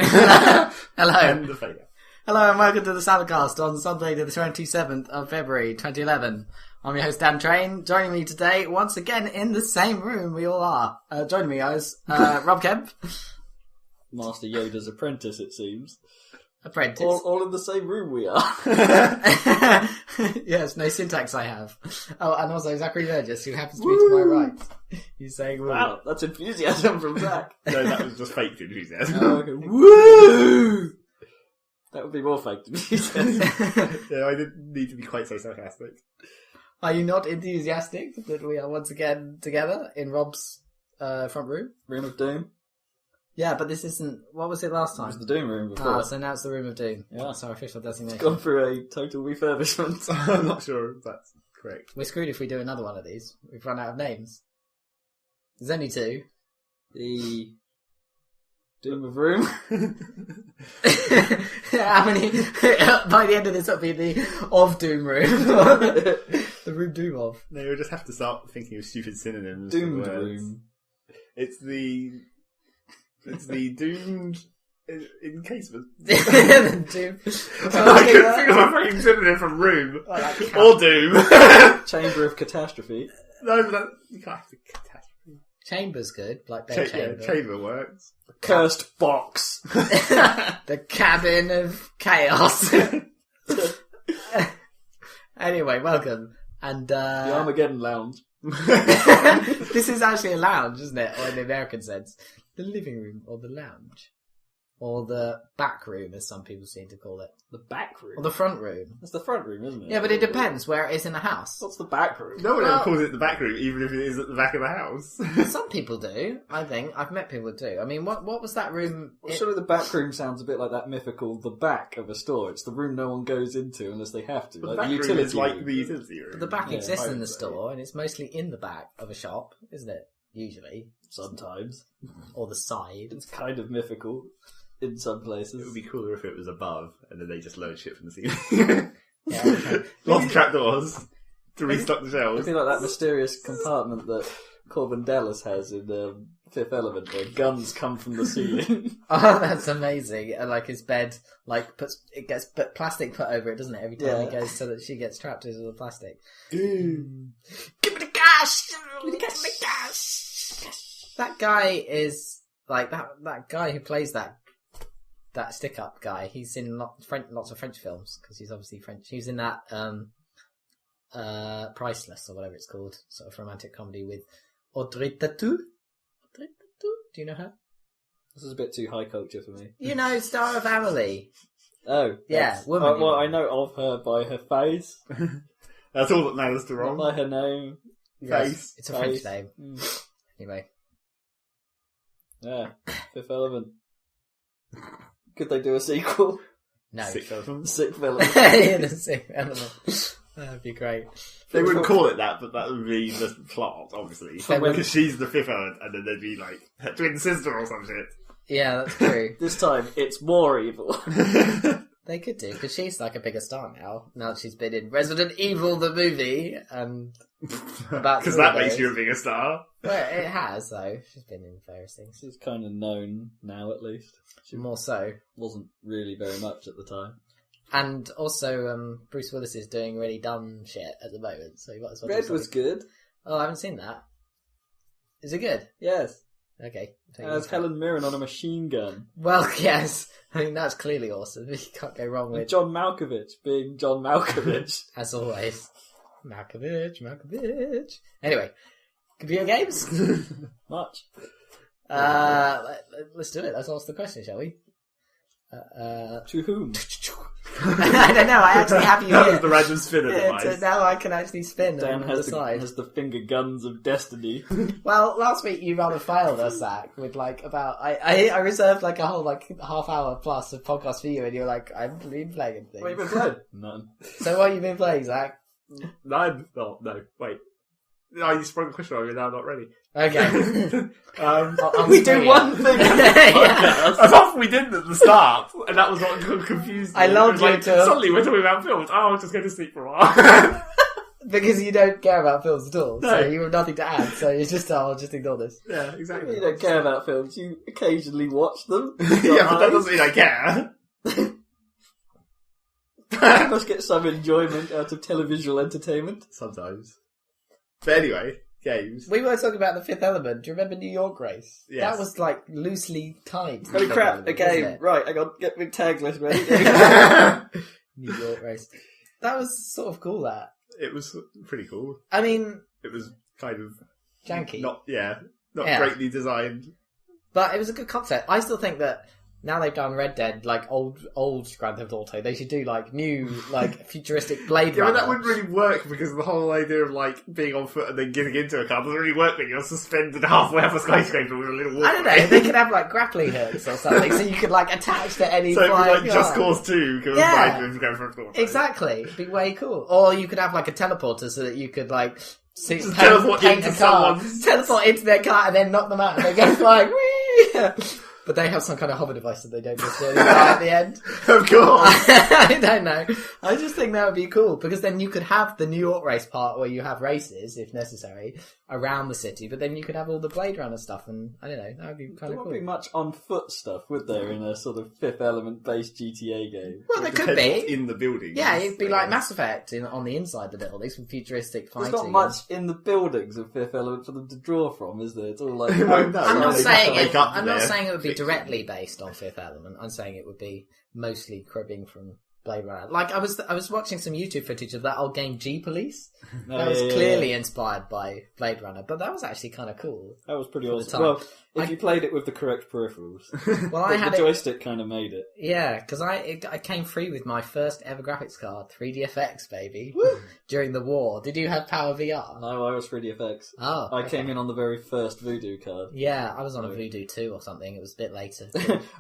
Hello. And the failure. Hello and welcome to the Saladcast on Sunday the 27th of February 2011. I'm your host Dan Train. Joining me today, once again in the same room we all are. Joining me guys, Rob Kemp. Master Yoda's apprentice, it seems. Apprentice. All in the same room we are. Yes, no syntax I have. Oh, and also Zachary Burgess, who happens to be to my right. He's saying, woo. Wow, that's enthusiasm from Zach. No, that was just fake enthusiasm. Oh, okay. Woo! That would be more fake enthusiasm. Yeah, I didn't need to be quite so sarcastic. Are you not enthusiastic that we are once again together in Rob's front room? Room of Doom. Yeah, but this isn't... What was it last It time? was the Doom room before. So now it's the Room of Doom. Yeah. That's our official designation. It's gone through a total refurbishment. I'm not sure if that's correct. We're screwed if we do another one of these. We've run out of names. There's only two. The Doom of Room. How many... By the end of this, it'll be the Of Doom Room. The Room Doom of. No, you'll just have to start thinking of stupid synonyms. Doomed for words. Room. It's the doomed in case of Doom. I couldn't think of a fucking synonym from room Like or doom. Chamber of Catastrophe. No, but you can't have the catastrophe. Chamber's good, like their chamber. Chamber works. Cursed Box. The Cabin of Chaos. Anyway, welcome. And The Armageddon Lounge. this is actually a lounge, isn't it? Or in the American sense. The living room or the lounge. Or the back room, as some people seem to call it. The back room. Or the front room. That's the front room, isn't it? Yeah, but it depends where it is in the house. What's the back room? No one Well- ever calls it the back room, even if it is at the back of the house. Some people do, I think. I've met people who do. I mean, what was that room? Well, surely the back room sounds a bit like that mythical the back of a store. It's the room no one goes into unless they have to. But Like the back the room utility is like room. the utility room. The back Yeah, exists I in the would say. store, and it's mostly in the back of a shop, isn't it? Usually. Sometimes. Or the side. It's kind of mythical in some places. It would be cooler if it was above, and then they just load shit from the ceiling. Yeah, okay. Lots of trapdoors to restock the It'd shelves. be like that mysterious compartment that Corbin Dallas has in Fifth Element, where guns come from the ceiling. Oh, that's amazing. And like his bed, like gets plastic put over it, doesn't it? Every time he goes, so that she gets trapped into the plastic. Give me the cash! Give me the cash! That guy is like that guy who plays that stick-up guy. He's in lots of French films because he's obviously French. He was in that Priceless or whatever it's called, sort of romantic comedy with Audrey Tautou. Do you know her? This is a bit too high culture for me. You know, star of Amelie. Oh. Yeah, woman. Well, I know of her by her face, That's all that matters to not Ron. by her name. Face. It's a French Face. name. Mm. Anyway. Yeah, Fifth Element. Could they do a sequel? No. Six of them. Sixth Element. Yeah, the same element. That'd be great. They wouldn't call it that, but that would be the plot, obviously. They would. Because she's the fifth element, and then there'd be like her twin sister or some shit. Yeah, that's true. This time, it's more evil. They could do, because she's like a bigger star now. Now that she's been in Resident Evil, the movie, and about Because three that of makes those. you a bigger star. Well, it has, though. She's been in various things. She's kind of known now, at least. She More so. wasn't really very much at the time. And also, Bruce Willis is doing really dumb shit at the moment, so you might as well do Red was something. good. Oh, I haven't seen that. Is it good? Yes. Okay. As Helen Mirren on a machine gun. Well, yes. I mean, that's clearly awesome. You can't go wrong With with, John Malkovich being John Malkovich. as always, Malkovich. Anyway, computer games? Much. Let's do it. Let's ask the question, shall we? To whom? I don't know. I actually have you That was here. the random spinner So device. now I can actually spin Dan on has the side. the finger guns of destiny. Well, last week you rather failed us, Zach, with like about I reserved like a whole like half hour plus of podcast for you, and you're like, I've been playing things. What have you been playing? None. So what have you been playing, Zach? None. Oh, no, wait. No, you sprung the question on me, now I'm not ready. Okay. I'm We do screwing one it. thing. Yeah. Apart from we didn't at the start, and that was what confused me. I lulled It was you like, to- suddenly we're talking about films. Oh, I was just going to sleep for a while. Because you don't care about films at all, No. so you have nothing to add, so you just, I'll just ignore this. Yeah, exactly. You don't care about films, you occasionally watch them. Yeah, but that doesn't mean I care. You must get some enjoyment out of televisual entertainment. Sometimes. But anyway, games. We were talking about The Fifth Element. Do you remember New York Race? Yes. That was, like, loosely tied to Holy The Fifth crap, Element, a game. wasn't it? Right, I got get my tag list ready. New York Race. That was sort of cool, that. It was pretty cool. I mean, It was kind of janky. not Yeah. greatly designed. But it was a good concept. I still think that now they've done Red Dead, like old Grand Theft Auto, they should do like new, like futuristic Blade Yeah, Runner. but that wouldn't really work because the whole idea of like being on foot and then getting into a car doesn't really work when you're suspended halfway up a skyscraper with a little walkway. I don't know. They could have like grappling hooks or something, so you could like attach to any. So it'd be flying like Just car. Cause 2 goes Yeah. by going for a floor. Exactly, it'd be way cool. Or you could have like a teleporter so that you could like Just teleport into someone's- teleport into their car, and then knock them out, and they go flying. Whee! But they have some kind of hover device that they don't just really die at the end. Of course. I don't know. I just think that would be cool because then you could have the New York race part where you have races, if necessary, around the city, but then you could have all the Blade Runner stuff, and I don't know, that would be kind There of won't cool. be much on foot stuff, would there, in a sort of Fifth Element based GTA game? Well, there could Depends what's be. in the building. Yeah, it'd be like Mass Effect on the inside of the building, some futuristic fighting. There's not much in the buildings of Fifth Element for them to draw from, is there? It's all like... Well, no. I'm not They saying wake up I'm not there, saying it would be fix it. directly based on Fifth Element. I'm saying it would be mostly cribbing from Blade Runner. Like I was watching some YouTube footage of that old game G Police. Oh, That was yeah, yeah, clearly yeah. inspired by Blade Runner, but that was actually kind of cool. That was pretty for the awesome. time. Well, if you played it with the correct peripherals. Well, I But had the it. joystick kind of made it. Yeah, because I came free with my first ever graphics card, 3DFX, baby, during the war. Did you have Power VR? No, I was 3DFX. Oh, I okay. came in on the very first Voodoo card. Yeah, I was on a Voodoo 2 or something. It was a bit later.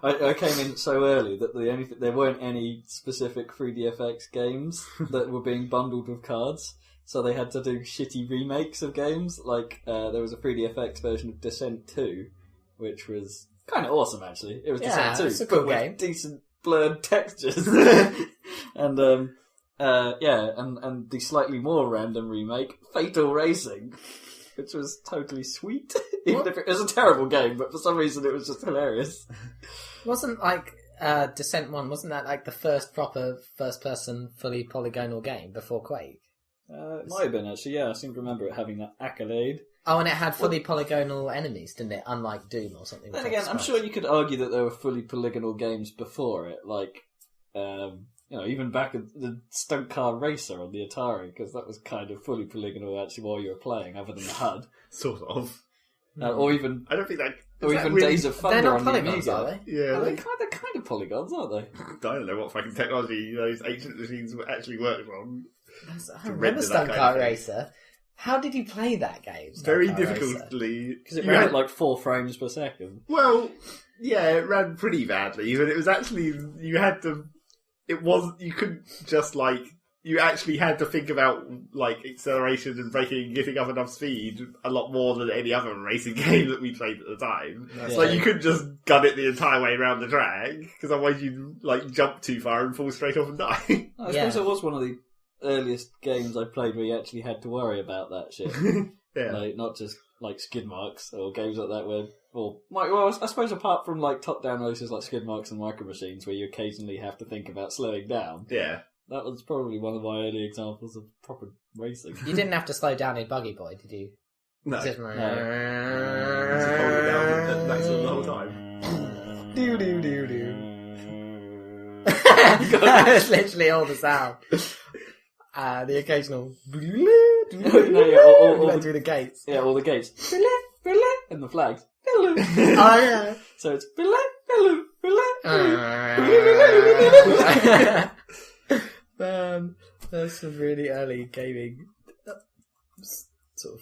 I came in so early that there weren't any specific 3DFX games that were being bundled with cards. So they had to do shitty remakes of games. Like, there was a 3DFX version of Descent 2, which was kind of awesome, actually. It was Yeah, Descent 2, it's a cool but game. with decent blurred textures. And, and the slightly more random remake, Fatal Racing, which was totally sweet. Even if it was a terrible game, but for some reason it was just hilarious. Wasn't like Descent 1, wasn't that like the first proper first-person fully polygonal game before Quake? It might have been, actually, yeah. I seem to remember it having that accolade. Oh, and it had fully polygonal enemies, didn't it? Unlike Doom or something. Then which again, had I'm sprites. sure you could argue that there were fully polygonal games before it, like, even back at the Stunt Car Racer on the Atari, because that was kind of fully polygonal actually while you were playing, other than the HUD. Sort of. Or even I don't think that... or is that even really- Days of They're Thunder not on the polygons, Amiga. are they? Yeah, They're kind of polygons, aren't they? I don't know what fucking technology those ancient machines actually worked on. I to remember render that Stunt kind Car of thing. Racer. How did you play that game? Stunt Very Car Racer? difficultly. Because it You ran had- at like 4 frames per second. Well, yeah, it ran pretty badly, but it was actually, you had to, you couldn't just like, you actually had to think about like acceleration and braking and getting up enough speed a lot more than any other racing game that we played at the time. That's So right. you couldn't just gun it the entire way around the track, because otherwise you'd like jump too far and fall straight off and die. I Yeah. suppose it was one of the earliest games I played where you actually had to worry about that shit. Yeah. Like, not just like skid marks or games like that where, well, I suppose apart from like top-down races like skid marks and micro machines where you occasionally have to think about slowing down, Yeah. that was probably one of my early examples of proper racing. You didn't have to slow down in Buggy Boy, did you? No. Just... Just hold it down at maximum the whole time. Do do do do. That's literally all the sound. The occasional all went the- through the gates. Yeah, all the gates. And the flags. Oh yeah. So it's Man, that's some really early gaming sort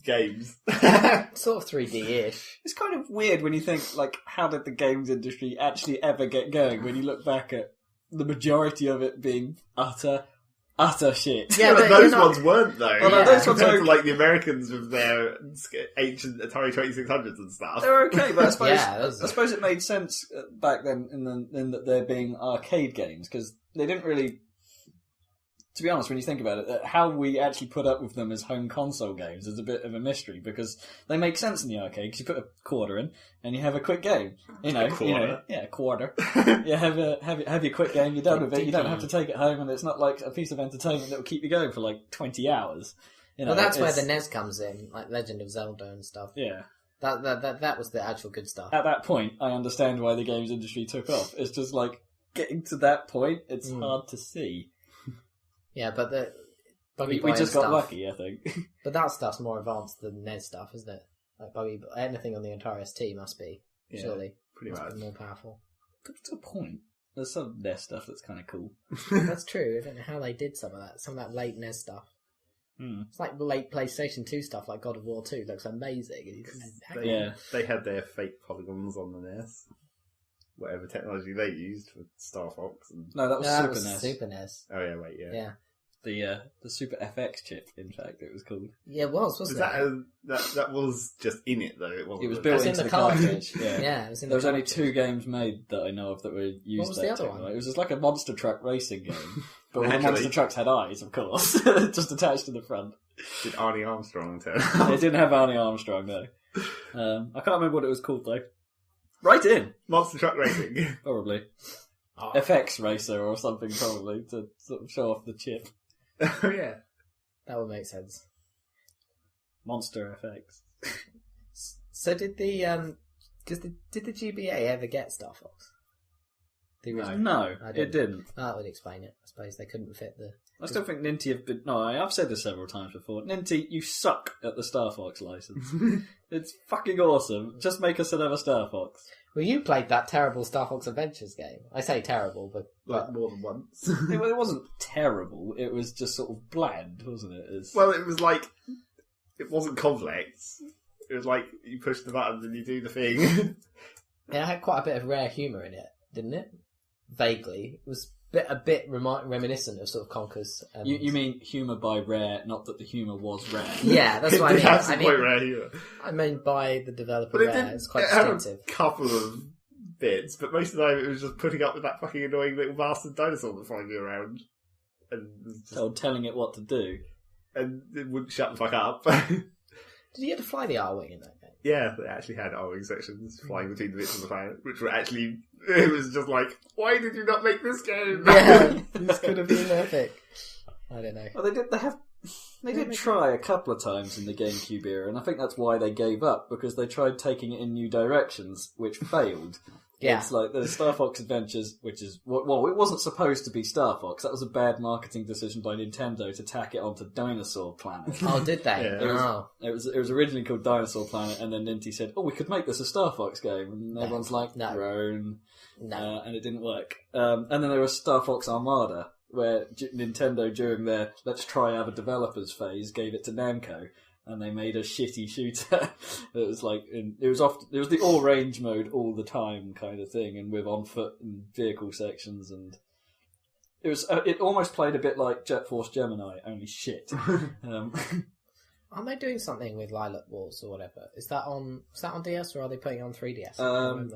Games. of 3D-ish. It's kind of weird when you think, like, how did the games industry actually ever get going when you look back at the majority of it being utter shit. Yeah, but you're those not- ones weren't, though. Well, no, those ones Compared are- to, like, the Americans with their ancient Atari 2600s and stuff. They're okay, but I suppose Yeah, those are- I suppose it made sense back then in that they're being arcade games because they didn't really to be honest, when you think about it, how we actually put up with them as home console games is a bit of a mystery, because they make sense in the arcade, because you put a quarter in, and you have a quick game. A quarter. You have your quick game, you're done with it, you don't have to take it home, and it's not like a piece of entertainment that will keep you going for like 20 hours. Well, that's where the NES comes in, like Legend of Zelda and stuff. Yeah. That was the actual good stuff. At that point, I understand why the games industry took off. It's just like, getting to that point, it's hard to see. Yeah, but we just got lucky, I think. But that stuff's more advanced than NES stuff, isn't it? Like anything on the entire ST must be, surely. Pretty much. More powerful. To a point. There's some NES stuff that's kind of cool. That's true. I don't know how they did some of that late NES stuff. It's like late PlayStation 2 stuff, like God of War 2. Looks amazing. They had their fake polygons on the NES. Whatever technology they used for Star Fox. No, that was Super NES. Super NES. Oh yeah, wait, yeah. Yeah. The Super FX chip, in fact, it was called. Yeah, it wasn't it? That was just in it, though. It wasn't. It was built into the cartridge. Yeah, it was in there was only 2 games made that I know of that were used. What was the other one? It was just like a monster truck racing game, but all the monster trucks had eyes, of course, just attached to the front. Did Arnie Armstrong turn up? It didn't have Arnie Armstrong, though. I can't remember what it was called, though. Right in! Monster Truck Racing. Probably. FX Racer or something, probably, to sort of show off the chip. Oh, yeah. That would make sense. Monster FX. So did the GBA ever get Star Fox? No, it didn't. That would explain it. I suppose they couldn't fit the... I still think Ninty have been... No, I've said this several times before. Ninty, you suck at the Star Fox license. It's fucking awesome. Just make us another Star Fox. Well, you played that terrible Star Fox Adventures game. I say terrible, but... Like, more than once. It wasn't terrible. It was just sort of bland, wasn't it? Well, it was like... It wasn't complex. It was like, you push the buttons and you do the thing. It had quite a bit of rare humour in it, didn't it? Vaguely. It was a bit reminiscent of sort of Conker's... You mean humour by rare, not that the humour was rare. Yeah, that's what I mean. That's quite rare humour. I mean by the developer rare. It's quite distinctive. Had a couple of bits, but most of the time it was just putting up with that fucking annoying little bastard dinosaur that followed you around. And just telling it what to do. And it wouldn't shut the fuck up. Did you get to fly the R-Wing in that game? Yeah, they actually had R-Wing sections flying between the bits of the planet, which were actually... It was just like, why did you not make this game? Yeah, this could have been epic. I don't know. Well, they did try a couple of times in the GameCube era, and I think that's why they gave up, because they tried taking it in new directions, which failed. Yeah. It's like the Star Fox Adventures, which is... Well, it wasn't supposed to be Star Fox. That was a bad marketing decision by Nintendo to tack it onto Dinosaur Planet. Oh, did they? Yeah. It was originally called Dinosaur Planet, and then Ninty said, we could make this a Star Fox game. And everyone's like, groan. No. And it didn't work. And then there was Star Fox Armada, where Nintendo, during their let's try other developers phase, gave it to Namco. And they made a shitty shooter. It was like it was the all range mode all the time kind of thing, and with on foot and vehicle sections, and it almost played a bit like Jet Force Gemini, only shit. Aren't they doing something with Lilac Wars or whatever? Is that on DS or are they putting it on 3DS?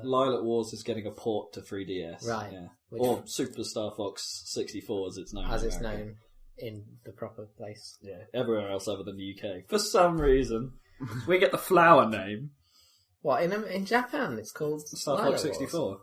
Lilac Wars is getting a port to 3DS, right? Yeah. Or Super Star Fox 64 as it's known. As it's known. In the proper place. Yeah, everywhere else other than the UK. For some reason, we get the flower name. What, in Japan it's called Star Fox 64.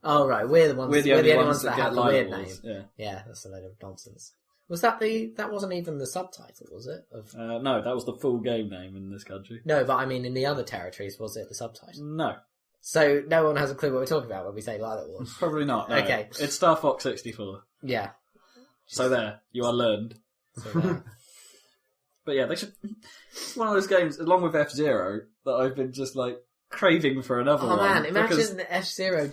Oh, right, we're the only ones that have the weird Wars. name. Yeah, that's a load of nonsense. Was that that wasn't even the subtitle, was it? No, that was the full game name in this country. No, but I mean in the other territories, was it the subtitle? No. So no one has a clue what we're talking about when we say Lilac Wars? Probably not, no. Okay. It's Star Fox 64. Yeah. So there, you are learned. But yeah, they should... It's one of those games, along with F-Zero, that I've been just like craving for another one. Oh man, imagine F-Zero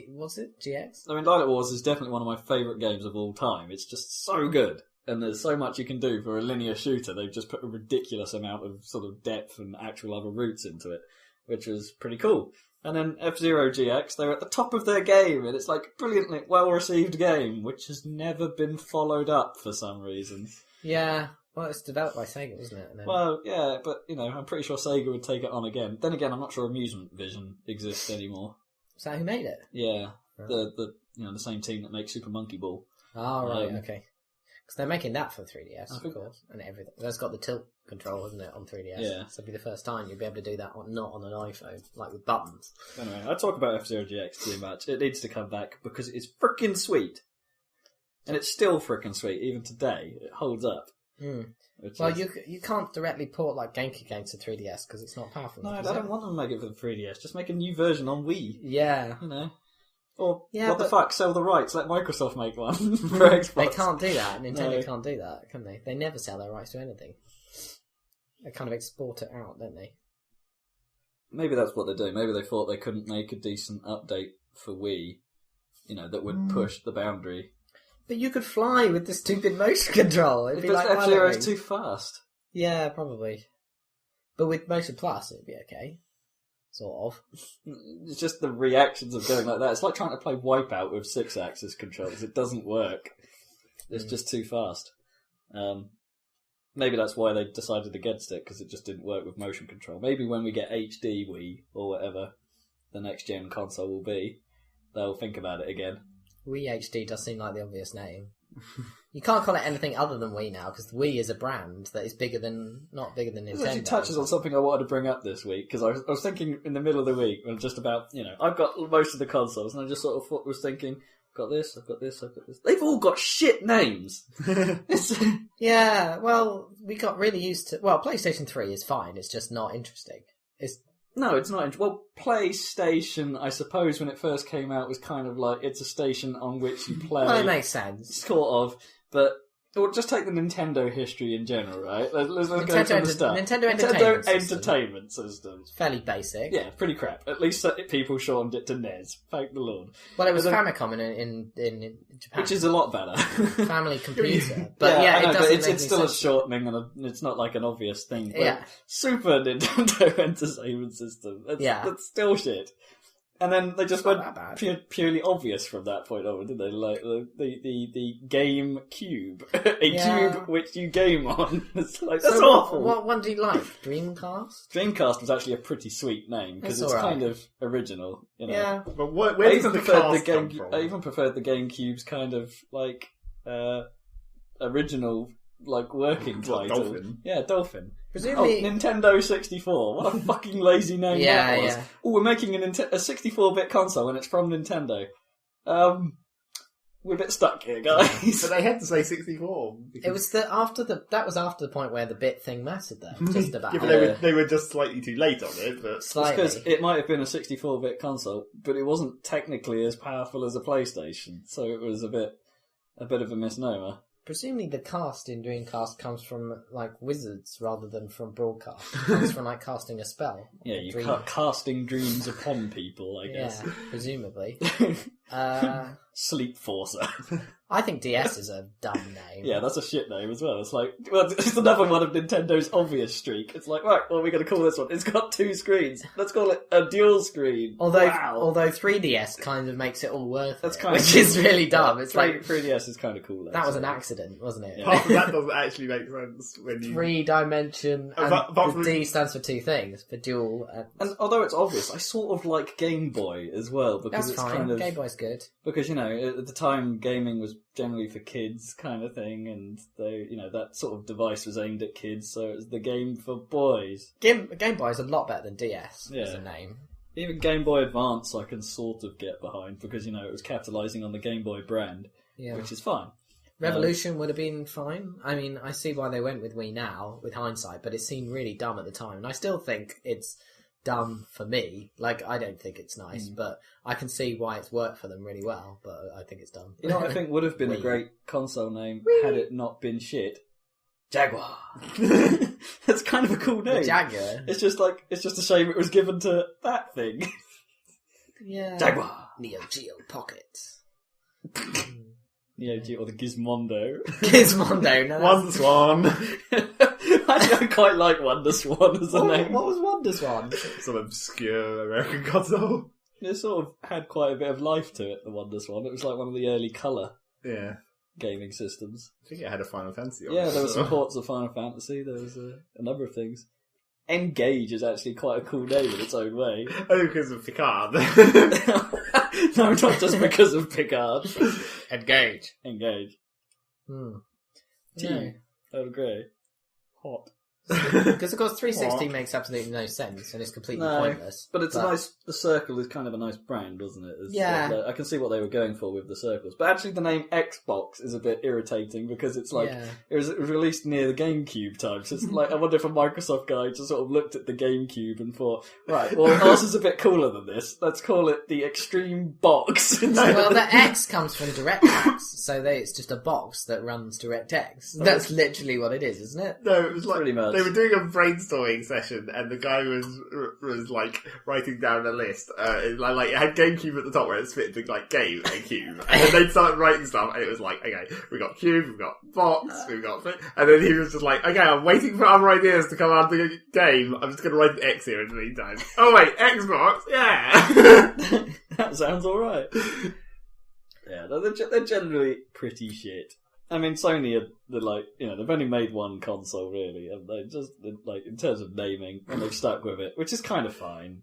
what's it? GX? I mean, Lilac Wars is definitely one of my favourite games of all time. It's just so good. And there's so much you can do for a linear shooter. They've just put a ridiculous amount of sort of depth and actual other routes into it, which was pretty cool. And then F-Zero GX, they're at the top of their game, and it's like a brilliantly well-received game, which has never been followed up for some reason. Yeah, well, it's developed by Sega, wasn't it? Well, yeah, but, I'm pretty sure Sega would take it on again. Then again, I'm not sure Amusement Vision exists anymore. Is that who made it? Yeah, right. The same team that makes Super Monkey Ball. Oh, right, okay. Because they're making that for 3DS, I of think- course, and everything. That's got the tilt control, hasn't it, on 3DS? Yeah. So it'll be the first time you'll be able to do that not on an iPhone, like with buttons. Anyway, I talk about F-Zero GX too much. It needs to come back because it is frickin' sweet. And it's still frickin' sweet, even today. It holds up. Well, you can't directly port like Genki games to 3DS because it's not powerful No, I enough. is don't it? want them to make it for the 3DS. Just make a new version on Wii, Yeah. you know? Or, Yeah, what the but- fuck, sell the rights, let Microsoft make one for Xbox. They can't do that. Nintendo No. can't do that, can they? They never sell their rights to anything. They kind of export it out, don't they? Maybe that's what they do. Maybe they thought they couldn't make a decent update for Wii, you know, that would push the boundary. But you could fly with the stupid motion control. It'd be Because like F-Zero piloting. is too fast. Yeah, probably. But with Motion Plus, it'd be okay. Sort of. It's just the reactions of going like that. It's like trying to play Wipeout with 6-axis controls. It doesn't work. It's just too fast. Maybe that's why they decided against it, because it just didn't work with motion control. Maybe when we get HD Wii, or whatever the next gen console will be, they'll think about it again. Wii HD does seem like the obvious name. You can't call it anything other than Wii now, because Wii is a brand that is not bigger than This Nintendo. actually touches on something I wanted to bring up this week, because I was thinking in the middle of the week, when just about, you know, I've got most of the consoles, and I just sort of was thinking, I've got this. They've all got shit names. Yeah, well, we got really used to... Well, PlayStation 3 is fine, it's just not interesting. No, it's not. Well, PlayStation, I suppose, when it first came out, was kind of like, it's a station on which you play. Well, it makes sense. Sort of, but well, just take the Nintendo history in general, right? Let's go from the start. Nintendo Entertainment System. It's fairly basic. Yeah, pretty crap. At least people shortened it to NES. Thank the Lord. Well, it was But Famicom in Japan. Which is a lot better. Family computer. But yeah, I know, it doesn't but make it's any still sense. a shortening, and it's not like an obvious thing. But Yeah. Super Nintendo Entertainment System. That's still shit. And then they just It's not went that bad. purely obvious from that point on, didn't they? Like the Game Cube, a Yeah. cube which you game on. It's like that's So awful. What one do you like? Dreamcast? Dreamcast was actually a pretty sweet name because That's it's alright. kind of original. You know? Yeah. But where I does even the preferred cast the come Game. from? I even preferred the GameCube's kind of like original, like working What, title. Dolphin? Yeah, Dolphin. Presumably... Oh, Nintendo 64. What a fucking lazy name Yeah, that was. yeah. Oh, we're making a 64-bit console and it's from Nintendo. We're a bit stuck here, guys. But they had to say 64. It was that was after the point where the bit thing mattered though. Just about. Yeah, but they were just slightly too late on it. But Slightly. Because it might have been a 64-bit console, but it wasn't technically as powerful as a PlayStation, so it was a bit of a misnomer. Presumably the cast in Dreamcast comes from like wizards rather than from broadcast. It comes from like casting a spell. Yeah, Like a you dream. casting dreams upon people, I guess. Yeah, presumably. Sleep Forcer. I think DS is a dumb name. Yeah, that's a shit name as well. It's like, well, it's another one of Nintendo's obvious streak. It's like, right, what are we going to call this one? It's got 2 screens. Let's call it a dual screen. Although Wow. 3DS kind of makes it all worth That's it, kind of which cool. is really dumb. It's like 3DS is kind of cool. Though, that was so. an accident, wasn't it? Yeah. half of that doesn't actually make sense when you... 3-dimension, and But the for- D stands for 2 things, for dual. And although it's obvious, I sort of like Game Boy as well because That's it's fine. kind of Game Boy's good. because you know at the time gaming was generally for kids kind of thing, and they that sort of device was aimed at kids, so it was the game for boys. Game Boy is a lot better than DS as Yeah. a name. Even Game Boy Advance I can sort of get behind because it was capitalising on the Game Boy brand, Yeah. which is fine. Revolution would have been fine. I mean, I see why they went with Wii now, with hindsight, but it seemed really dumb at the time. And I still think it's dumb for me. Like, I don't think it's nice, but I can see why it's worked for them really well, but I think it's dumb. You know what I think would have been a Wii. great console name had it not been shit? Jaguar. That's kind of a cool name. The Jaguar? It's just a shame it was given to that thing. Yeah. Jaguar. Neo Geo Pocket. Neo Geo or the Gizmondo. Gizmondo, no. One Swan. Actually, I quite like Wonder Swan as a name. What was Wonder Swan? Some obscure American console. It sort of had quite a bit of life to it, the Wonder Swan. It was like one of the early colour Yeah. gaming systems. I think it had a Final Fantasy on Yeah, it. there were some ports of Final Fantasy. There was a number of things. Engage is actually quite a cool name in its own way. Oh, because of Picard. No, not just because of Picard. Engage. Engage. Hmm. Tea. Earl Grey. Hot. Because of course 360 makes absolutely no sense and it's completely pointless. But it's a nice. The circle is kind of a nice brand, doesn't it? Yeah. I can see what they were going for with the circles. But actually, the name Xbox is a bit irritating because it's like it was released near the GameCube time. So it's like I wonder if a Microsoft guy just sort of looked at the GameCube and thought, right, well, ours is a bit cooler than this. Let's call it the Extreme Box. Well, the X comes from DirectX, so it's just a box that runs DirectX. That's literally what it is, isn't it? No, it was like pretty much. They were doing a brainstorming session, and the guy was like writing down a list. Like it had GameCube at the top where it split into like game and cube, and then they started writing stuff, and it was like, okay, we got cube, we've got box, we've got, and then he was just like, okay, I'm waiting for other ideas to come out of the game. I'm just going to write an X here in the meantime. Oh wait, Xbox, yeah. That sounds all right. Yeah, they're generally pretty shit. I mean, Sony are they've only made one console really, and they just like in terms of naming, and they've stuck with it, which is kind of fine.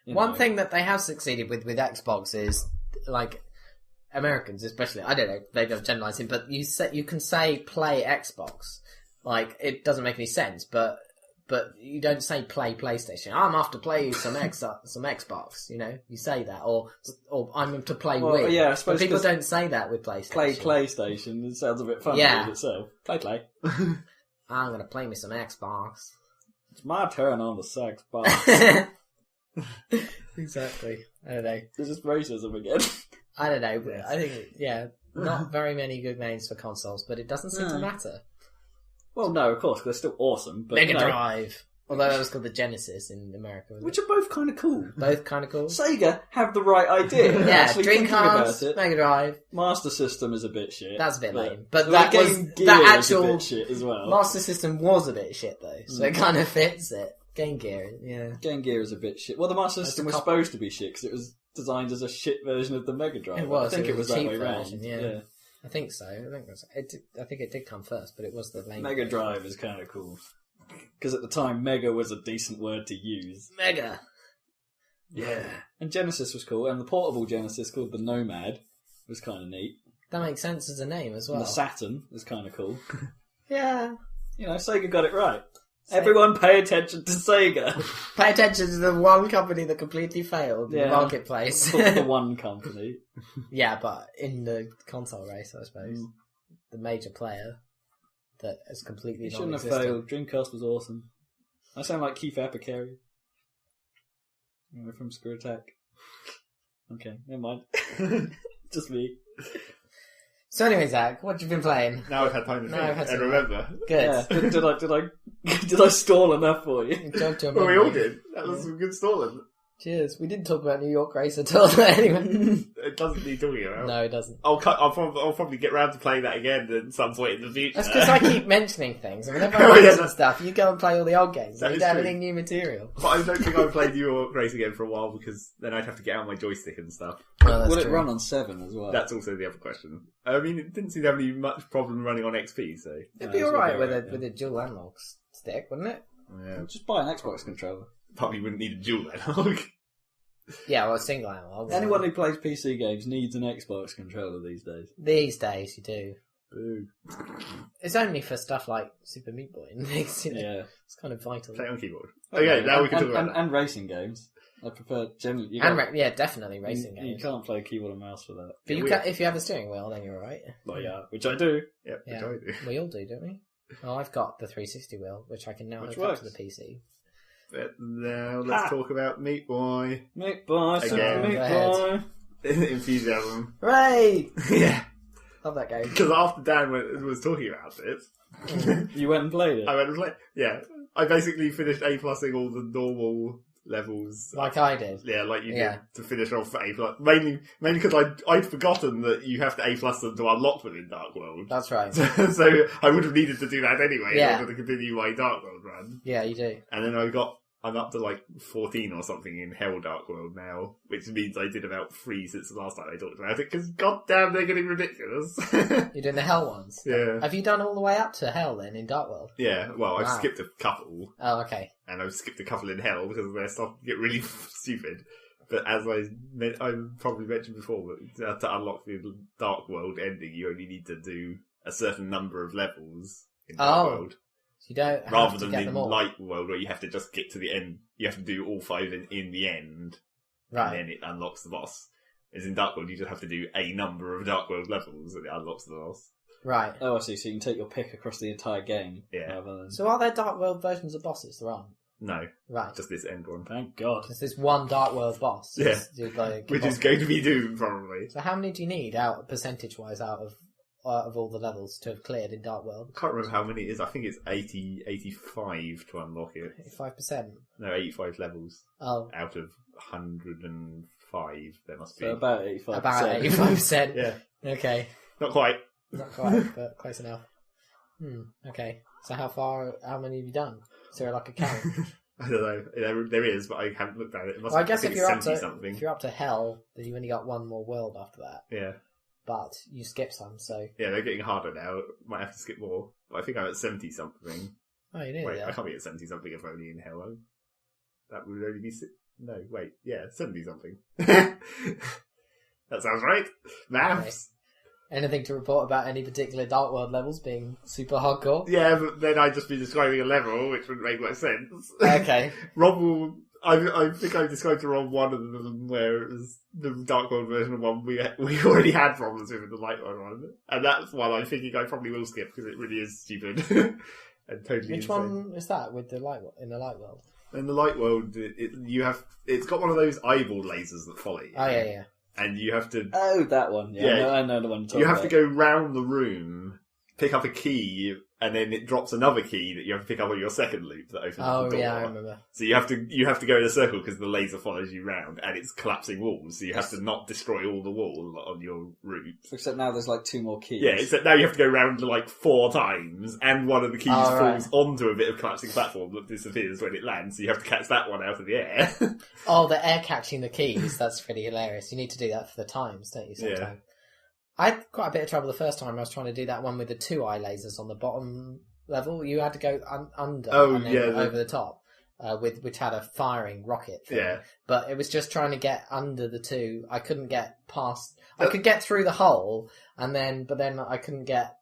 One thing that they have succeeded with Xbox is like Americans, especially. I don't know, maybe I'm generalising, but you can say play Xbox, like it doesn't make any sense, but you don't say play PlayStation. I'm after play some Xbox. You know, you say that, or I'm to play with. Yeah, I suppose but people don't say that with PlayStation. Play PlayStation. It sounds a bit funny in itself. Play. I'm gonna play me some Xbox. It's my turn on the sex box. Exactly. I don't know. This is racism again. I don't know. But I think not very many good names for consoles, but it doesn't seem to matter. Well, no, of course, they're still awesome. But, Mega Drive. Although that was called the Genesis in America. Which are both kind of cool. Both kind of cool. Sega have the right idea. Yeah, Dreamcast, Mega Drive. Master System is a bit shit. That's a bit lame. But that actual is a bit shit as well. Master System was a bit shit though, so it kind of fits it. Game Gear, yeah. Game Gear is a bit shit. Well, the Master System was supposed to be shit because it was designed as a shit version of the Mega Drive. It was. I think it was that cheap way version, round. Yeah. I think so. I think it did come first, but it was the lame Mega Drive is kind of cool. Because at the time, Mega was a decent word to use. Mega! Yeah. And Genesis was cool, and the portable Genesis called the Nomad was kind of neat. That makes sense as a name as well. And the Saturn was kind of cool. Yeah. You know, Sega got it right. Everyone pay attention to Sega. Pay attention to the one company that completely failed in the marketplace. The one company. Yeah, but in the console race, I suppose. The major player that is completely shouldn't have failed. Dreamcast was awesome. I sound like Keith Apicary. From Screw Attack. Okay, never mind. Just me. So anyway, Zach, what have you been playing? Now I've had time to think and remember. Good. Yeah. Did I stall enough for you? Well, we all did. That was some good stalling. Cheers. We didn't talk about New York Race at all. Anyway, it doesn't need talking about. No, it doesn't. I'll probably get round to playing that again at some point in the future. That's because I keep mentioning things. And whenever I mention stuff, you go and play all the old games. You don't have any new material. But I don't think I've played New York Race again for a while because then I'd have to get out my joystick and stuff. Well, Will it run on 7 as well? That's also the other question. I mean, it didn't seem to have any much problem running on XP, so it'd be alright with a dual analog stick, wouldn't it? Yeah. Just buy an Xbox controller. Probably wouldn't need a dual analog. Yeah, well, a single analog. Anyone who plays PC games needs an Xbox controller these days. These days, you do. Boo. It's only for stuff like Super Meat Boy and things, you know? Yeah. It's kind of vital. Play on keyboard. Okay, now we can talk about that. And racing games. I prefer generally... definitely racing games. You can't play keyboard and mouse for that. But if you have a steering wheel, then you're alright. Well, yeah, which I do. Yep, Yeah, which I do. we all do, don't we? Oh, I've got the 360 wheel, which I can now hook up to the PC. But now let's talk about Meat Boy. Meat Boy, Again. Meat Boy. Enthusiasm. Hooray! Yeah. Love that game. Because after Dan was talking about it... You went and played it? I went and played. Yeah. I basically finished A+ing all the normal levels. Like I did. Yeah, like you did to finish off for A+. Mainly because I'd forgotten that you have to A+ them to unlock them in Dark World. That's right. So I would have needed to do that anyway in Yeah. order to continue my Dark World run. Yeah, you do. And then I'm up to like 14 or something in Hell Dark World now, which means I did about 3 since the last time I talked about it, because goddamn they're getting ridiculous. You're doing the Hell ones? Yeah. Have you done all the way up to Hell then in Dark World? Yeah, well, I've Wow. skipped a couple. Oh, okay. And I've skipped a couple in Hell because they're starting to get really stupid. But as I probably mentioned before, but to unlock the Dark World ending, you only need to do a certain number of levels in Dark World. So you don't have rather to than get in them all. Light World where you have to just get to the end. You have to do all 5 in the end. Right. And then it unlocks the boss. As in Dark World, you just have to do a number of Dark World levels and it unlocks the boss. Right. Oh, I see. So you can take your pick across the entire game. Yeah. Rather than... So are there Dark World versions of bosses? There aren't. No. Right. Just this end one. Thank God. There's this one Dark World boss. Yeah. Which is going to be Doom, probably. So how many do you need, percentage-wise, out of all the levels to have cleared in Dark World? I can't remember how many it is. I think it's 85 to unlock it. 5%? No, 85 levels. Oh. Out of 105, there must be. So about 85%. About 85%. Yeah. Okay. Not quite. Not quite, but close enough. Okay. So how many have you done? Is there like a count? I don't know. There is, but I haven't looked at it. It must Well, I guess think if it's you're 70-something. if you're up to hell, then you've only got one more world after that. Yeah. But you skip some, so... Yeah, they're getting harder now. Might have to skip more. But I think I'm at 70-something. Oh, you nearly Wait, there. I can't be at 70-something if only in Hell. That would only be... No, wait. Yeah, 70-something. That sounds right. Maths. Okay. Anything to report about any particular Dark World levels being super hardcore? Yeah, but then I'd just be describing a level, which would make much sense. Okay. Rob will... I think I described to Rob one of them where it was the Dark World version of one we already had problems with the Light World one. And that's one I'm thinking I probably will skip because it really is stupid. And totally Which insane. one is that with the in the Light World? In the Light World, it's got one of those eyeball lasers that follow you. Oh, yeah. And you have to... Oh, that one. Yeah, Yeah. I know the one you're talking You have to about. go round the room, pick up a key, and then it drops another key that you have to pick up on your second loop that opens Oh, the door. yeah, I remember. So you have to go in a circle because the laser follows you round, and it's collapsing walls. So you have to not destroy all the wall on your route. Except now there's like 2 more keys. Yeah, except now you have to go round like 4 times, and one of the keys falls onto a bit of collapsing platform that disappears when it lands. So you have to catch that one out of the air. Oh, the air catching the keys. That's pretty hilarious. You need to do that for the times, don't you, sometime? Yeah. I had quite a bit of trouble the first time I was trying to do that one with the 2 eye lasers on the bottom level. You had to go under and then over the top, which had a firing rocket thing. Yeah. But it was just trying to get under the 2. I couldn't get past... I could get through the hole, but then I couldn't get...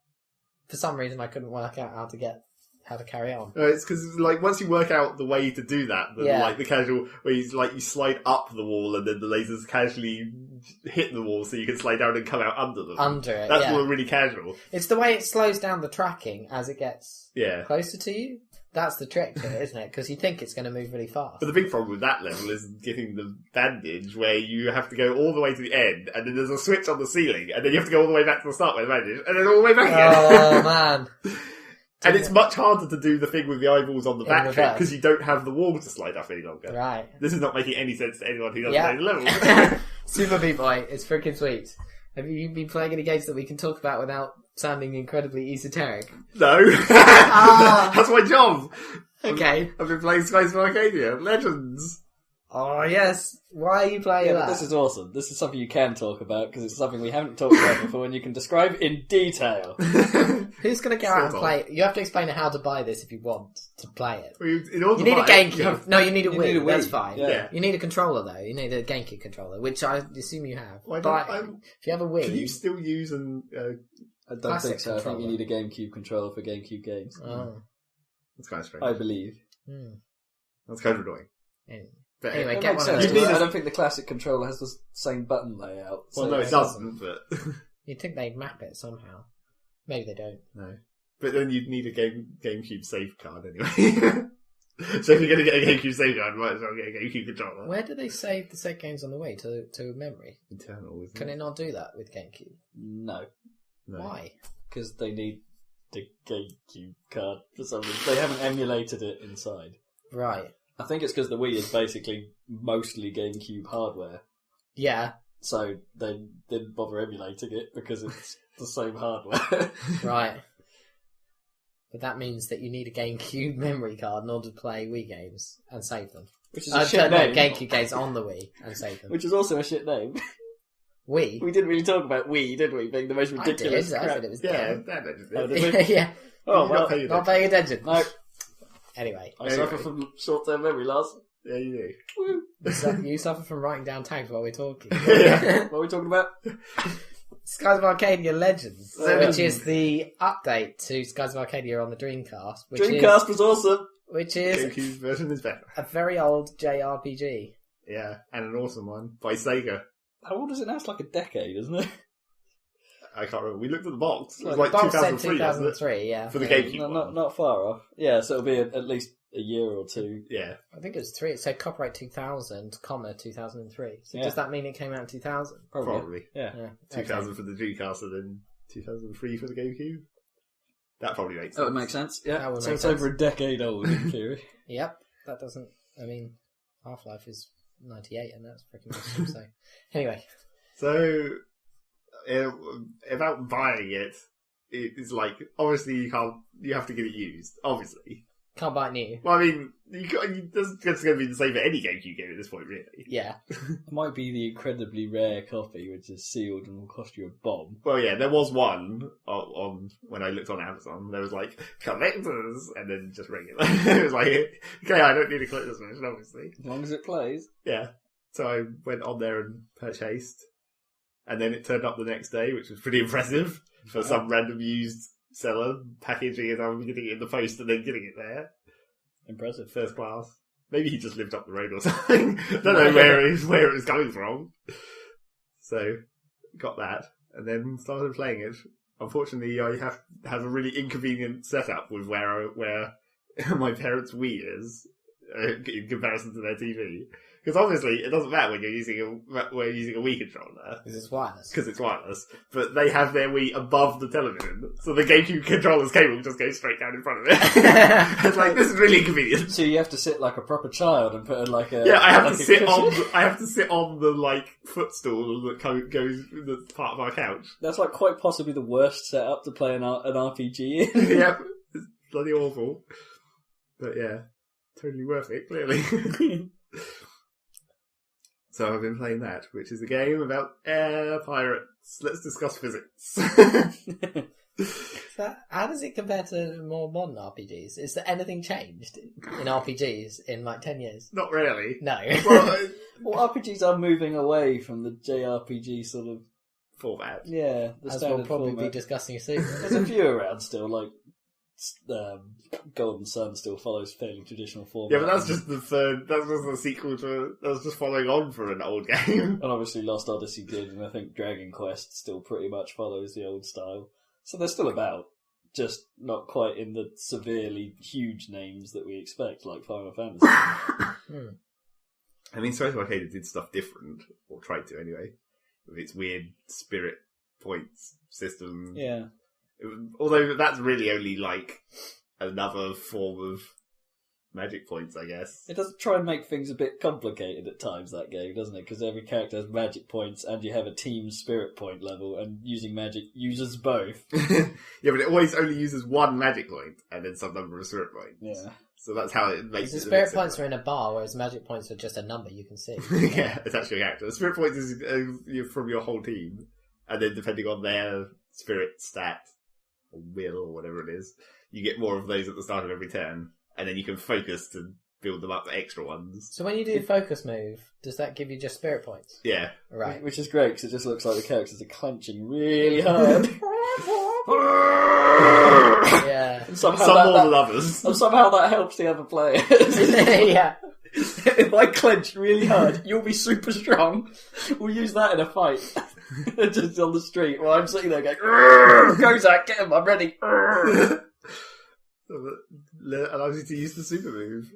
For some reason, I couldn't work out how to carry on. It's because like once you work out the way to do that, like the casual where you slide up the wall and then the lasers casually hit the wall so you can slide down and come out under them. Under it, That's all really casual. It's the way it slows down the tracking as it gets closer to you. That's the trick to it, isn't it? Because you think it's going to move really fast. But the big problem with that level is getting the bandage where you have to go all the way to the end and then there's a switch on the ceiling and then you have to go all the way back to the start with the bandage and then all the way back again. Oh, man. And it's much harder to do the thing with the eyeballs on the back because you don't have the wall to slide up any longer. Right. This is not making any sense to anyone who doesn't know the level. Super B-Boy, it's freaking sweet. Have you been playing any games that we can talk about without sounding incredibly esoteric? No. That's my job. Okay. I've been playing Skies of Arcadia. Legends. Oh, yes. Why are you playing that? But this is awesome. This is something you can talk about because it's something we haven't talked about before and you can describe in detail. Who's going to go out and play it? You have to explain how to buy this if you want to play it. You need a GameCube. No, you need a Wii. Need a Wii. That's fine. Yeah. You need a controller, though. You need a GameCube controller, which I assume you have. Well, But if you have a Wii... Can you still use an... I don't think so. I think you need a GameCube controller for GameCube games. Oh. That's kind of strange. I believe. That's kind of annoying. Anyway, It get makes one of sense. those. I don't think the classic controller has the same button layout. Well, so no, it doesn't, but... You'd think they'd map it somehow. Maybe they don't. No. But then you'd need a GameCube save card anyway. So if you're going to get a GameCube save card, you might as well get a GameCube controller. Where do they save the set games on the way? To memory? Internal, isn't Can it not do that with GameCube? No. Why? Because they need the GameCube card for some reason. They haven't emulated it inside. Right. I think it's because the Wii is basically mostly GameCube hardware. Yeah. So they didn't bother emulating it because it's the same hardware. Right. But that means that you need a GameCube memory card in order to play Wii games and save them. Which is a shit no, name. GameCube games on the Wii and save them. Which is also a shit name. Wii? We didn't really talk about Wii, did we? Being the most ridiculous I crap. said it was That dumb. did. Yeah. Oh, well, Not paying attention. no. Anyway. I suffer from short-term memory loss. Yeah, you do. You suffer from writing down tags while we're talking. What are we talking about? Skies of Arcadia Legends, Legends. which is the update to Skies of Arcadia on the Dreamcast. Dreamcast was awesome. Which is GameCube's version is better. a very old JRPG. Yeah, and an awesome one by Sega. How old is it now? It's like a decade, isn't it? I can't remember. We looked at the box. It was The like box said 2003, wasn't it? 2003, yeah. For the GameCube No, one. not far off. Yeah, so it'll be at least a year or two. Yeah. I think it was 3. It said copyright 2000, 2003. So Yeah. does that mean it came out in 2000? Probably. Yeah. Yeah. 2000 for the Dreamcast and then 2003 for the GameCube. That probably makes sense. That would make sense. Yeah. That would So make it's sense. over a decade old in theory. Yep. That doesn't... I mean, Half-Life is 98 and that's freaking awesome. So, anyway. So, about buying it, it's like, obviously you have to get it used, obviously. Can't buy it new. Well, I mean, that's going to be the same for any GameCube game at this point, really. Yeah. It might be the incredibly rare copy, which is sealed and will cost you a bomb. Well, yeah, there was one on when I looked on Amazon. There was like collectors, and then just regular. It was like, okay, I don't need a collector's version, obviously. As long as it plays. Yeah, so I went on there and purchased, and then it turned up the next day, which was pretty impressive for some random used seller packaging it up, getting it in the post, and then getting it there. Impressive. First class. Maybe he just lived up the road or something. Don't know where it was coming from. So, got that, and then started playing it. Unfortunately, I have a really inconvenient setup with where my parents' Wii is in comparison to their TV. Because obviously, it doesn't matter when you're using a Wii controller. Because it's wireless. Because it's wireless. But they have their Wii above the television. So the GameCube controller's cable just goes straight down in front of it. It's like, this is really inconvenient. So you have to sit like a proper child and put in like a... Yeah, I have like to a sit cushion. on the, like, footstool that goes, that's part of our couch. That's like quite possibly the worst setup to play an RPG in. Yep. It's bloody awful. But yeah, totally worth it, clearly. So I've been playing that, which is a game about air pirates. Let's discuss physics. So how does it compare to more modern RPGs? Is there anything changed in RPGs in like 10 years? Not really. No. Well, Well, RPGs are moving away from the JRPG sort of... format. Yeah, the As we'll standard probably format. be discussing soon. There's a few around still, like Golden Sun still follows fairly traditional format. Yeah, but that's just the sequel to, that's just following on from an old game. And obviously Lost Odyssey did, and I think Dragon Quest still pretty much follows the old style. So they're still about, just not quite in the severely huge names that we expect, like Final Fantasy. I mean, Skies of Arcadia did stuff different, or tried to anyway, with its weird spirit points system. Yeah. Although that's really only like another form of magic points, I guess. It does try and make things a bit complicated at times, that game, doesn't it? Because every character has magic points, and you have a team spirit point level, and using magic uses both. Yeah, but it always only uses one magic point, and then some number of spirit points. Yeah. So that's how it makes The it. spirit points are in a bar, whereas magic points are just a number you can see. Yeah, it's actually a character. The spirit points is from your whole team, and then depending on their spirit stat, or will, or whatever it is, you get more of those at the start of every turn, and then you can focus to build them up to extra ones. So when you do focus move, does that give you just spirit points? Yeah. Right. Which is great, because it just looks like the characters are clenching really hard. Yeah. And somehow Some more that, than others. and somehow that helps the other players. Yeah. If I clench really hard, you'll be super strong. We'll use that in a fight. Just on the street while I'm sitting there going, go Zach, get him, I'm ready. Allows you to use the super move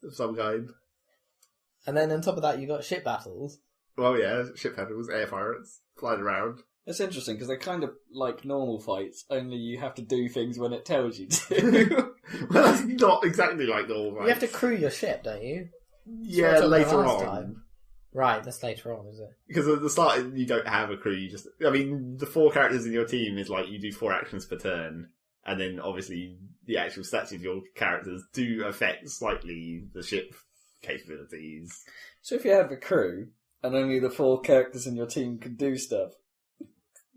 of some kind. And then on top of that, you got ship battles. Well, yeah, ship battles, air pirates, flying around. It's interesting because they're kind of like normal fights, only you have to do things when it tells you to. Well, that's not exactly like normal fights. You have to crew your ship, don't you? Yeah, That's what I later told you last on. time. Right, that's later on, is it? Because at the start, you don't have a crew, you just... I mean, the 4 characters in your team is like, you do 4 actions per turn, and then obviously the actual stats of your characters do affect slightly the ship capabilities. So if you have a crew, and only the 4 characters in your team can do stuff,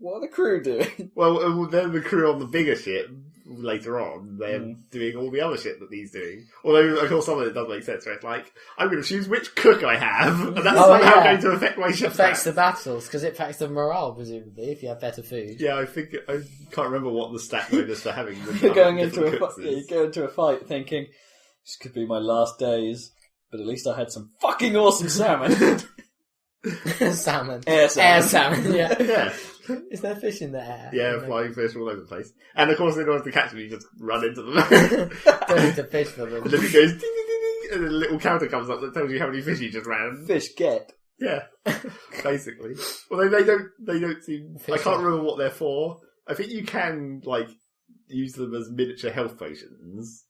What are the crew doing? Well, then the crew on the bigger ship later on, they're doing all the other shit that he's doing. Although, of course, some of it does make sense, right? Like, I'm going to choose which cook I have, and that's somehow going to affect my ship. Affects the battles, because it affects the morale, presumably, if you have better food. Yeah, I can't remember what the stat bonus for having the You're going into you go into a fight thinking, this could be my last days, but at least I had some fucking awesome salmon. Salmon. Air salmon, yeah. Yeah. Is there fish in the air? Yeah, flying fish all over the place. And of course, in order to catch them, you just run into them. Don't need to fish for them. And then it goes ding, ding, ding, ding, and then a little counter comes up that tells you how many fish you just ran. Fish get. Yeah, basically. Although they don't seem. I can't remember what they're for. I think you can like use them as miniature health potions,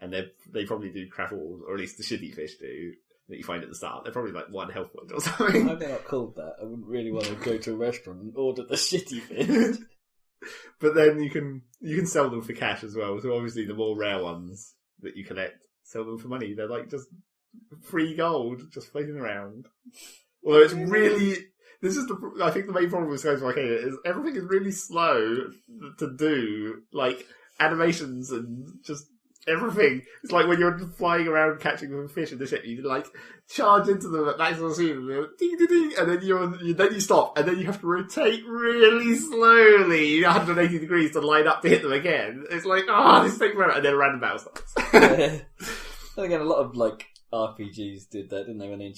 and they probably do crap all, or at least the shitty fish do. That you find at the start. They're probably like 1 health point or something. Why they're not called that? I wouldn't really want to go to a restaurant and order the shitty fish. But then you can sell them for cash as well. So obviously the more rare ones that you collect, sell them for money. They're like just free gold, just floating around. Although it's really... I think the main problem with Skies of Arcadia is everything is really slow to do. Like, animations and just... everything. It's like when you're flying around catching them fish in the ship, you like charge into them at maximum speed, and they're ding ding ding, and then you stop, and then you have to rotate really slowly 180 degrees to line up to hit them again. It's like, this takes forever, and then a random battle starts. And again, a lot of like RPGs did that, didn't they? When they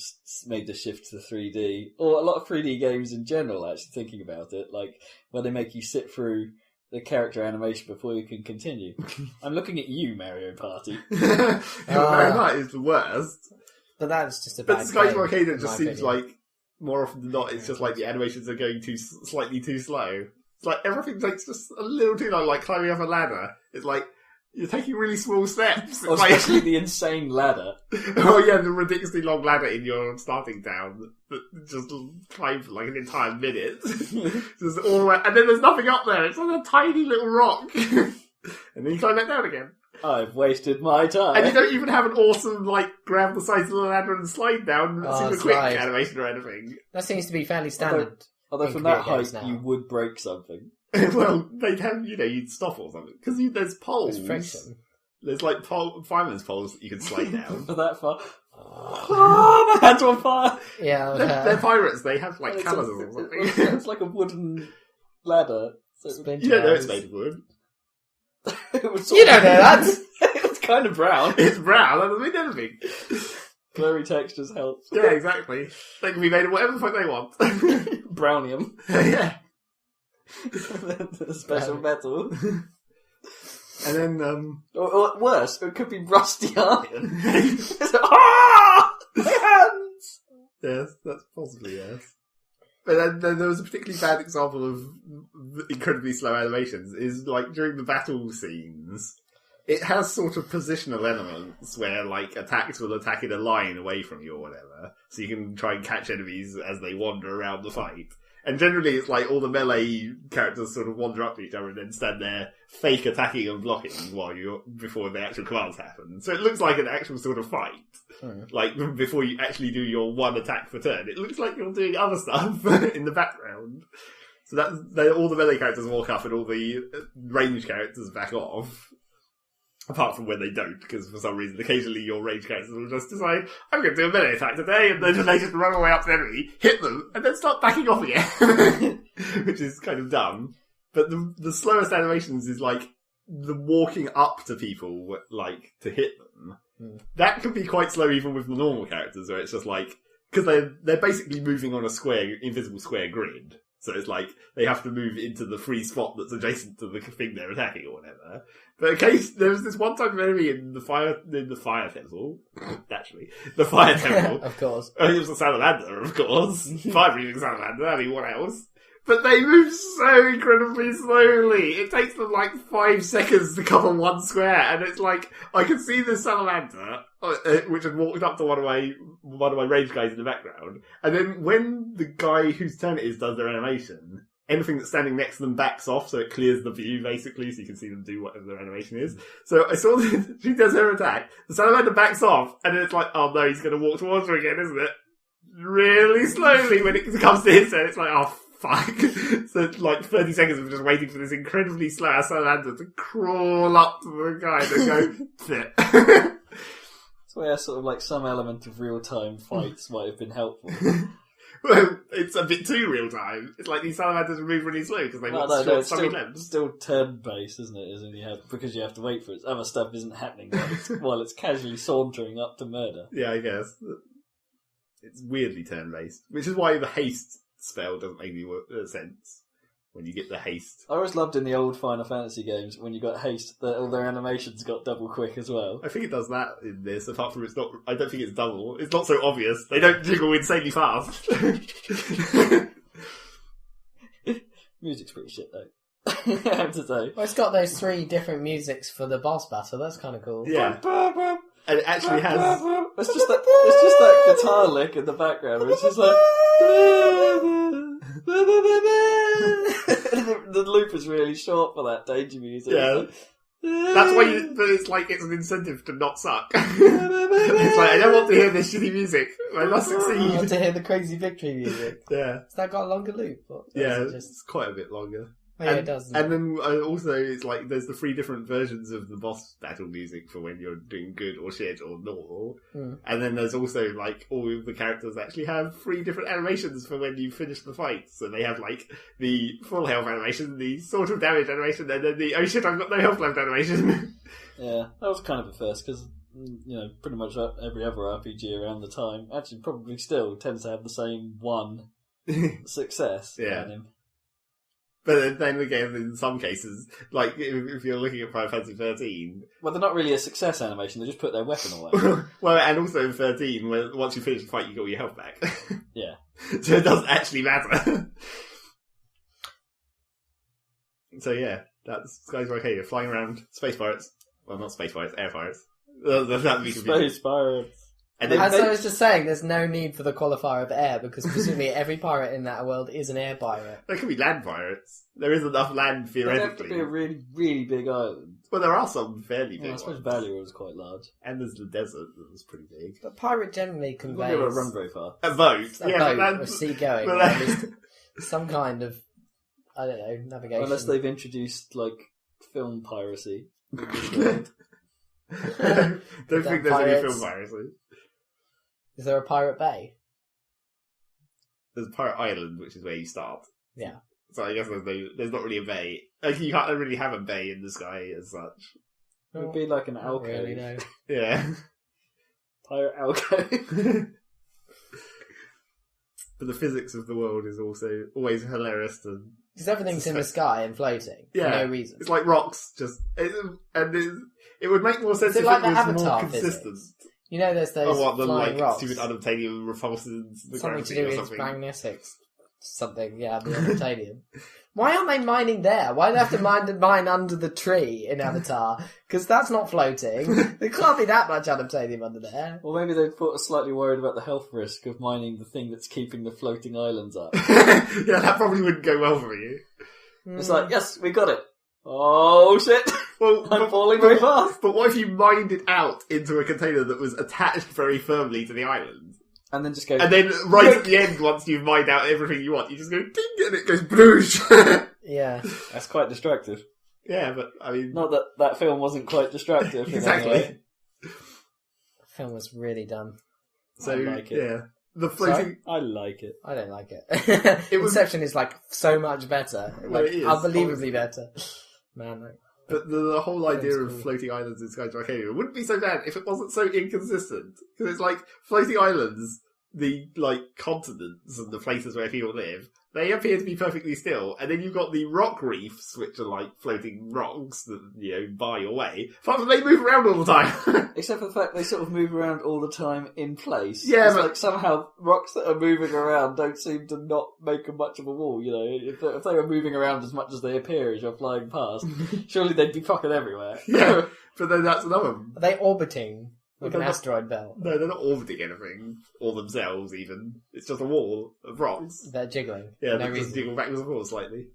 made the shift to 3D, or a lot of 3D games in general. Actually, thinking about it, like where they make you sit through the character animation before you can continue. I'm looking at you, Mario Party. Mario Party is the worst. But that's just a bad But Skies of game, Arcadia just seems opinion. like, more often than not, it's just like the animations are going slightly too slow. It's like everything takes just a little too long, like climbing up a ladder. It's like, you're taking really small steps. Or especially the insane ladder. Oh yeah, the ridiculously long ladder in your starting town that just climbs for like an entire minute. Just all the way, and then there's nothing up there. It's like a tiny little rock. And then you climb that down again. I've wasted my time. And you don't even have an awesome, like, grab the sides of the ladder and slide down super quick animation or anything. That seems to be fairly standard. Although from that height, you would break something. Well, they'd have, you'd stop or something. Because there's poles. There's friction. There's like fireman's poles that you can slide down. For that far. Oh, my hands on fire! Yeah, they're pirates. They have like colours or something. It's like a wooden ladder. So you don't know it's made of wood. You don't know that! It's kind of brown. It's brown. That doesn't mean anything. Blurry textures help. Yeah, exactly. They can be made of whatever the fuck they want. Brownium. Yeah. Special metal. And then, or worse, it could be rusty iron. My hands! Yes, that's possibly yes. But then there was a particularly bad example of incredibly slow animations, is like during the battle scenes, it has sort of positional elements where like attacks will attack in a line away from you or whatever, so you can try and catch enemies as they wander around the fight. And generally it's like all the melee characters sort of wander up to each other and then stand there fake attacking and blocking before the actual commands happen. So it looks like an actual sort of fight. Like, before you actually do your one attack per turn, it looks like you're doing other stuff in the background. So all the melee characters walk up and all the range characters back off. Apart from when they don't, because for some reason, occasionally your range characters will just decide, I'm going to do a melee attack today, and then they just run away up to the enemy, hit them, and then start backing off again. Which is kind of dumb. But the slowest animations is like the walking up to people, like, to hit them. That can be quite slow even with the normal characters, where it's just like, because they're basically moving on a invisible square grid. So it's like, they have to move into the free spot that's adjacent to the thing they're attacking or whatever. But in case, there was this one type of enemy in the fire temple, naturally. The fire temple. Of course. It was a salamander, of course. Fire-breathing salamander, I mean, what else? But they move so incredibly slowly. It takes them like 5 seconds to cover one square, and it's like, I can see this salamander, which had walked up to one of my range guys in the background, and then when the guy whose turn it is does their animation, anything that's standing next to them backs off, so it clears the view, basically, so you can see them do whatever their animation is. So I saw that she does her attack, the salamander backs off, and then it's like, oh no, he's going to walk towards her again, isn't it? Really slowly when it comes to his turn, it's like, oh fuck? So, like, 30 seconds of just waiting for this incredibly slow ass salamander to crawl up to the guy and go, sit. That's where sort of like some element of real-time fights might have been helpful. Well, it's a bit too real time. It's like these salamanders move really slow because they want short, stubby limbs. It's still turn-based, isn't it? Because you have to wait for it. Other stuff isn't happening while it's casually sauntering up to murder. Yeah, I guess. It's weirdly turn-based, which is why the haste spell doesn't make any sense when you get the haste. I always loved in the old Final Fantasy games when you got haste that all their animations got double quick as well. I think it does that in this, apart from it's not... I don't think it's double. It's not so obvious. They don't jiggle insanely fast. Music's pretty shit though. I have to say. Well, it's got those 3 different musics for the boss battle. That's kind of cool. Yeah. And it actually has... It's just that guitar lick in the background where it's just like... the loop is really short for that danger music. Yeah. That's why but it's like it's an incentive to not suck. It's like, I don't want to hear this shitty music. I must I want succeed. to hear the crazy victory music. Yeah. Has that got a longer loop? Or Yeah, is it just... it's quite a bit longer. Oh, yeah, it does. And then also, it's like there's the 3 different versions of the boss battle music for when you're doing good or shit or normal. And then there's also like all of the characters actually have 3 different animations for when you finish the fight. So they have like the full health animation, the sort of damage animation, and then the oh shit, I've got no health left animation. Yeah, that was kind of a first because pretty much every other RPG around the time, actually probably still tends to have the same one success. Yeah. But then again, in some cases, like if you're looking at Final Fantasy 13... Well, they're not really a success animation, they just put their weapon away. Well, and also in 13, where once you finish the fight, you got your health back. Yeah. So it doesn't actually matter. So yeah, that's Skies of Arcadia, flying around space pirates. Well, not space pirates, air pirates. That'd be confusing. Space pirates. And then, As I was just saying, there's no need for the qualifier of air, because presumably every pirate in that world is an air pirate. there could be land pirates. There is enough land, There'd have to theoretically. be a really, really big island. Well, there are some fairly big I suppose ones. Valia was quite large. And there's the desert that was pretty big. But pirate generally You conveys wouldn't be able to run very far. A boat. a Yeah, boat but or seagoing, but or at least some kind of, I don't know, navigation. Unless they've introduced, like, film piracy. don't think there's any film piracy. Is there a pirate bay? There's Pirate Island, which is where you start. Yeah. So I guess there's not really a bay. Like, you can't really have a bay in the sky as such. It would be like an I don't alcove. really know. Yeah. Pirate alcove. But the physics of the world is also always hilarious to... Because everything's in the sky and floating Yeah. for no reason. It's like rocks, just... it would make more sense Is it if like it the was more Avatar consistent. physics? You know, there's those Oh, what, the flying like rocks. stupid unobtainium repulsions, the Something to gravity do or with something. magnetics. Something, yeah, the unobtainium. Why aren't they mining there? Why do they have to mine under the tree in Avatar? Because that's not floating. There can't be that much unobtainium under there. Or maybe they've slightly worried about the health risk of mining the thing that's keeping the floating islands up. Yeah, that probably wouldn't go well for you. It's like, yes, we got it. Oh shit! Well, I'm falling very fast. But what if you mined it out into a container that was attached very firmly to the island? And then just go... And then right at the end, once you've mined out everything you want, you just go ding and it goes bloosh. Yeah. That's quite destructive. Yeah, but I mean... Not that that film wasn't quite destructive. Exactly. In any way. The film was really dumb. So, I like it. yeah. The floating... Sorry? I like it. I don't like it. It was- Inception is like so much better. Well, Like, it is, unbelievably better. Man, like, But the whole idea That's of cool. floating islands in Skies of Arcadia wouldn't be so bad if it wasn't so inconsistent. Because it's like, floating islands, the, like, continents and the places where people live, they appear to be perfectly still. And then you've got the rock reefs, which are like floating rocks that, you know, bar your way. But they move around all the time. Except for the fact they sort of move around all the time in place. Yeah, it's but- like somehow rocks that are moving around don't seem to not make much of a wall, you know. If they were moving around as much as they appear as you're flying past, surely they'd be fucking everywhere. Yeah, but then that's another one. are they orbiting like They're an not- asteroid belt? No, they're not orbiting anything, or themselves even. It's just a wall of rocks. They're jiggling. Yeah, for no they just reason. jiggle backwards and forwards slightly.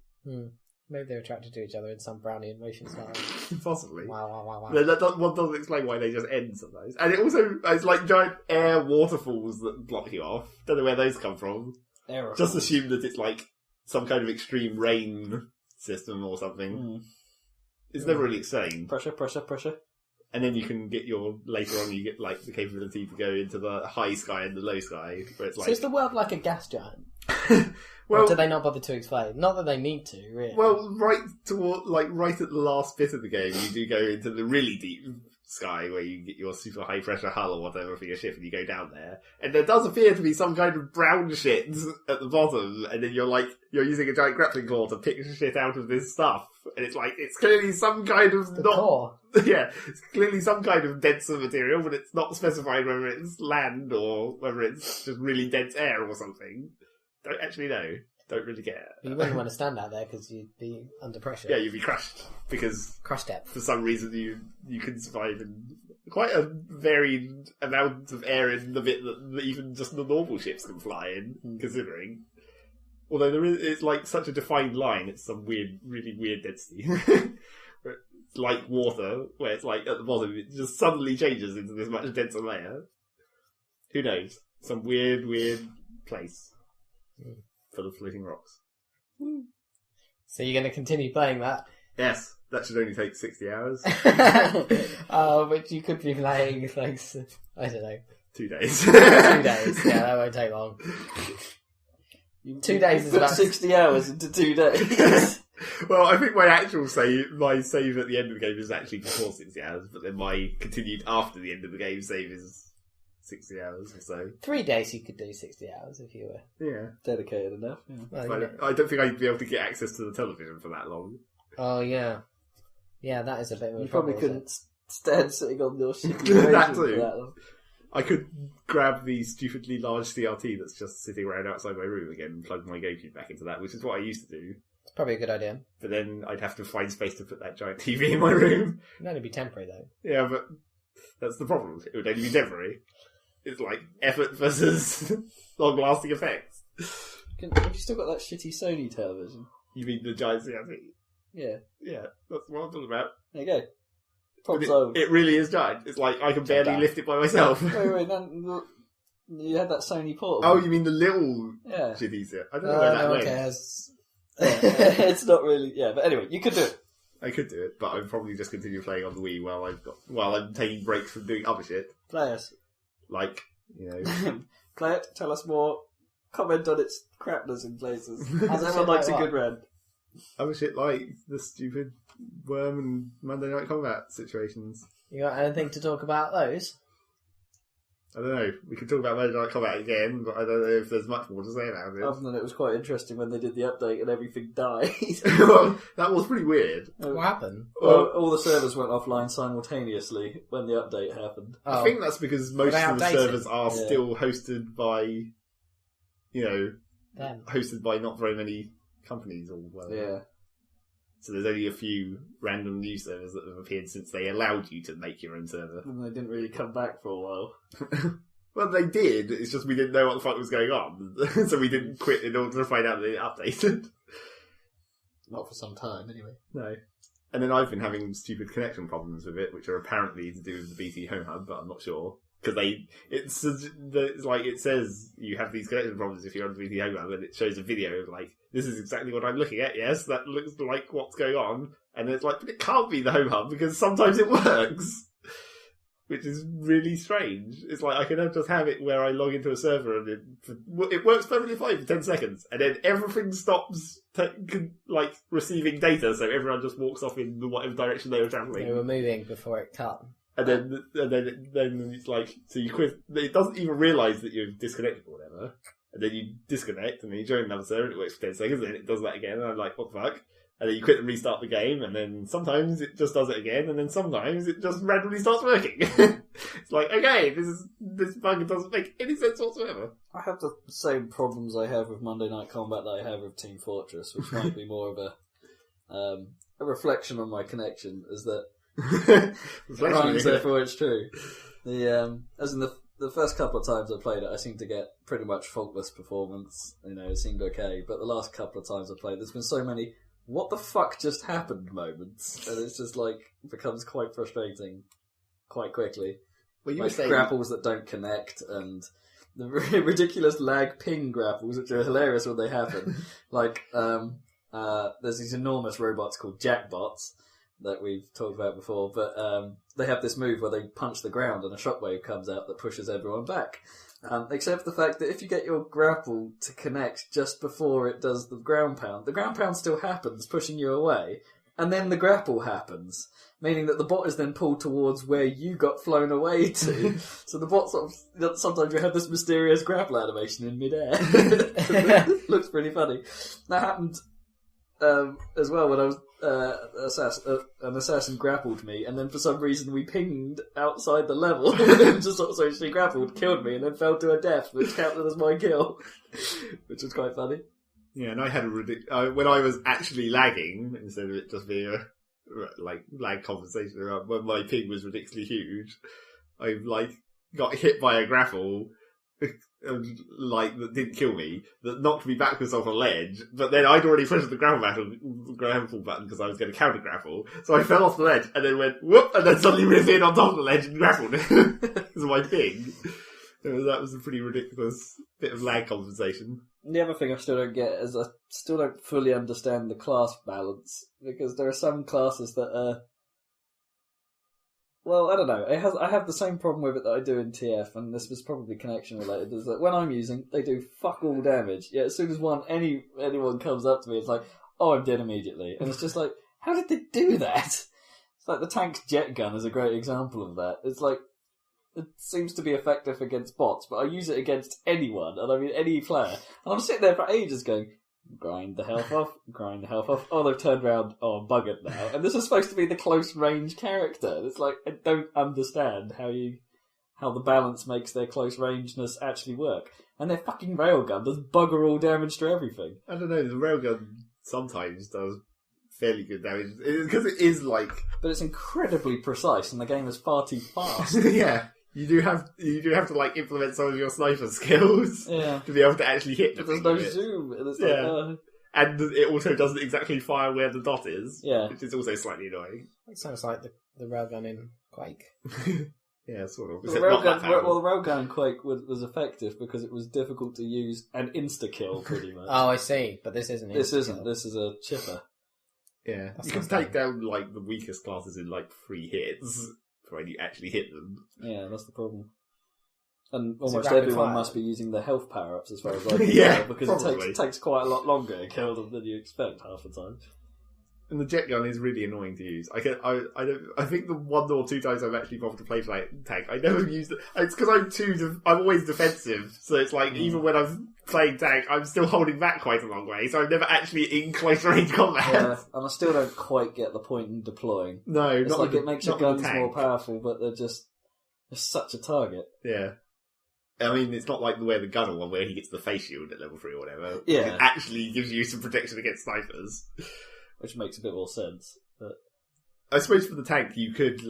Maybe they're attracted to each other in some Brownian motion style. Possibly. Wow, wow, wow, wow. One doesn't explain why they just end sometimes. And it also, it's like giant air waterfalls that block you off. Don't know where those come from. Error. Just assume that it's like some kind of extreme rain system or something. It's never really explained. Pressure. And then you can get later on you get like the capability to go into the high sky and the low sky, where it's like. So is the world like a gas giant? Well, or do they not bother to explain? Not that they need to, really. Well, right at the last bit of the game, you do go into the really deep sky where you get your super high pressure hull or whatever for your ship, and you go down there, and there does appear to be some kind of brown shit at the bottom, and then you're using a giant grappling claw to pick shit out of this stuff, and it's clearly some kind of core. Yeah, it's clearly some kind of denser material, but it's not specified whether it's land or whether it's just really dense air or something. Don't actually know. Don't really care. You wouldn't want to stand out there because you'd be under pressure. Yeah, you'd be crushed because crush depth. For some reason, you can survive in quite a varied amount of air in the bit that even just the normal ships can fly in. Considering, although it's like such a defined line, it's some really weird density. It's like water, where it's like at the bottom, it just suddenly changes into this much denser layer. Who knows? Some weird place. Full of floating rocks. So you're going to continue playing that? Yes, that should only take 60 hours. But you could be playing, like, I don't know. 2 days. 2 days, yeah, that won't take long. 2 days is about 60 hours into 2 days. Well, I think my save at the end of the game is actually before 60 hours, but then my continued after the end of the game save is 60 hours or so. 3 days you could do 60 hours if you were... Yeah. Dedicated enough, yeah. Well, I don't think I'd be able to get access to the television for that long. Oh, yeah. Yeah, that is a bit of a You trouble, probably couldn't stand sitting on your ship. That too. I could grab the stupidly large CRT that's just sitting around outside my room again and plug my GameCube back into that, which is what I used to do. It's probably a good idea. But then I'd have to find space to put that giant TV in my room. It'd only be temporary, though. Yeah, but that's the problem. It would only be temporary. It's like effort versus long-lasting effects. Have you still got that shitty Sony television? You mean the giant CRT? Yeah. Yeah, that's what I'm talking about. There you go. Problem solved. It really is giant. It's like I can barely lift it by myself. Wait, you had that Sony portable. Oh, you mean the little shitty CRT? I don't know where that went. It's not really... Yeah, but anyway, you could do it. I could do it, but I'd probably just continue playing on the Wii while I'm taking breaks from doing other shit. Play us. Like, you know... Play it, tell us more, comment on its crapness in places. As everyone likes a good rant. Other shit like the stupid Worm and Monday Night Combat situations. You got anything to talk about those? I don't know. We could talk about Monday Night Combat again, but I don't know if there's much more to say about it. Other than it was quite interesting when they did the update and everything died. Well, that was pretty weird. What happened? Well, all the servers went offline simultaneously when the update happened. I think that's because most of the servers are still hosted by, hosted by not very many companies or whatever. Yeah. So there's only a few random new servers that have appeared since they allowed you to make your own server. And they didn't really come back for a while. Well, they did. It's just we didn't know what the fuck was going on. So we didn't quit in order to find out that it updated. Not for some time, anyway. No. And then I've been having stupid connection problems with it, which are apparently to do with the BT Home Hub, but I'm not sure. Because it says you have these connection problems if you're on the BT Home Hub, and it shows a video of this is exactly what I'm looking at, yes, that looks like what's going on. And it's like, but it can't be the Home Hub, because sometimes it works. Which is really strange. It's like, I can just have it where I log into a server and it works perfectly fine for 10 seconds, and then everything stops receiving data, so everyone just walks off in whatever direction they were travelling. They were moving before it cut. And then it's like, so you quit. It doesn't even realise that you've disconnected or whatever. And then you disconnect, and then you join another server, and it works for 10 seconds, and then it does that again, and I'm like, what the fuck? And then you quit and restart the game, and then sometimes it just does it again, and then sometimes it just randomly starts working. It's like, okay, this bug doesn't make any sense whatsoever. I have the same problems I have with Monday Night Combat that I have with Team Fortress, which might be more of a reflection on my connection, is that rhymes, therefore it's true. As in the first couple of times I played it, I seemed to get pretty much faultless performance. It seemed okay. But the last couple of times I played, there's been so many "what the fuck just happened" moments, and it's just becomes quite frustrating quite quickly. Well, you were saying grapples that don't connect, and the ridiculous lag ping grapples, which are hilarious when they happen. Like, there's these enormous robots called jackbots that we've talked about before, but they have this move where they punch the ground and a shockwave comes out that pushes everyone back. Except for the fact that if you get your grapple to connect just before it does the ground pound still happens, pushing you away, and then the grapple happens, meaning that the bot is then pulled towards where you got flown away to. So the bot sometimes you have this mysterious grapple animation in midair. Looks pretty funny. That happened as well when I was an assassin grappled me, and then for some reason we pinged outside the level. Just so she grappled, killed me, and then fell to her death, which counted as my kill, which was quite funny. Yeah, and I had when I was actually lagging instead of it just being a lag compensation. When my ping was ridiculously huge, I got hit by a grapple. That didn't kill me, that knocked me backwards off a ledge, but then I'd already pushed the grapple button because I was going to counter grapple, so I fell off the ledge and then went whoop, and then suddenly reappeared on top of the ledge and grappled because of my ping. That was a pretty ridiculous bit of lag compensation. The other thing I still don't get is I still don't fully understand the class balance, because there are some classes that are... Well, I don't know. I have the same problem with it that I do in TF, and this was probably connection related, is that when I'm using, they do fuck all damage. Yeah, as soon as anyone comes up to me, it's like, oh, I'm dead immediately. And it's just like, how did they do that? It's like the tank's jet gun is a great example of that. It's like, it seems to be effective against bots, but I use it against anyone, and I mean any player. And I'm sitting there for ages going, grind the health off. Oh, they've turned around. Oh, I'm buggered now. And this is supposed to be the close range character. It's like, I don't understand how the balance makes their close rangeness actually work. And their fucking railgun does bugger all damage to everything. I don't know, the railgun sometimes does fairly good damage, because it is like... But it's incredibly precise, and the game is far too fast. Yeah. You do have to implement some of your sniper skills to be able to actually hit. But there's no zoom. And it's and it also doesn't exactly fire where the dot is. Yeah, which is also slightly annoying. It sounds like the railgun in Quake. Yeah, sort of. The railgun in Quake was effective because it was difficult to use and insta kill pretty much. Oh, I see. But this isn't. This isn't. This is a chipper. Yeah, you can take down the weakest classes in 3 hits. When you actually hit them. Yeah, that's the problem. And almost everyone must be using the health power-ups as far as I can tell, because it takes quite a lot longer to kill them than you expect half the time. And the jet gun is really annoying to use. I think the 1 or 2 times I've actually bothered to play tank, I never used it. It's because I'm always defensive, so it's even when I'm playing tank, I'm still holding back quite a long way, so I'm never actually in close range combat. Yeah, and I still don't quite get the point in deploying. No, it's not it makes your guns more powerful, but they're such a target. Yeah. I mean, it's not like the the gunner one where he gets the face shield at level 3 or whatever. Yeah. It actually gives you some protection against snipers. Which makes a bit more sense. But I suppose for the tank, you could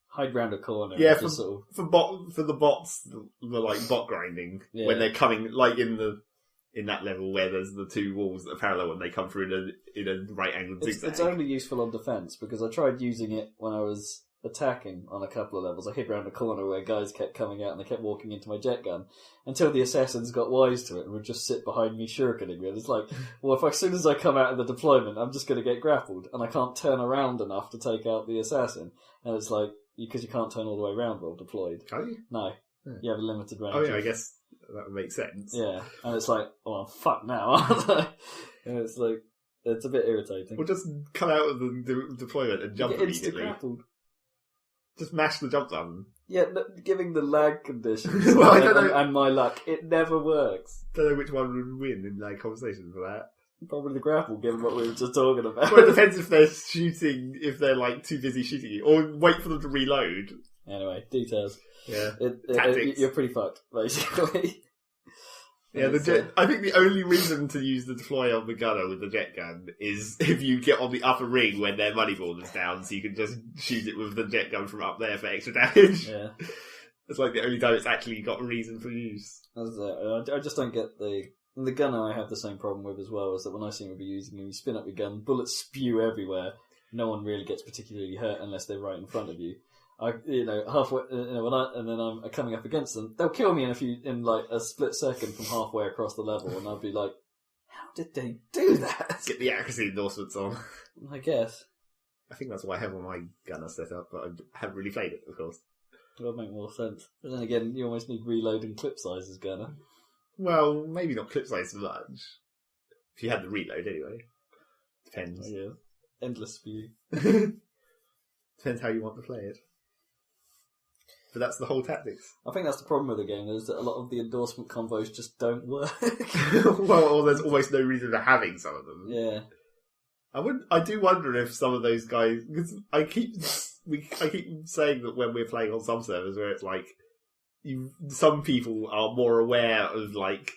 hide round a corner. Yeah, for the bots, the bot grinding when they're coming in that level where there's the 2 walls that are parallel and they come through in a right angled zigzag. It's only useful on defense because I tried using it when I was attacking on a couple of levels. I hid round a corner where guys kept coming out and they kept walking into my jet gun until the assassins got wise to it and would just sit behind me shurikening me. And it's like, well, as soon as I come out of the deployment, I'm just going to get grappled and I can't turn around enough to take out the assassin. And it's like, because you can't turn all the way around while deployed. Can you? No. Yeah. You have a limited range. Oh yeah, I guess that would make sense. Yeah. And it's like, well, fuck now, aren't I? And it's like, it's a bit irritating. Well, just come out of the deployment and jump immediately. Grappled. Just mash the jump button. Yeah, giving the lag conditions well, I don't know. And my luck, it never works. Don't know which one would win in conversation for that. Probably the grapple, given what we were just talking about. Well, it depends if they're shooting, if they're too busy shooting you, or wait for them to reload. Anyway, details. Yeah, tactics. You're pretty fucked, basically. Yeah, I think the only reason to use the deploy on the gunner with the jet gun is if you get on the upper ring when their money ball is down, so you can just shoot it with the jet gun from up there for extra damage. Yeah. It's the only time it's actually got a reason for use. I just don't get the gunner I have the same problem with as well, is that when I seem to be using, when you spin up your gun, bullets spew everywhere. No one really gets particularly hurt unless they're right in front of you. halfway, and then I'm coming up against them, they'll kill me in like a split second from halfway across the level, and I'll be like, how did they do that? Get the accuracy endorsements on. I guess. I think that's why I have all my gunner set up, but I haven't really played it, of course. That would make more sense. But then again, you almost need reload and clip sizes, gunner. Well, maybe not clip size so much. If you had the reload, anyway. Depends. Oh, yeah. Endless for you. Depends how you want to play it. But that's the whole tactics. I think that's the problem with the game, is that a lot of the endorsement combos just don't work. Well, or there's almost no reason for having some of them. Yeah. I do wonder if some of those guys, because I keep saying that when we're playing on some servers where it's like, some people are more aware of like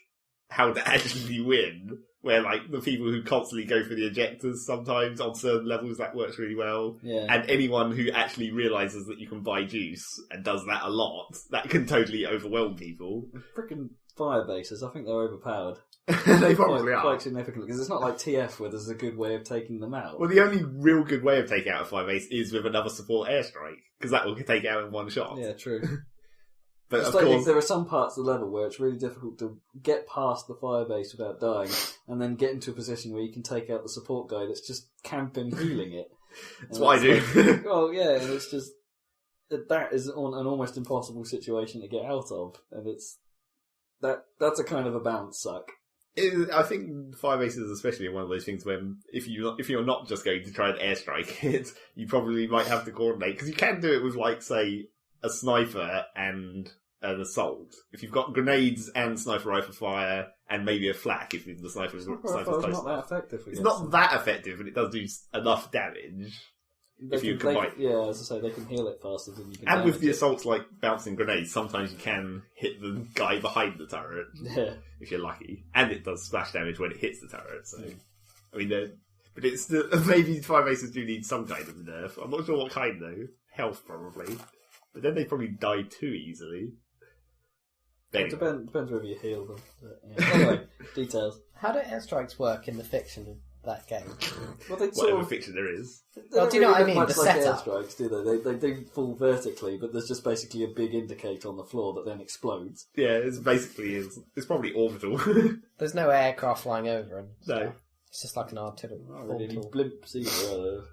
how to actually win. Where like the people who constantly go for the ejectors, sometimes on certain levels that works really well. Yeah. And anyone who actually realises that you can buy juice and does that a lot, that can totally overwhelm people. Frickin' fire bases, I think they're overpowered. They probably are. Quite significantly, because it's not like TF where there's a good way of taking them out. Well, the only real good way of taking out a fire base is with another support airstrike, because that will take it out in one shot. Yeah, true. But of like course, there are some parts of the level where it's really difficult to get past the fire base without dying, and then get into a position where you can take out the support guy that's just camping, healing it. That's what I do. Like, well, yeah, and it's just that is an almost impossible situation to get out of, and that's a kind of a balance suck. I think fire bases, especially, are one of those things when if you're not just going to try and airstrike it, you probably might have to coordinate, because you can do it with, like, say, a sniper and an assault. If you've got grenades and sniper rifle fire and maybe a flak, if the sniper's close Not that enough. effective. It's not that effective, but it does do enough damage. If you combine, yeah, as I say, they can heal it faster than you can. And with the assaults, like bouncing grenades, sometimes you can hit the guy behind the turret. Yeah, if you're lucky, and it does splash damage when it hits the turret. So, I mean, but it's still, maybe fire bases do need some kind of nerf. I'm not sure what kind though. Health probably, but then they probably die too easily. It depends whether you heal them. But, yeah. Anyway, details. How do airstrikes work in the fiction of that game? Well, they Whatever fiction there is. Well, do you know what I mean? Much The like setup. airstrikes, do they? They do fall vertically, but there's just basically a big indicator on the floor that then explodes. Yeah, it's probably orbital. There's no aircraft flying over and no. stuff. It's just like an artillery. Not really any blimps either.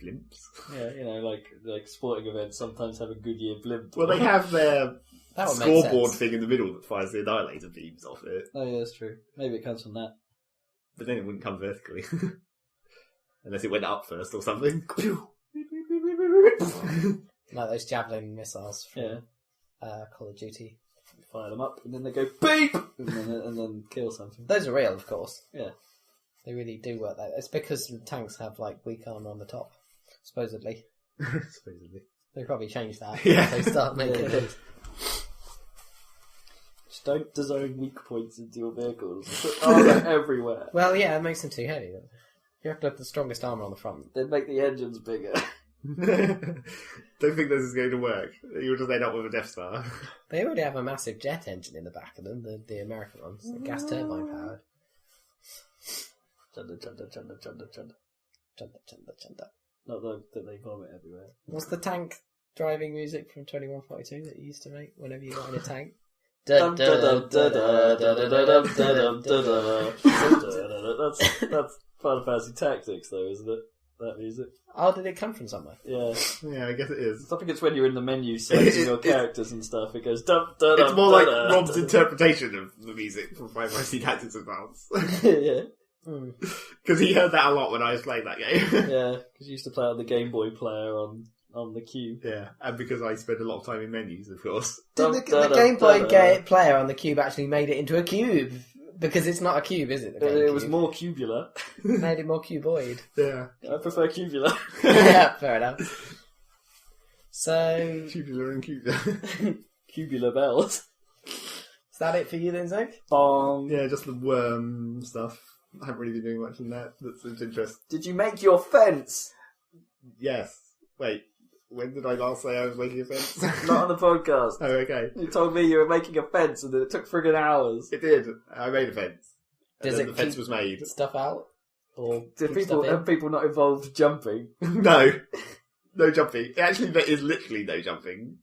Blimps? Yeah, like sporting events sometimes have a Goodyear blimp. Well, they have their That would make scoreboard sense. thing in the middle that fires the annihilator beams off it. Oh yeah, that's true. Maybe it comes from that. But then it wouldn't come vertically. Unless it went up first or something. Like those javelin missiles from Yeah. Call of Duty. Fire them up, and then they go beep, and then kill something. Those are real, of course. Yeah. They really do work like that. It's because tanks have like weak armor on the top, supposedly. Supposedly. They probably changed that. Yeah. If they start making those. Just don't design weak points into your vehicles. Put armor everywhere. Well, yeah, it makes them too heavy. You have to have the strongest armor on the front. Then make the engines bigger. Don't think this is going to work. You'll just end up with a Death Star. They already have a massive jet engine in the back of them, the American ones, the gas turbine powered. Chunda, chunda, chunda, chunda, chunda. Chunda, chunda, chunda. Not that they vomit everywhere. What's the tank driving music from 2142 that you used to make whenever you got in a tank? That's Final Fantasy Tactics, though, isn't it? That music. Oh, did it come from somewhere? Yeah. Yeah, I guess it is. I think it's when you're in the menu selecting your characters and stuff. It goes dum dum. It's more like Rob's interpretation of the music from Final Fantasy Tactics Advance. Yeah. Because he heard that a lot when I was playing that game. Yeah, because you used to play on the Game Boy player on the Cube. Yeah, and because I spent a lot of time in menus, of course. Did the Game Boy player on the Cube actually made it into a cube? Because it's not a cube, is it? It was more cubular. Made it more cuboid. Yeah. I prefer cubular. Yeah, fair enough. So... Tubular and cubular. Cubular bells. Is that it for you then, Zach? Bong. Yeah, just the worm stuff. I haven't really been doing much in that. That's of interest. Did you make your fence? Yes. Wait, when did I last say I was making a fence? Not on the podcast. Oh, okay. You told me you were making a fence and then it took friggin' hours. It did. I made a fence. Does And it the fence keep was made. stuff out? Or Have keep stuff in? people not involved jumping? No. No jumping. Actually, there is literally no jumping.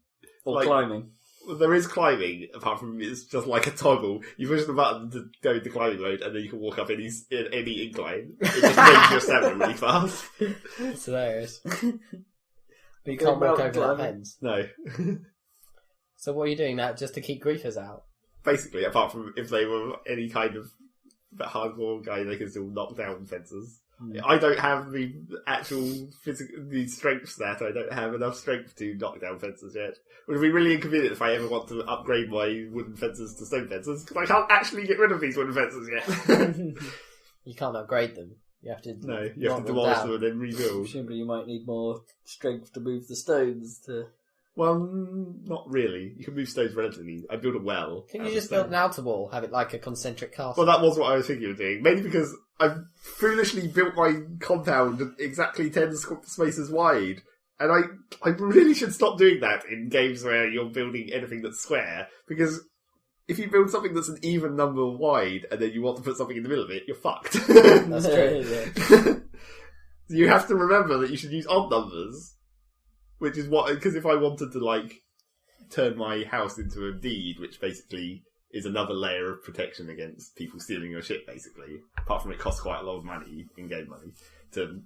Or climbing. There is climbing, apart from it's just like a toggle. You push the button to go into climbing mode, and then you can walk up any incline. It just makes your stamina really fast. It's hilarious. But you can't walk over that fence. No. So what are you doing now, just to keep griefers out? Basically, apart from if they were any kind of hardcore guy, they can still knock down fences. I don't have the actual the strength stat. I don't have enough strength to knock down fences yet. It would be really inconvenient if I ever want to upgrade my wooden fences to stone fences, because I can't actually get rid of these wooden fences yet. You can't upgrade them. You have to demolish them and then rebuild. Presumably you might need more strength to move the stones to... Well, not really. You can move stones relatively. I build a well. Can you just build an outer wall, have it like a concentric castle? Well, that was what I was thinking of doing. Mainly because I've foolishly built my compound exactly 10 spaces wide. And I really should stop doing that in games where you're building anything that's square. Because if you build something that's an even number wide and then you want to put something in the middle of it, you're fucked. That's true. Yeah. You have to remember that you should use odd numbers. Which is because if I wanted to, turn my house into a deed, which basically is another layer of protection against people stealing your shit, basically. Apart from it costs quite a lot of money, in-game money, to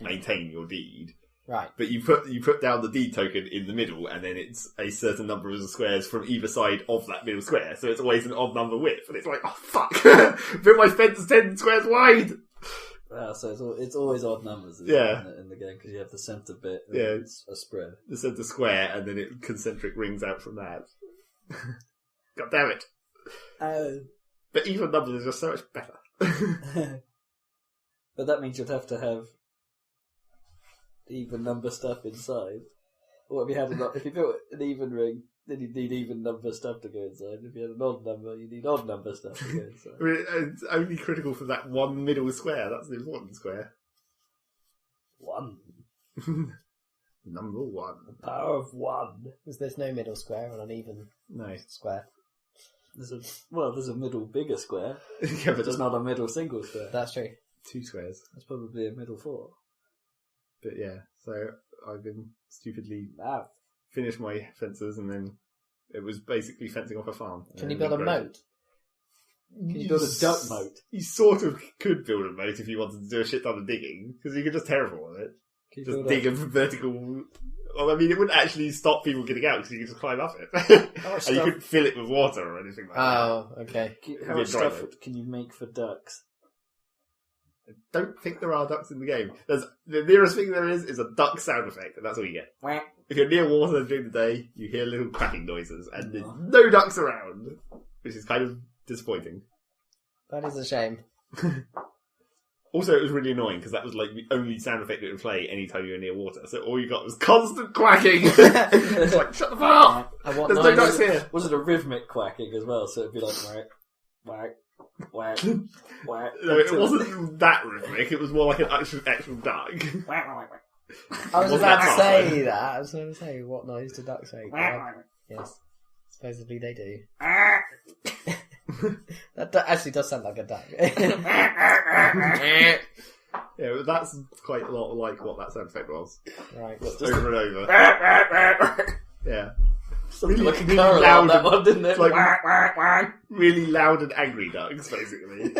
maintain your deed. Right. But you put down the deed token in the middle, and then it's a certain number of squares from either side of that middle square, so it's always an odd number width, and it's like, oh fuck! Built my fence 10 squares wide! So it's always odd numbers in the game, because you have the centre bit. Yeah. It's a spread. The centre square, and then it concentric rings out from that. God damn it. But even numbers are just so much better. But that means you'd have to have even number stuff inside. Or if you built an even ring, then you'd need even number stuff to go inside. If you had an odd number, you need odd number stuff to go inside. I mean, it's only critical for that one middle square. That's the important square. One. Number one. The power of one. Because there's no middle square on an even square. There's a middle bigger square. Yeah, but just not a middle single square. That's true. 2 squares. That's probably a middle 4. But yeah, so I've been stupidly finished my fences, and then it was basically fencing off a farm. Can you build a moat? Can you build a duck moat? You sort of could build a moat if you wanted to do a shit ton of digging, because you could just terraform it. Just dig a vertical... Well, I mean, it wouldn't actually stop people getting out, because you could just climb up it. And you couldn't fill it with water or anything like that. Oh, okay. How much stuff can you make for ducks? I don't think there are ducks in the game. The nearest thing there is a duck sound effect, and that's all you get. Quack. If you're near water during the day, you hear little quacking noises, and there's no ducks around, which is kind of disappointing. That is a shame. Also, it was really annoying, because that was the only sound effect it would play anytime you were near water, so all you got was constant quacking! It's like, shut the fuck up! There's no ducks here! Was it a rhymmic quacking as well, so it'd be like, whack, whack. Whack, whack. No, it wasn't that rhythmic. It was more like an actual duck. I was about to say that. I was going to say, what noise do ducks make? Yes, supposedly they do. That actually does sound like a duck. Yeah, but that's quite a lot like what that sound effect was. Right. Over and over. Yeah. Something like a carol loud, that one, didn't it? Like, really loud and angry ducks, basically.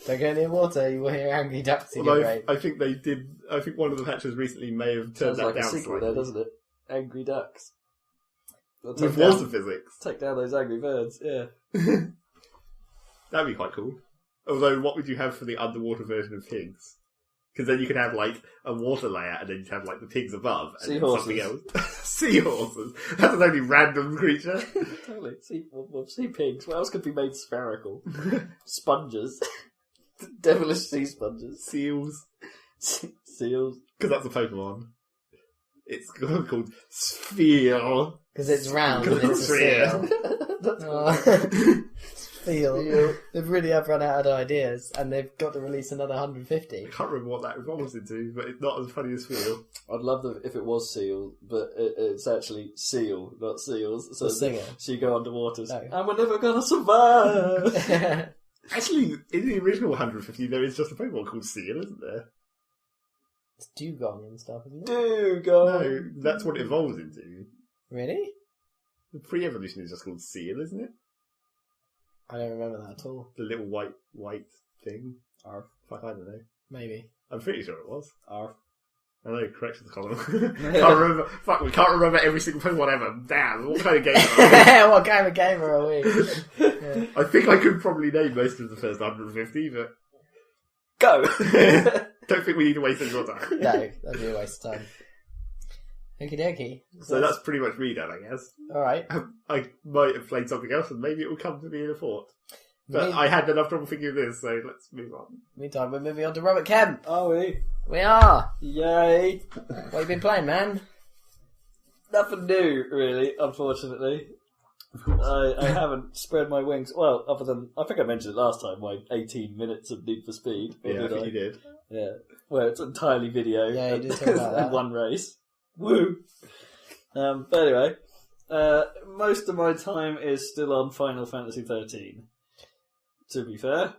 Don't go near water, you will hear angry ducks in your brain. I think they did. I think one of the patches recently may have turned that down slightly. Sounds like a there, doesn't it? Angry ducks. With water physics. Take down those angry birds, yeah. That'd be quite cool. Although, what would you have for the underwater version of pigs? Because then you could have, a water layer, and then you'd have, the pigs above, and seahorses. Something else. Seahorses. That's an only random creature. Totally. Sea pigs. What else could be made spherical? Sponges. Devilish sea sponges. Seals. Seals. Because that's a Pokemon. It's called Sphere. Because it's round and it's a seal. Sphere. They really have run out of ideas, and they've got to release another 150. I can't remember what that evolves into, but it's not as funny as Sphere. I'd love if it was seal, but it's actually seal, not seals. So you go underwater, and we're never gonna survive. Actually, in the original 150, there is just a Pokemon called Seal, isn't there? It's dugong and stuff, isn't it? Dugong! No, that's what it evolves into. Really? The pre-evolution is just called seal, isn't it? I don't remember that at all. The little white thing. Arf. Fuck, I don't know. Maybe. I'm pretty sure it was. Arf. I know, corrections column. Can't remember. Fuck, we can't remember every single Pokemon ever. Damn, what kind of game are we? What kind of gamer are we? Yeah. I think I could probably name most of the first 150, but... Go! Don't think we need to waste any more time. No, that'd be a waste of time. Okie dokie. So that's pretty much me done, I guess. Alright. I might have played something else, and maybe it will come to me in a thought. But I had enough trouble thinking of this, so let's move on. Meantime, we're moving on to Robert Kemp. Are we? We are. Yay! What have you been playing, man? Nothing new, really, unfortunately. I haven't spread my wings. Well, other than, I think I mentioned it last time, my 18 minutes of Need for Speed. Yeah, I think you did. Yeah. Well, it's entirely video. Yeah, you did talk about that. And one race. Woo! But anyway, most of my time is still on Final Fantasy XIII. To be fair,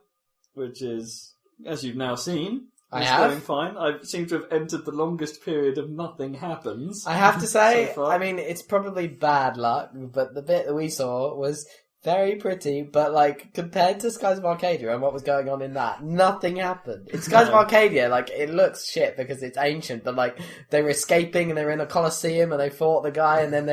which is, as you've now seen, I it's have. going fine. I seem to have entered the longest period of nothing happens. I have to say, so far. I mean, it's probably bad luck, but the bit that we saw was very pretty, but like, compared to Skies of Arcadia and what was going on in that, nothing happened. In Skies of Arcadia, like, it looks shit because it's ancient, but like, they were escaping and they were in a coliseum and they fought the guy and then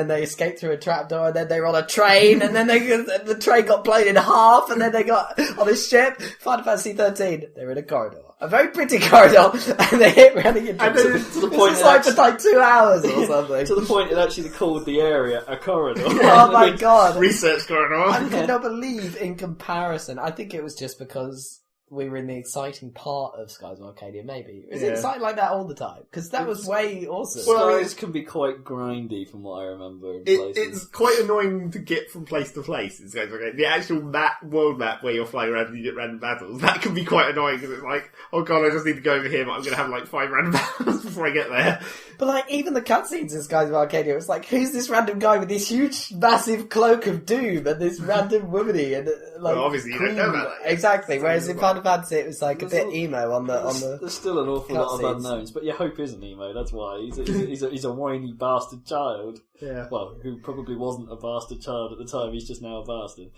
they escaped through a trapdoor and then they were on a train and then the train got blown in half and then they got on a ship. Final Fantasy 13, they were in a corridor. A very pretty corridor, and they hit running into to the point it's like for like 2 hours or something. To the point it actually called the area a corridor. Oh my god. Research going on. I cannot believe, in comparison, I think it was just because we were in the exciting part of Skies of Arcadia, maybe. Is it exciting like that all the time? Because that was way awesome. Well, Skies can be quite grindy from what I remember in places. It's quite annoying to get from place to place. It's like, the actual world map where you're flying around and you get random battles, that can be quite annoying because it's like, oh god, I just need to go over here, but I'm going to have like 5 random battles before I get there. But like, even the cutscenes in Skies of Arcadia, it's like, who's this random guy with this huge, massive cloak of doom and this random womany and like, well, obviously you don't know that. Exactly. Whereas in Final Fantasy, it was like a bit emo on the. There's still an awful lot of cutscenes. unknowns, but yeah, Hope isn't emo. That's why he's a whiny bastard child. Yeah. Well, who probably wasn't a bastard child at the time. He's just now a bastard.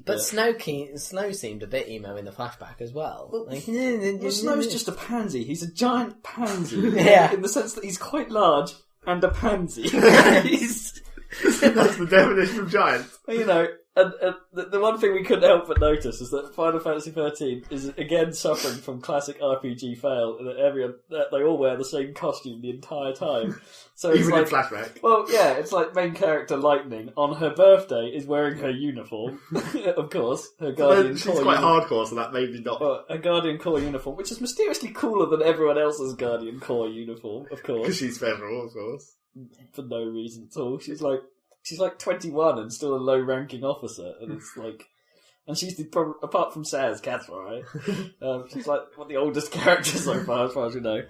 But Snow seemed a bit emo in the flashback as well. Like, Well, Snow's just a pansy. He's a giant pansy. Yeah. In the sense that he's quite large and a pansy. He's, That's the definition of giant. you know, and the one thing we couldn't help but notice is that Final Fantasy XIII is again suffering from classic RPG fail, in that they all wear the same costume the entire time. So it's Even like, in flashback. well, yeah, it's like main character Lightning on her birthday is wearing her uniform, of course, her Guardian She's Corps quite uniform. hardcore, so that maybe not. Well, a Guardian Corps uniform, which is mysteriously cooler than everyone else's Guardian Corps uniform, of Because course, she's special, of course. for no reason at all. She's like 21 and still a low-ranking officer, and it's like, and she's apart from Saz, Cat's right. She's like one of the oldest characters so far, as we know.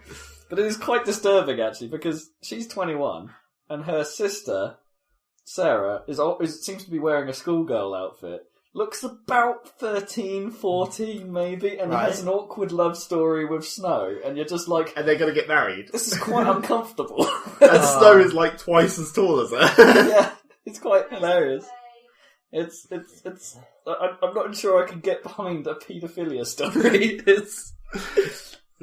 But it is quite disturbing actually, because she's 21 and her sister Sarah seems to be wearing a schoolgirl outfit. Looks about 13, 14 maybe, and has an awkward love story with Snow, and you're just like, And they're going to get married. this is quite uncomfortable. And Snow is like twice as tall as her. Yeah, it's quite hilarious. It's I'm not sure I can get behind a paedophilia story.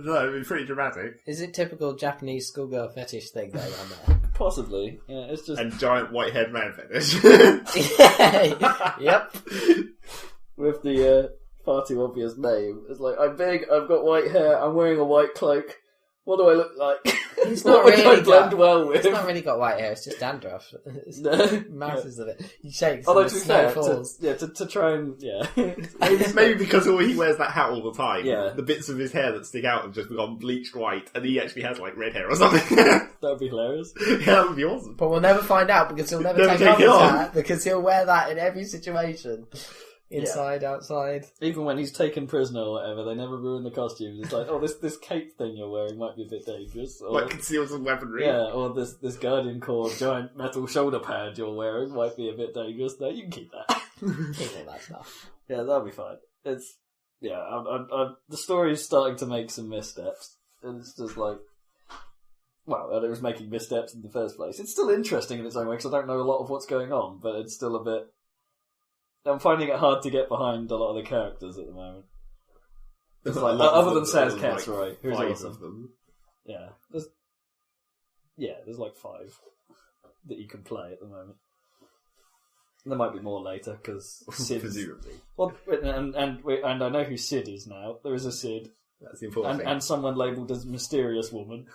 No, it'd be pretty dramatic. Is it typical Japanese schoolgirl fetish thing going on there? Possibly, yeah. It's just And giant white-haired man fetish. Yep. with the far too obvious name. It's like, I'm big, I've got white hair, I'm wearing a white cloak. What do I look like? He's What not would I really blend got, well with? It's not really got white hair, it's just dandruff. It's No. masses of it. He shakes Although and to the be snow fair, falls. to try and Maybe because he wears that hat all the time. Yeah. The bits of his hair that stick out have just gone bleached white, and he actually has like red hair or something. that would be hilarious. Yeah, that would be awesome. But we'll never find out because he'll never Never take take off it his off. hat because he'll wear that in every situation. Inside, outside. Even when he's taken prisoner or whatever, they never ruin the costumes. It's like, oh, this cape thing you're wearing might be a bit dangerous. Or, Like conceals some weaponry. yeah, or this Guardian Corps giant metal shoulder pad you're wearing might be a bit dangerous. No, you can keep that. Keep all that stuff. Yeah, that'll be fine. It's the story is starting to make some missteps, And it's just like, well, and it was making missteps in the first place. It's still interesting in its own way, because I don't know a lot of what's going on, but it's still a bit... I'm finding it hard to get behind a lot of the characters at the moment. It's like, other than Saz Katsuri, who's awesome. Of them. Yeah. There's like 5 that you can play at the moment. And there might be more later, because Sid... Presumably. Well, and I know who Sid is now. There is a Sid. That's the important thing. And someone labelled as Mysterious Woman.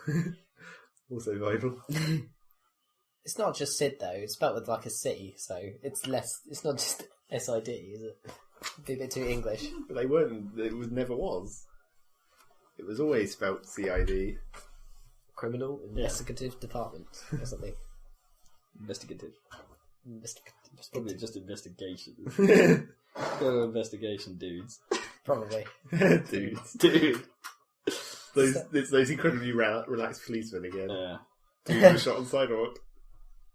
Also vital. It's not just Sid, though. It's spelled with like a C, so it's less... It's not just SID, is it? It'd be a bit too English. But they weren't. It never was. It was always spelt CID. Criminal Investigative Department or something. Investigative. It's probably just investigation. Go to investigation, dudes. Probably. Dude. It's those incredibly relaxed policemen again. Yeah. Dude shot on sidewalk.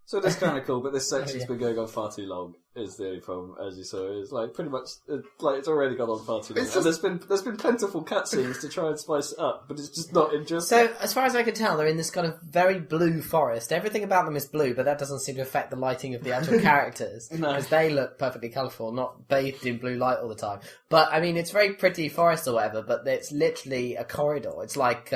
So that's kind of cool, but this section's been going on far too long. Is the only problem, as you saw. It's like pretty much it's already gone on far too long. And there's been plentiful cutscenes to try and spice it up, but it's just not interesting. So as far as I can tell, they're in this kind of very blue forest. Everything about them is blue, but that doesn't seem to affect the lighting of the actual characters because they look perfectly colourful, not bathed in blue light all the time. But I mean, it's very pretty forest or whatever. But it's literally a corridor. It's like.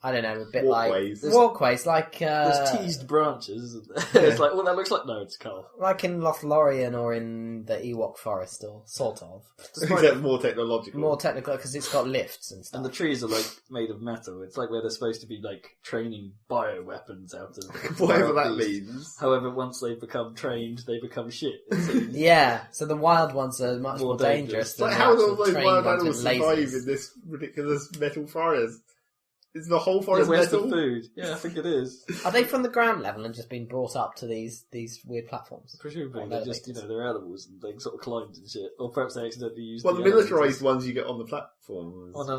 I don't know, a bit walkways. Like... Walkways, like... There's teased branches, isn't there? It's like, well, that looks like... No, it's coal. Like in Lothlorien or in the Ewok Forest, or sort of. Except more technological. More technical, because it's got lifts and stuff. And the trees are, like, made of metal. It's like where they're supposed to be, like, training bioweapons out of... Whatever that means. However, once they become trained, they become shit. Yeah, so the wild ones are much more dangerous than how do all those wild animals survive in this ridiculous metal forest? Is the whole forest where's metal? the food? Yeah, I think it is. Are they from the ground level and just been brought up to these weird platforms? Presumably, they're just, they're animals and they sort of climbed and shit. Or perhaps they accidentally used the militarised ones you get on the platforms. Oh, no,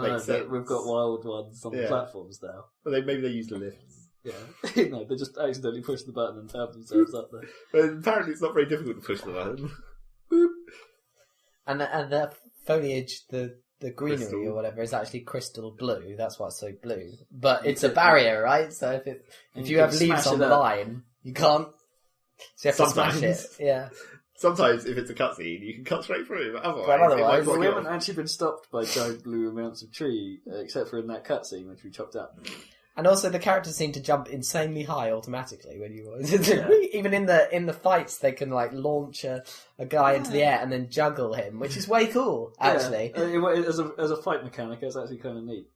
we've got wild ones on the platforms now. Well, maybe they use the lifts. Yeah. No, they just accidentally pushed the button and found themselves up there. But apparently it's not very difficult to push the button. And the foliage, the greenery or whatever is actually crystal blue. That's why it's so blue. But it's a barrier, right? So if you have leaves on the line, you can't. So you have to smash it. Yeah. Sometimes, if it's a cutscene, you can cut straight through. But otherwise, we haven't actually been stopped by giant blue amounts of tree, except for in that cutscene which we chopped up. And also, the characters seem to jump insanely high automatically when you even in the fights, they can like launch a guy into the air and then juggle him, which is way cool. Actually, as a fight mechanic, it's actually kind of neat.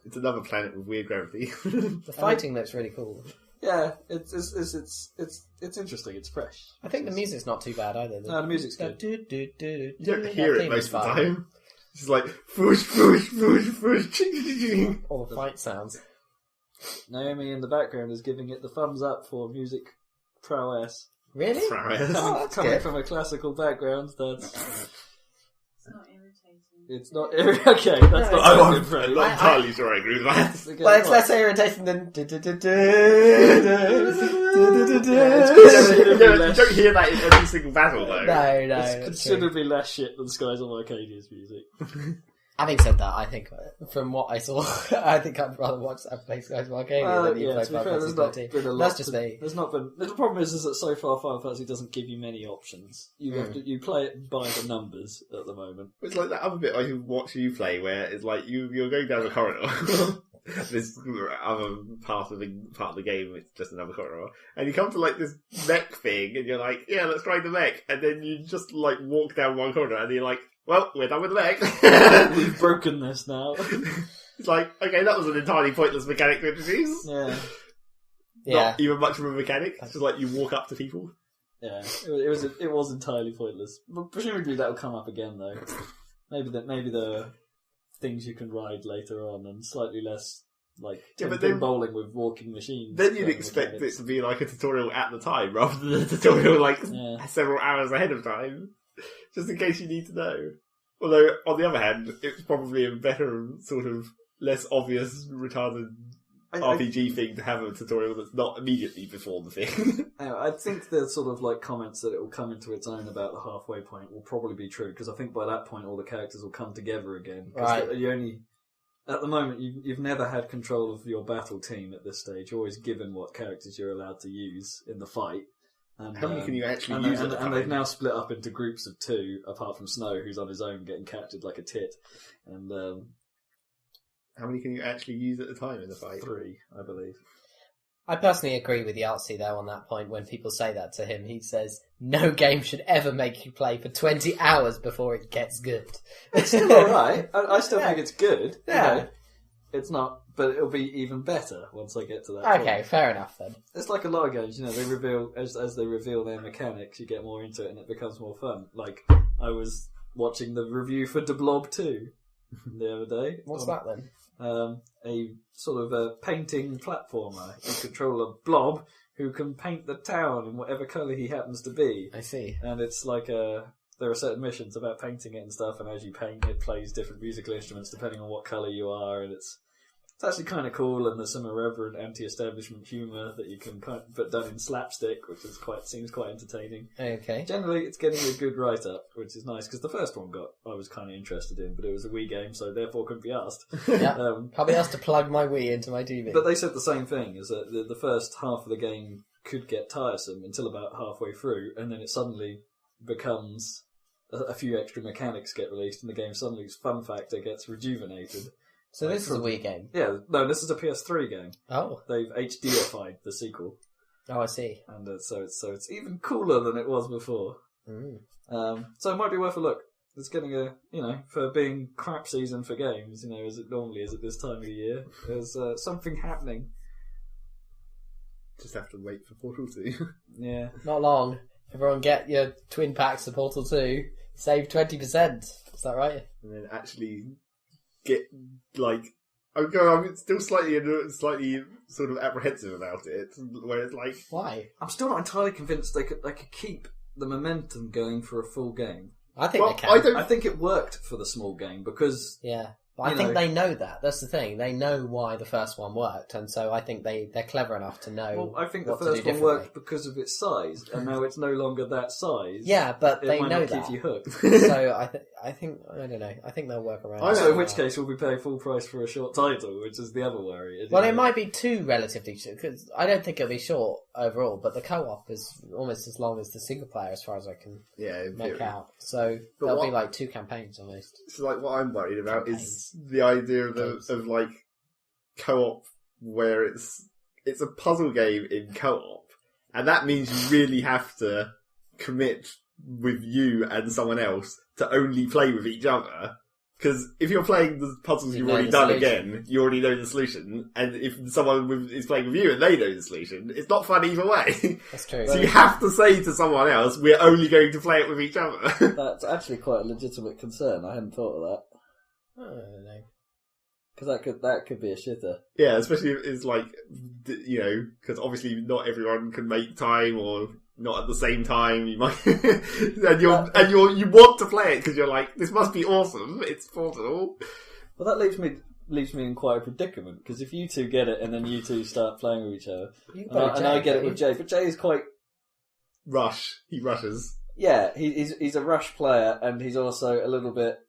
It's another planet with weird gravity. The fighting looks really cool. Yeah, it's interesting. It's fresh. I think the music's not too bad either. No, the music's good. You don't hear it most of the time. It's just like foosh, foosh, foosh, foosh. All the fight sounds. Naomi in the background is giving it the thumbs up for music prowess. Really? Prowess. Oh, that's coming good. from a classical background, that's... It's not irritating. It's not okay. That's I'm not entirely sure I agree with that. Well, it's less irritating than. You don't hear that in every single battle, though. No. It's considerably less shit than Skies of Arcadia's music. Having said that, I think from what I saw, I think I'd rather watch that play Skies of Arcadia than you play Final Fantasy 13. That's just me. There's not been. The problem is that so far Final Fantasy doesn't give you many options. You have to play it by the numbers at the moment. It's like that other bit I watch you play, where it's like you're going down the corridor. This other part of the game, it's just another corridor, and you come to like this mech thing, and you're like, yeah, let's try the mech, and then you just like walk down one corridor, and you're like, well, we're done with the mech. We've broken this now. It's like, okay, that was an entirely pointless mechanic to introduce. Yeah. Not even much of a mechanic. It's just like you walk up to people. Yeah, it was entirely pointless. But presumably that will come up again, though. Maybe the things you can ride later on, and slightly less like bowling with walking machines. Then you'd expect it to be like a tutorial at the time, rather than a tutorial like several hours ahead of time, just in case you need to know. Although, on the other hand, it's probably a better sort of less obvious retarded RPG thing to have a tutorial that's not immediately before the thing. I think the sort of like comments that it will come into its own about the halfway point will probably be true, because I think by that point all the characters will come together again. Right. at the moment, you've never had control of your battle team at this stage. You're always given what characters you're allowed to use in the fight. And, How many can you actually use at a time? And they've now split up into groups of 2, apart from Snow, who's on his own getting captured like a tit. And how many can you actually use at a time in the fight? 3, I believe. I personally agree with Yahtzee though on that point. When people say that to him, he says, no game should ever make you play for 20 hours before it gets good. It's still alright. I still think it's good. Yeah. You know, it's not, but it'll be even better once I get to that Okay, point. fair enough then. It's like a lot of games, they reveal, as they reveal their mechanics, you get more into it and it becomes more fun. Like, I was watching the review for De Blob 2 the other day. What's that then? A sort of a painting platformer. You control a blob who can paint the town in whatever colour he happens to be. I see. And it's like there are certain missions about painting it and stuff, and as you paint it plays different musical instruments depending on what colour you are, and it's actually kind of cool, and there's some irreverent anti-establishment humour that you can but done in slapstick, which is seems quite entertaining. Okay. Generally, it's getting a good write-up, which is nice, because the first one I was kind of interested in, but it was a Wii game, so therefore couldn't be asked. Yeah. Probably has to plug my Wii into my TV. But they said the same thing, is that the first half of the game could get tiresome until about halfway through, and then it suddenly becomes a few extra mechanics get released, and the game suddenly's fun factor gets rejuvenated. So this is a Wii game? Yeah, no, this is a PS3 game. Oh. They've HDified the sequel. Oh, I see. And so it's even cooler than it was before. So it might be worth a look. It's getting for being crap season for games, as it normally is at this time of the year, there's something happening. Just have to wait for Portal 2. Yeah. Not long. Everyone get your twin packs of Portal 2. Save 20%. Is that right? And then actually get, I'm still slightly sort of apprehensive about it, where it's like... Why? I'm still not entirely convinced they could keep the momentum going for a full game. I think they can. I think it worked for the small game, because... Yeah. But I think they know that. That's the thing. They know why the first one worked, and so I think they're clever enough to know. Well, I think the what to first do one worked because of its size, and now it's no longer that size. Yeah, but they might know not that. keep you hooked. So I think I don't know. I think they'll work around. So in which case we'll be paying full price for a short title, which is the other worry. Well, it might be too relatively short, because I don't think it'll be short overall. But the co-op is almost as long as the single player, as far as I can make out. So there'll be like 2 campaigns almost. So what I'm worried about is the idea of co-op, where it's a puzzle game in co-op, and that means you really have to commit with you and someone else to only play with each other. Because if you're playing the puzzles you've already done again, you already know the solution, and if someone is playing with you and they know the solution, it's not fun either way. That's true. So you have to say to someone else, we're only going to play it with each other. That's actually quite a legitimate concern. I hadn't thought of that. I don't know. Because that could be a shitter. Yeah, especially if it's because obviously not everyone can make time, or not at the same time. You might, and you want to play it because you're like, this must be awesome. It's Portal. Well, that leaves me in quite a predicament, because if you two get it and then you two start playing with each other, and I get it with Jay, but Jay is quite He rushes. Yeah, he's a rush player, and he's also a little bit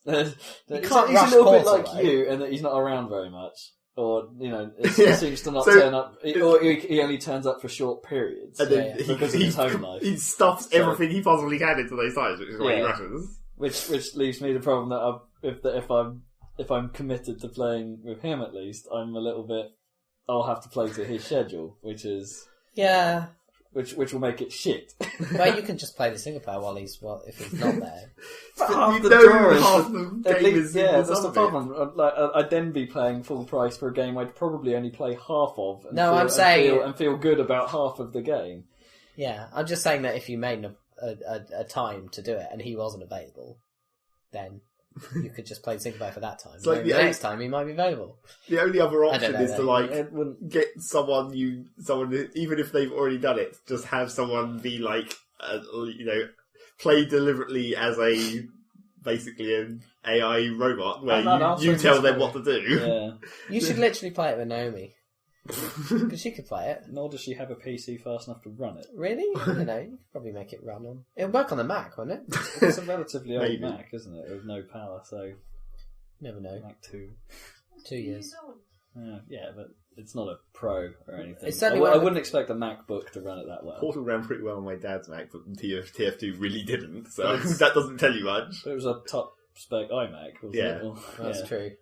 he's a little bit like you, and that he's not around very much. Or, it seems to not turn up, or he only turns up for short periods. And then because of his home life. He stuffs everything he possibly can into those times, which is why he rushes. Which leaves me the problem that if I'm committed to playing with him, at least, I'm a little bit, I'll have to play to his schedule, which is... Yeah. Which will make it shit. Well, you can just play the single player if he's not there. But half the game is that's the problem. I'd then be playing full price for a game I'd probably only play half of. And feel good about half of the game. Yeah, I'm just saying that if you made a time to do it and he wasn't available, then you could just play the single player for that time. Like the next time he might be available. The only other option is to get someone even if they've already done it, just have someone be play deliberately as basically an AI robot where you tell them what to do. Yeah. You should literally play it with Naomi. Because she could play it. Nor does she have a PC fast enough to run it. Really? I don't know. You could probably make it run on. It'll work on the Mac, won't it? It's a relatively old Mac, isn't it? With no power, so... Never know. Like 2. 2 years. Yeah, but it's not a Pro or anything. It's certainly I wouldn't expect a MacBook to run it that well. Portal ran pretty well on my dad's Mac, but TF2 really didn't, so that doesn't tell you much. But it was a top spec iMac, wasn't it? Well, That's true.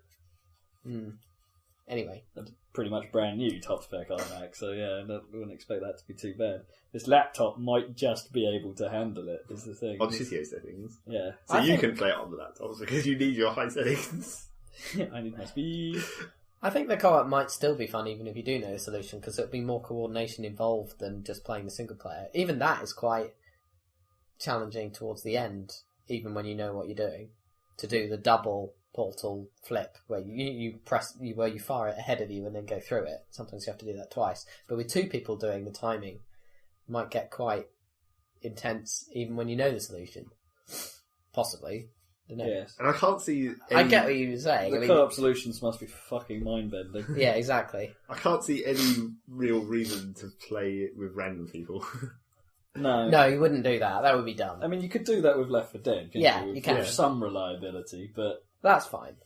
Anyway. That's pretty much brand new top spec iMac, so I wouldn't expect that to be too bad. This laptop might just be able to handle it, is the thing. On shittier settings. Yeah. So you can play it on the laptops because you need your high settings. I need my speed. I think the co-op might still be fun even if you do know the solution, because it'll be more coordination involved than just playing the single player. Even that is quite challenging towards the end, even when you know what you're doing. To do the double portal flip, where you fire it ahead of you and then go through it. Sometimes you have to do that twice. But with 2 people doing the timing, it might get quite intense even when you know the solution. Possibly. Don't know. Yes. And I can't see I get what you're saying. The co-op solutions must be fucking mind-bending. Yeah, exactly. I can't see any real reason to play it with random people. No, you wouldn't do that. That would be dumb. I mean, you could do that with Left 4 Dead, couldn't Yeah, you? you can. With some reliability, but... That's fine.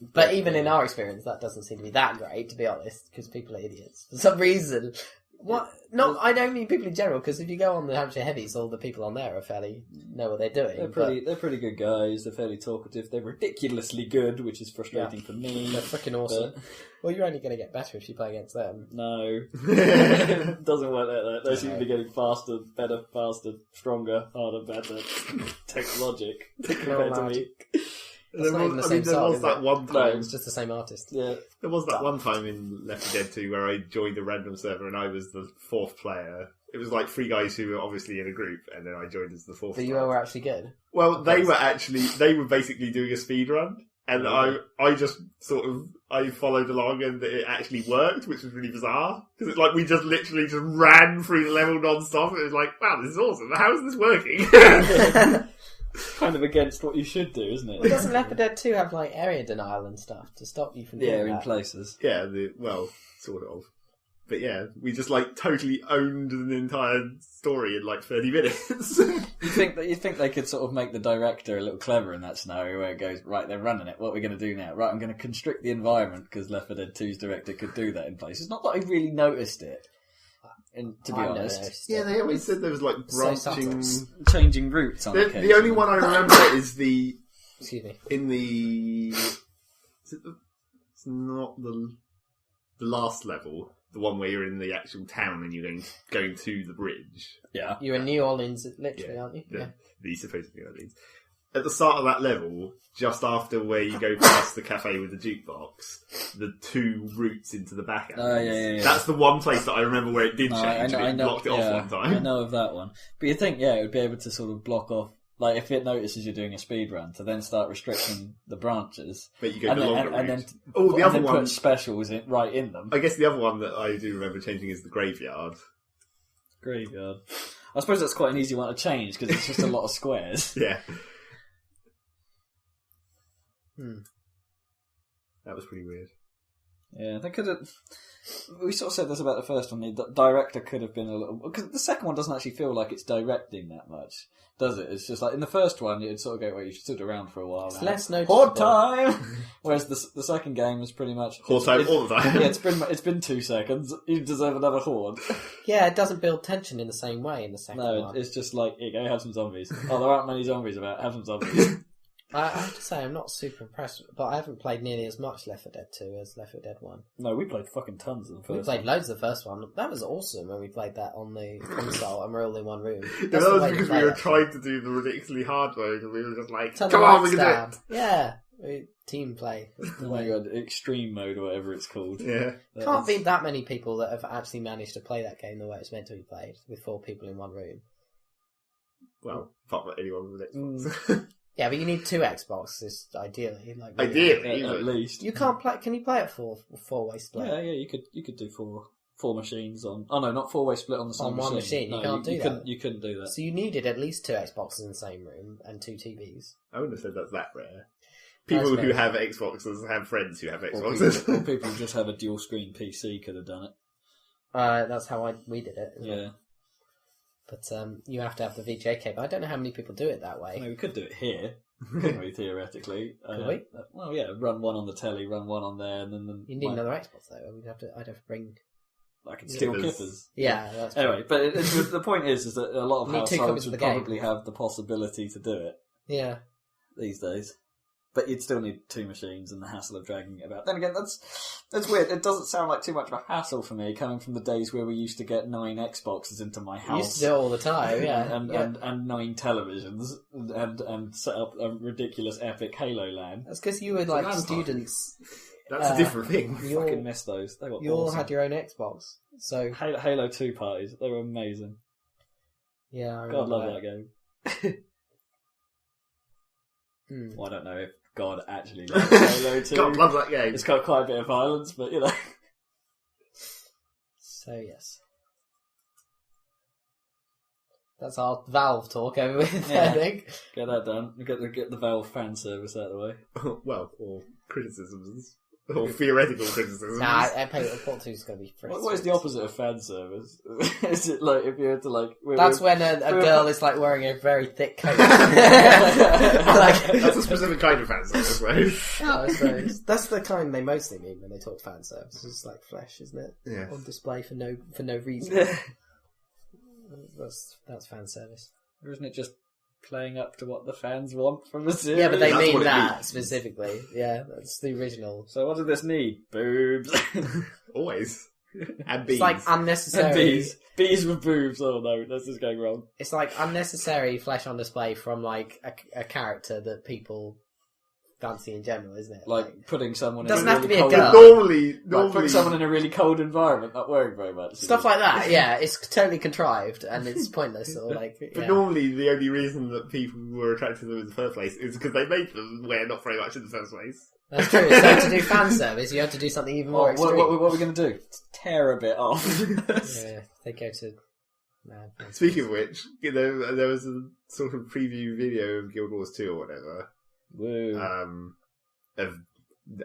But even in our experience, that doesn't seem to be that great, to be honest, because people are idiots. For some reason. I don't mean people in general, because if you go on the Hampshire Heavies, all the people on there are fairly know what they're doing. They're pretty good guys, they're fairly talkative, they're ridiculously good, which is frustrating for me. They're freaking awesome. Well, you're only going to get better if you play against them. No. It doesn't work like that. They seem to be getting faster, better, faster, stronger, harder, better, technologic compared to me. It's not even the same there song, was is that it? one No, time. it's just the same artist. Yeah. There was that one time in Left 4 Dead 2 where I joined a random server and I was the 4th player. It was like 3 guys who were obviously in a group, and then I joined as the 4th. But you were actually good. Well, they were basically doing a speed run, and I just I followed along, and it actually worked, which was really bizarre because it's like we just literally just ran through the level non-stop. It was like, wow, this is awesome. How is this working? Kind of against what you should do, isn't it? Well, doesn't Left 4 Dead 2 have like area denial and stuff to stop you from doing that? in places. Yeah, sort of. But yeah, we just like totally owned an entire story in like 30 minutes. You think they could sort of make the director a little clever in that scenario where it goes, right, they're running it, what are we going to do now? Right, I'm going to constrict the environment because Left 4 Dead 2's director could do that in places. Not that I really noticed it, to be honest. Yeah, they always said there was like branching, changing routes on occasion. The only one I remember is the... Excuse me. In the... It's not the last level. The one where you're in the actual town and you're going to the bridge. Yeah. You're in New Orleans, literally, aren't you? The supposed New Orleans. At the start of that level, just after where you go past the cafe with the jukebox, the 2 routes into the back alleys. Yeah. That's the one place that I remember where it did change. I blocked it off one time. I know of that one. But you'd think, it would be able to sort of block off, like if it notices you're doing a speed run, to then start restricting the branches. But you go the longer route. And then the other one, put specials right in them. I guess the other one that I do remember changing is the graveyard. Graveyard. I suppose that's quite an easy one to change because it's just a lot of squares. Yeah. That was pretty weird. Yeah, they could have... We sort of said this about the first one. The director could have been a little... Because the second one doesn't actually feel like it's directing that much, does it? It's just like, in the first one, you'd sort of go, well, you stood around for a while. It's less noticeable. Horde time! Whereas the second game is pretty much... Horde time all the time. Yeah, it's been 2 seconds. You deserve another horde. Yeah, it doesn't build tension in the same way in the second one. No, it's just like, here you go, have some zombies. Oh, there aren't many zombies about, have some zombies. I have to say, I'm not super impressed, but I haven't played nearly as much Left 4 Dead 2 as Left 4 Dead 1. No, we played fucking tons of the first We played loads of the first one. That was awesome when we played that on the console and we're all in one room. That was because we were trying to do the ridiculously hard mode and we were just like, Turn come the on, we lights can do down. it. Yeah, team play. Oh my god, extreme mode or whatever it's called. Yeah. Can't be that many people that have actually managed to play that game the way it's meant to be played, with 4 people in one room. Well, apart from anyone with Xbox. Yeah, but you need 2 Xboxes, ideally. Ideally, At least. You can't play... Can you play it four-way split? Yeah, you could do four machines on... Oh no, not 4-way split on the same On one machine, you can't do that. You couldn't do that. So you needed at least 2 Xboxes in the same room and 2 TVs. I wouldn't have said that's that rare. People who have Xboxes have friends who have Or Xboxes. people who just have a dual screen PC could have done it. That's how we did it. Yeah. But you have to have the VGA cable. I don't know how many people do it that way. I mean, we could do it here, couldn't we, theoretically? Could we? Well, yeah, run one on the telly, run one on there, and then... You need another Xbox, though. I'd have to bring... I can steal kippers. Yeah, that's true. Anyway, but the point is that a lot of You need 2 copies households of would the game. probably have the possibility to do it Yeah. these days. But you'd still need 2 machines and the hassle of dragging it about. Then again, that's weird. It doesn't sound like too much of a hassle for me, coming from the days where we used to get 9 Xboxes into my house. You used to do it all the time, yeah. and 9 televisions and set up a ridiculous epic Halo LAN. That's because you were like students. That's a different thing. I fucking miss those. They were You all awesome. had your own Xbox, so Halo 2 parties. They were amazing. yeah. I God remember love that game. Well, I don't know if God actually loves Halo 2. God love that game. It's got quite a bit of violence, but you know. So yes, that's our Valve talk over with. Yeah. I think. Get that done. Get the Valve fan service out of the way. Well, or criticisms. Or theoretical criticisms. Nah, Port 2 is going to be pretty. What is the opposite of fan service? Is it like if you had to like? That's when a girl is like wearing a very thick coat. That's a specific kind of fan service, right? I suppose that's the kind they mostly mean when they talk fan service. It's like flesh, isn't it? Yeah. On display for no reason. That's fan service. Or isn't it just playing up to what the fans want from the series? Yeah, but they That's mean what it that means. specifically. Yeah, that's the original. So what does this need? Boobs. Always. And bees. It's like And unnecessary. bees. Bees with boobs. Oh no, this is going wrong. It's like unnecessary flesh on display from like a character that people fancy in general, isn't it? Like putting someone Doesn't in a have to really be a cold, girl. Normally, like putting someone in a really cold environment, not wearing very much. Stuff like that. Yeah, it's totally contrived and it's pointless. Or like, But yeah. normally, the only reason that people were attracted to them in the first place is because they made them wear not very much in the first place. That's true. So to do fan service, you have to do something even more extreme. What are we going to do? Tear a bit off. Yeah, they go to. Speaking of which, you know, there was a sort of preview video of Guild Wars 2 or whatever. Woo.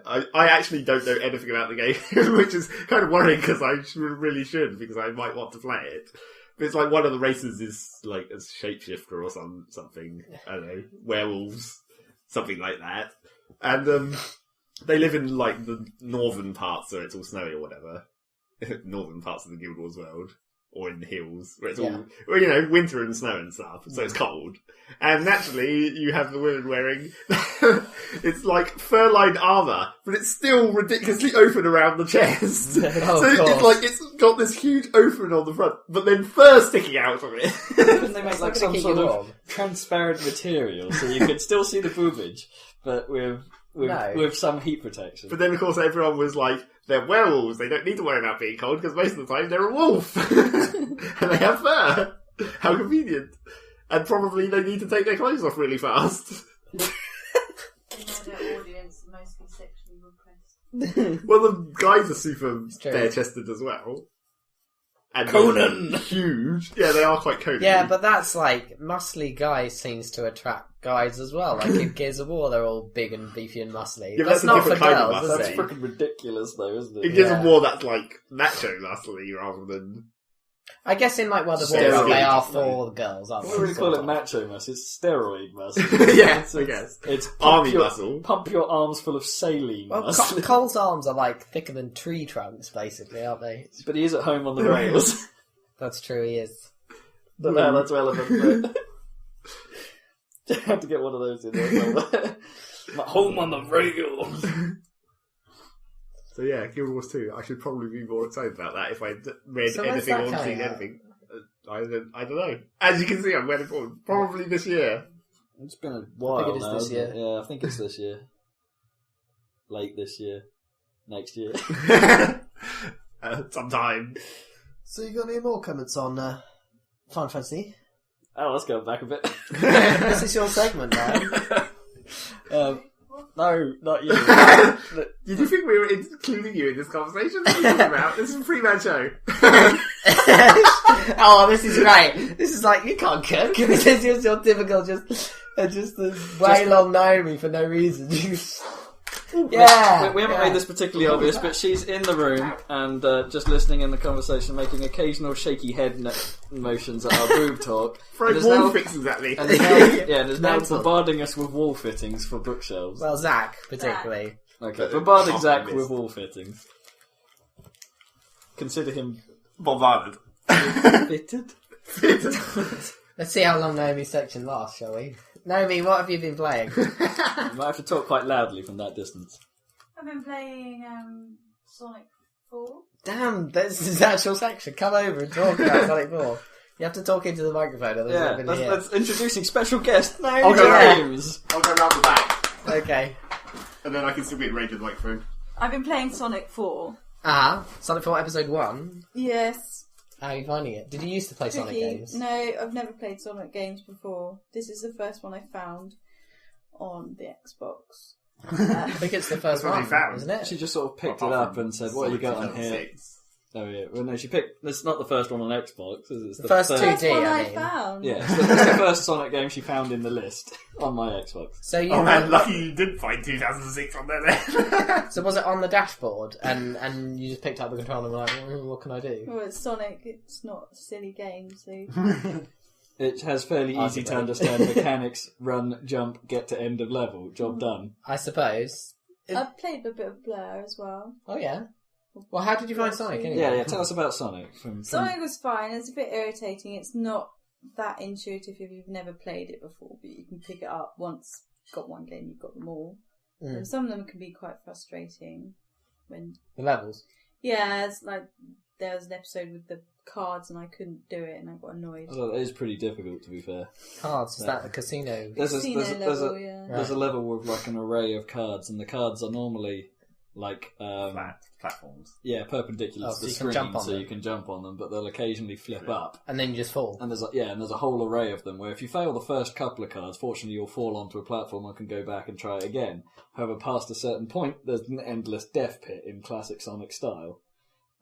I actually don't know anything about the game, which is kind of worrying because I really should, because I might want to play it. But it's like one of the races is like a shapeshifter or something. I don't know, werewolves, something like that. And they live in like the northern parts where it's all snowy or whatever. Northern parts of the Guild Wars world. Or in the hills, where it's all, well, you know, winter and snow and stuff, so it's cold. And naturally, you have the women wearing, it's like fur-lined armour, but it's still ridiculously open around the chest. So it's like, it's got this huge opening on the front, but then fur sticking out of it. Couldn't they make like some sort of transparent material so you could still see the boobage, but with some heat protection? But then, of course, everyone was like, they're werewolves, they don't need to worry about being cold, because most of the time they're a wolf. And they have fur. How convenient. And probably they need to take their clothes off really fast. You know their audience are mostly sexually repressed. Well, the guys are super bare-chested as well. And Conan! Huge. Yeah, they are quite Conan. Yeah, but that's like, muscly guys seems to attract guys as well. Like in Gears of War, they're all big and beefy and muscly. Yeah, that's that's a not for different kind of girls, is That's it? freaking ridiculous though, isn't it? In Gears of War, that's like macho muscly rather than... I guess in like World of Steroid. Warcraft, they are for girls, aren't I they? wouldn't really call Sort it of. macho muscle, it's steroid muscle. Yeah, I guess. It's Army muscle. Pump your arms full of saline Well, muscle. Cole's arms are like thicker than tree trunks, basically, aren't they? But he is at home on the rails. That's true, he is. But no, that's relevant. But... I have to get one of those in there. My home on the rails. So yeah, Guild Wars 2. I should probably be more excited about that if I read So when's anything that or coming seen out? anything. I don't know. As you can see, I'm waiting for probably this year. It's been a while I think it is now, this isn't year. it? Yeah, I think it's this year. Late this year. Next year. Sometime. So you got any more comments on Final Fantasy? Oh, let's go back a bit. This is your segment, right? No, not you. Did you think we were including you in this conversation? What are you talking about? This is a free-man show. Oh, this is great. This is like, you can't cook. This is your typical just wail on Naomi for no reason. Yeah! We haven't made this particularly obvious, but she's in the room and just listening in the conversation, making occasional shaky head motions at our boob talk. Throwing wall fixes at me. And is now bombarding us with wall fittings for bookshelves. Well, Zach, particularly. Okay, bombarding Zach with wall fittings. Consider him bombarded. fitted. Let's see how long Naomi's section lasts, shall we? Naomi, what have you been playing? You might have to talk quite loudly from that distance. I've been playing Sonic 4. Damn, this is the actual section. Come over and talk about Sonic 4. You have to talk into the microphone, otherwise that's introducing special guest Naomi I'll go James. I'll go round the back. Okay. And then I can still be in range of the microphone. I've been playing Sonic 4. Sonic 4 Episode 1. Yes. How are you finding it? Did you used to play Sonic games? No, I've never played Sonic games before. This is the first one I found on the Xbox. I think it's the first one, isn't it? She just sort of picked it up and said, "What have you got on here?" Oh yeah, well no, she picked. It's not the first one on Xbox. It's the first 2D. I found. Yeah, it's the first Sonic game she found in the list on my Xbox. So you lucky you did find 2006 on there then. So was it on the dashboard and you just picked up the controller and were like, what can I do? Well, it's Sonic. It's not a silly game, so. It has fairly easy to understand mechanics: run, jump, get to end of level, job done. I suppose. I've played a bit of Blur as well. Oh yeah. Well, how did you find Sonic anyway? Yeah, tell us about Sonic. Sonic was fine. It's a bit irritating. It's not that intuitive if you've never played it before, but you can pick it up once you've got one game, you've got them all. And some of them can be quite frustrating. When the levels? Yeah, it's like there was an episode with the cards and I couldn't do it and I got annoyed. Well, it is pretty difficult, to be fair. Cards? Is that a casino? There's a level with like an array of cards, and the cards are normally like flat platforms. Yeah, perpendicular to the screen, so you can jump on them, but they'll occasionally flip up, and then you just fall. And there's a whole array of them where if you fail the first couple of cards, fortunately you'll fall onto a platform and can go back and try it again. However, past a certain point, there's an endless death pit in classic Sonic style.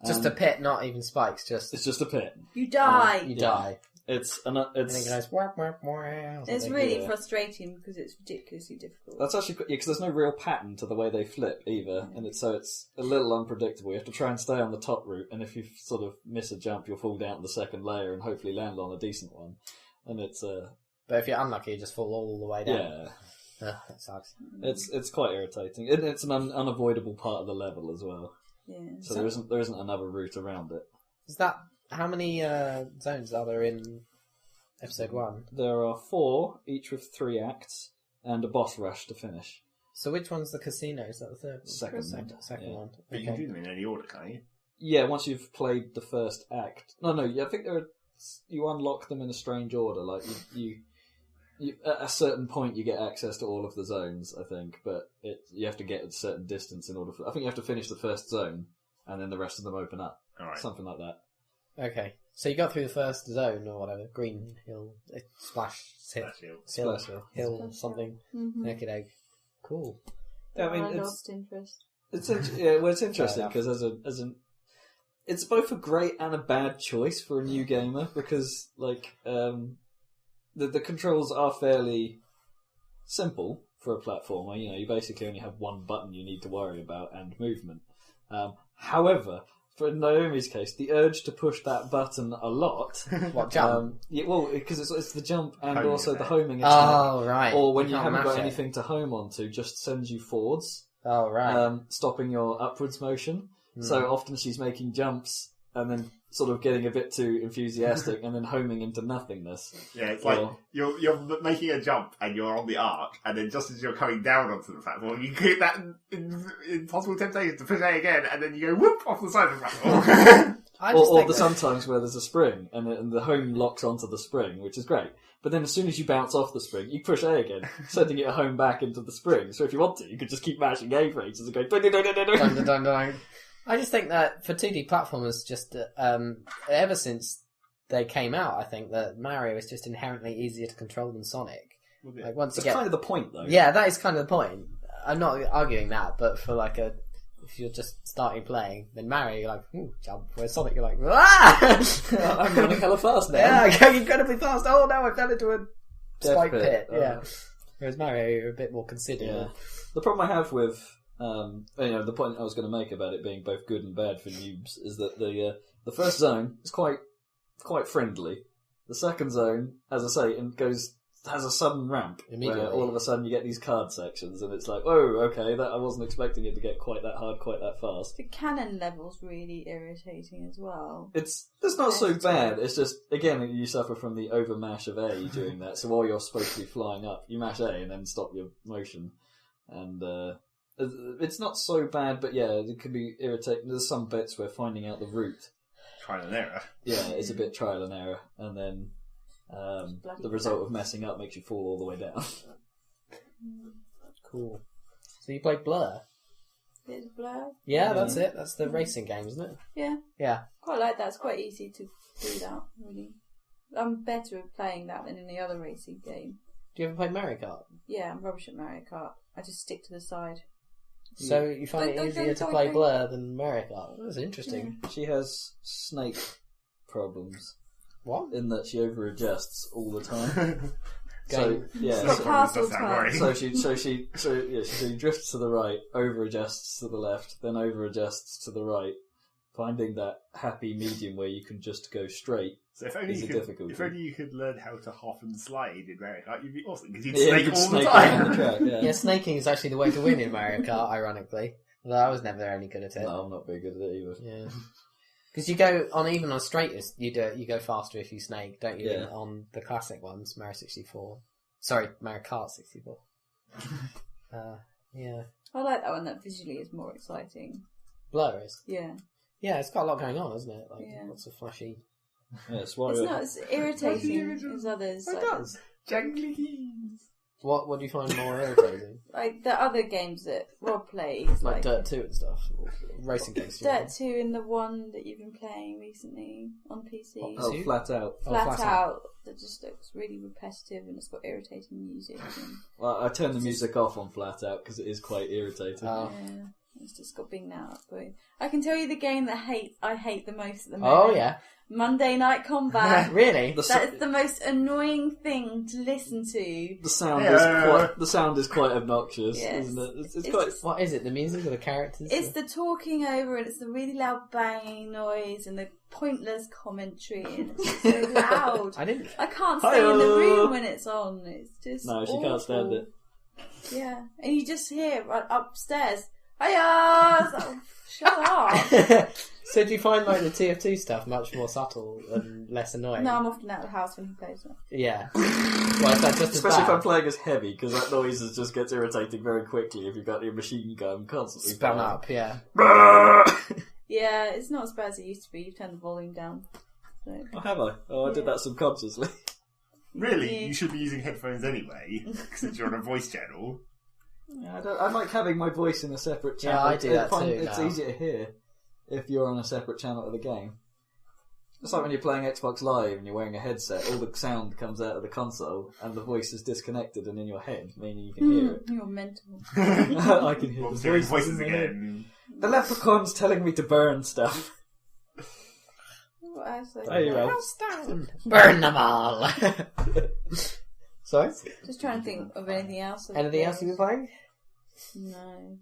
Just a pit, not even spikes. It's just a pit. You die. You die. It's and it goes, wah, wah, wah, it's really frustrating because it's ridiculously difficult. That's actually because there's no real pattern to the way they flip either, and it's a little unpredictable. You have to try and stay on the top route, and if you sort of miss a jump, you'll fall down to the second layer and hopefully land on a decent one. And it's but if you're unlucky, you just fall all the way down. Yeah, that sucks. It's quite irritating, and it's an unavoidable part of the level as well. Yeah. So there isn't another route around it. Is that how many zones are there in Episode 1? There are 4, each with 3 acts, and a boss rush to finish. So which one's the casino? Is that the third one? Second one. But you can do them in any order, can't you? Yeah, once you've played the first act. No, I think you unlock them in a strange order. Like you at a certain point you get access to all of the zones, I think, but you have to get a certain distance in order I think you have to finish the first zone, and then the rest of them open up. All right. Something like that. Okay, so you got through the first zone or whatever, Green Hill, Splash Hill, something. Naked Egg. Cool. Yeah, I mean, I lost interest. It's interesting because it's both a great and a bad choice for a new gamer because like the controls are fairly simple for a platformer. You know, you basically only have one button you need to worry about and movement. However, for Naomi's case, the urge to push that button a lot. What, jump? Because it's the jump and also the homing attack. Oh, right. Or when you haven't got anything to home onto, just sends you forwards. Oh, right. Stopping your upwards motion. So often she's making jumps and then sort of getting a bit too enthusiastic and then homing into nothingness. Yeah, it's like you're making a jump and you're on the arc, and then just as you're coming down onto the platform, you get that impossible temptation to push A again, and then you go whoop off the side of the platform. or sometimes where there's a spring and the home locks onto the spring, which is great. But then as soon as you bounce off the spring, you push A again, sending it home back into the spring. So if you want to, you could just keep mashing A for ages and go dun-dun-dun-dun-dun. I just think that for 2D platformers, just ever since they came out, I think that Mario is just inherently easier to control than Sonic. Like once That's kind of the point, though. Yeah, that is kind of the point. I'm not arguing that, but for like if you're just starting playing, then Mario, you're like, ooh, jump. Whereas Sonic, you're like, ah! I'm running hella fast now. Yeah, I'm incredibly fast. Oh no, I fell into a spike pit. Yeah. Whereas Mario, you're a bit more considered. Yeah. The problem I have with The point I was going to make about it being both good and bad for noobs is that the first zone is quite friendly. The second zone, as I say, has a sudden ramp where all of a sudden you get these card sections, and it's like, oh, okay, I wasn't expecting it to get quite that hard, quite that fast. The cannon level's really irritating as well. It's not so bad. It's just, again, you suffer from the overmash of A during that. So while you're supposed to be flying up, you mash A and then stop your motion, and it's not so bad. But yeah, it can be irritating. There's some bits where finding out the route, trial and error. Yeah, it's a bit trial and error, and then. The result of messing up makes you fall all the way down. Cool. So you played Blur? Bit of Blur? Yeah, that's it. That's the racing game, isn't it? Yeah. Yeah. Quite like that. It's quite easy to do that, really. I'm better at playing that than any other racing game. Do you ever play Mario Kart? Yeah, I'm rubbish at Mario Kart. I just stick to the side. So you find it easier to play Blur than Mario Kart? That's interesting. Yeah. She has snake problems. What? In that she over-adjusts all the time. So she drifts to the right, over-adjusts to the left, then over-adjusts to the right, finding that happy medium where you can just go straight. So if only you could learn how to hop and slide in Mario Kart, you'd be awesome because you'd snake all the time. Track, snaking is actually the way to win in Mario Kart, ironically. Although I was never any good at it. No, I'm not very good at it either. Yeah. Because you go even on straightest, you go faster if you snake, don't you? Yeah. On the classic ones, Mario 64. Sorry, Mario Kart 64. Yeah. I like that one. That visually is more exciting. Blur is. Yeah. Yeah, it's got a lot going on, isn't it? Like lots of flashy. Yeah, it's not as irritating as others. It does. Jangly keys. What do you find more irritating? Like the other games that Rob plays, like Dirt 2 and stuff, racing games. Dirt 2 and the one that you've been playing recently on PC. Flat Out. Flat Out. That just looks really repetitive and it's got irritating music. Well, I turn the music off on Flat Out because it is quite irritating. Yeah, it's just got Bing Now. I can tell you the game that I hate the most at the moment. Oh yeah. Monday Night Combat. Really? That is the most annoying thing to listen to. The sound is quite obnoxious, yes. Isn't it? It's quite. What is it? The music or the characters? It's the talking over, and it's the really loud banging noise, and the pointless commentary, and it's just so loud. I can't stay in the room when it's on. It's just no, she awful. can't stand it. Yeah, and you just hear right upstairs. Hiya! Shut up. So do you find like the TF2 stuff much more subtle and less annoying? No, I'm often out of the house when he plays it. Yeah. Well, is that just especially if I'm playing as heavy, because that noise just gets irritating very quickly if you've got your machine gun constantly spun up, yeah. Yeah, it's not as bad as it used to be. You've turned the volume down. So. Oh, have I? Oh, I did that subconsciously. Really? Yeah. You should be using headphones anyway, since you're on a voice channel. Yeah, I like having my voice in a separate channel. Yeah, I do that too. It's easier to hear if you're on a separate channel of the game. It's like when you're playing Xbox Live and you're wearing a headset, all the sound comes out of the console and the voice is disconnected and in your head, meaning you can hear it. You're mental. I can hear the voices again. The leprechaun's telling me to burn stuff. What else? House down. Burn them all. Sorry? Just trying to think of anything else. Anything else you've been playing?